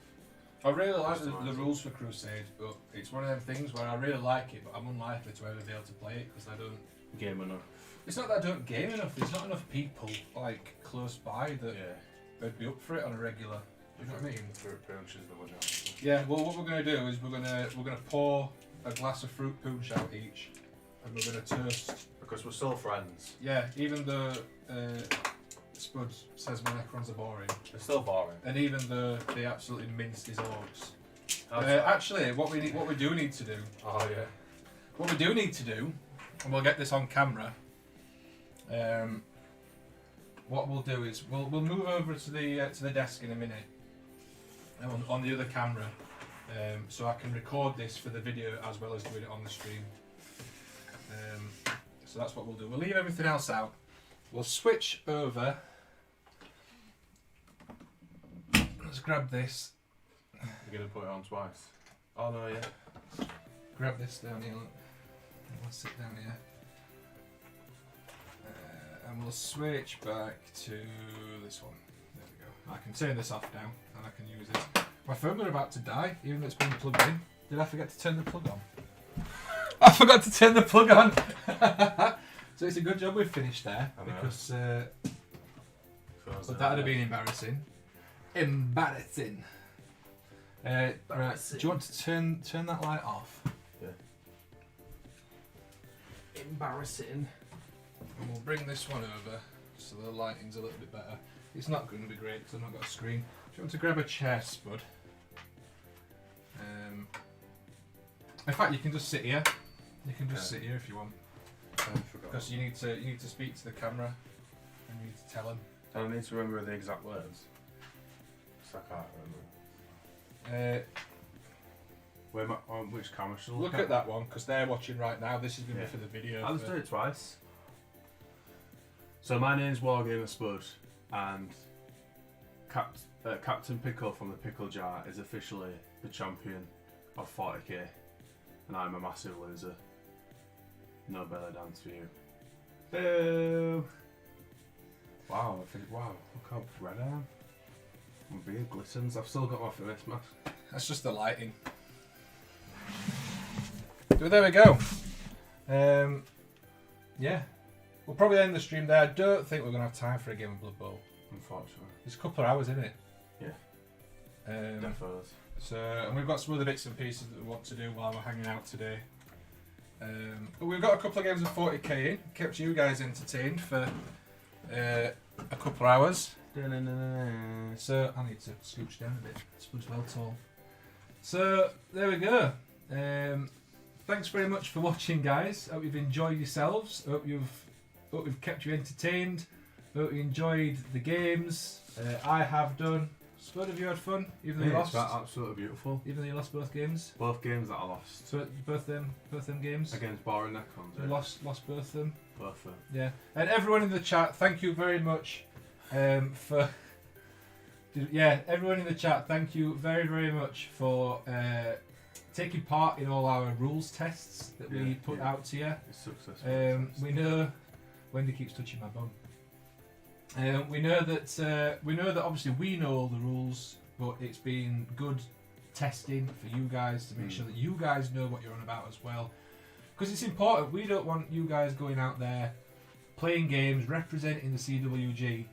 I really like the rules for Crusade, but it's one of them things where I really like it, but I'm unlikely to ever be able to play it because I don't game enough. It's not that I don't game enough. There's not enough people like close by that would be up for it on a regular. You know what I mean? Fruit punch is the one. Yeah. Well, what we're gonna do is we're gonna pour a glass of fruit punch out each, and we're gonna toast. Because we're still friends. Yeah. Even though Spud says my Necrons are boring. They're still boring. And even though they absolutely minced his Orks. Actually, what we do need to do. Oh yeah. What we do need to do, and we'll get this on camera. What we'll do is we'll move over to the desk in a minute, on the other camera, so I can record this for the video as well as doing it on the stream. So that's what we'll do. We'll leave everything else out. We'll switch over. Let's grab this. You're gonna put it on twice. Oh no, yeah. Grab this down here. Look. We'll sit down here. And we'll switch back to this one. There we go. I can turn this off now, and I can use it. My phone was about to die, even though it's been plugged in. Did I forget to turn the plug on? I forgot to turn the plug on! So it's a good job we've finished there, because but that would have been embarrassing. Embarrassing! Right, do you want to turn that light off? Yeah. Embarrassing. And we'll bring this one over so the lighting's a little bit better. It's not going to be great because I've not got a screen. Do you want to grab a chair, Spud? In fact, you can just sit here. You can just sit here if you want. Because you need to speak to the camera and you need to tell them. And I need to remember the exact words. Because I can't remember. On which camera should I look at that one because they're watching right now. This is going to be for the video. I'll just do it twice. So my name's Wargamers Spud, and Captain Pickle from the Pickle Jar is officially the champion of 40k, and I'm a massive loser. No belly dance for you. Boo! Wow, wow, look how red I am. My beard glistens. I've still got my face mask. That's just the lighting. So there we go. Yeah. We'll probably end the stream there. I don't think we're going to have time for a game of Blood Bowl. Unfortunately. It's a couple of hours, isn't it? Yeah. Definitely. So, and we've got some other bits and pieces that we want to do while we're hanging out today. But we've got a couple of games of 40k in. Kept you guys entertained for a couple of hours. So I need to scooch down a bit. Spud's well tall. So there we go. Thanks very much for watching, guys. Hope you've enjoyed yourselves. Hope we've kept you entertained. Hope you enjoyed the games. I have done. Spud, have you had fun? Even though you lost. That's absolutely beautiful. Even though you lost both games. Both games that I lost. So both them games. Against boring Necrons. You lost both of them. Both of them. Yeah. And everyone in the chat, thank you very much for. Yeah, everyone in the chat, thank you very, very much for taking part in all our rules tests that we put out to you. It's successful. We know Wendy keeps touching my bum. We know that obviously we know all the rules, but it's been good testing for you guys to make sure that you guys know what you're on about as well. Because it's important. We don't want you guys going out there playing games, representing the CWG,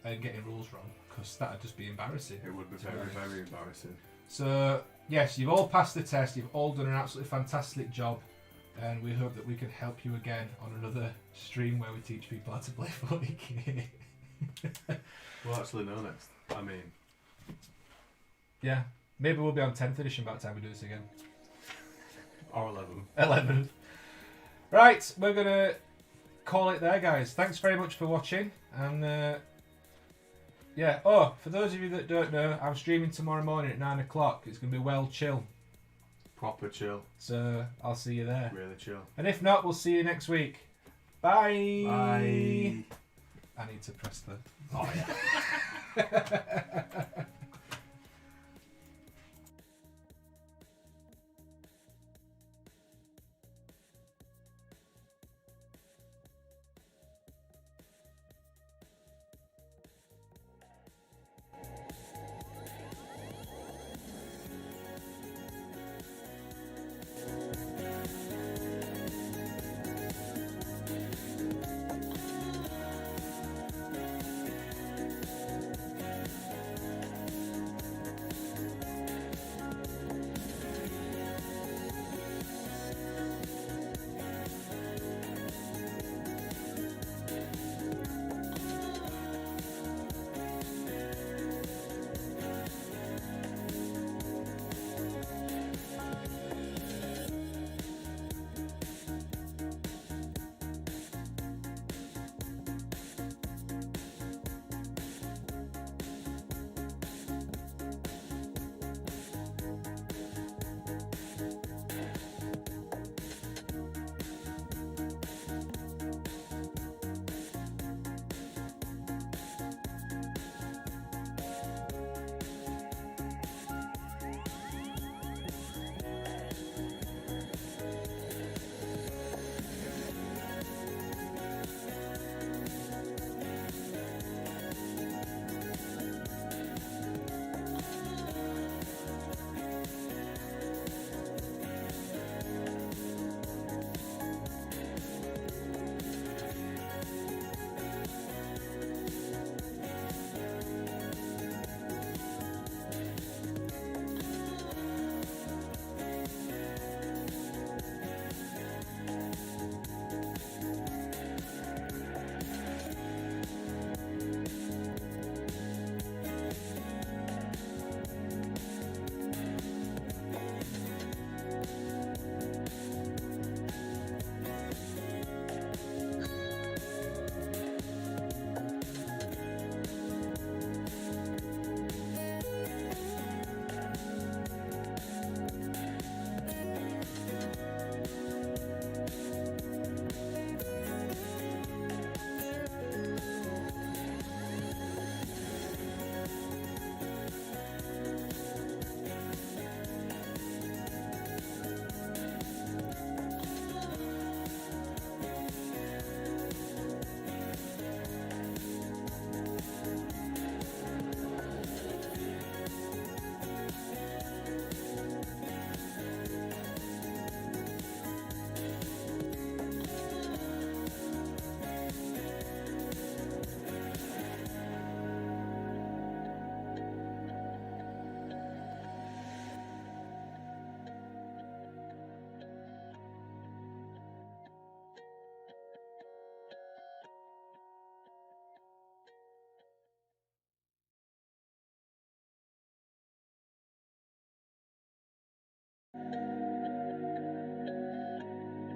and getting rules wrong. Because that would just be embarrassing. It would be very, very embarrassing. So, yes, you've all passed the test. You've all done an absolutely fantastic job. And we hope that we can help you again on another stream where we teach people how to play 40k. Well, actually, no, next. I mean... Yeah. Maybe we'll be on 10th edition by the time we do this again. Or 11th. Right, we're going to call it there, guys. Thanks very much for watching. And... yeah. Oh, for those of you that don't know, I'm streaming tomorrow morning at 9 o'clock. It's going to be well chill. Proper chill. So I'll see you there. Really chill. And if not, we'll see you next week. Bye. Bye. I need to press the... Oh, yeah.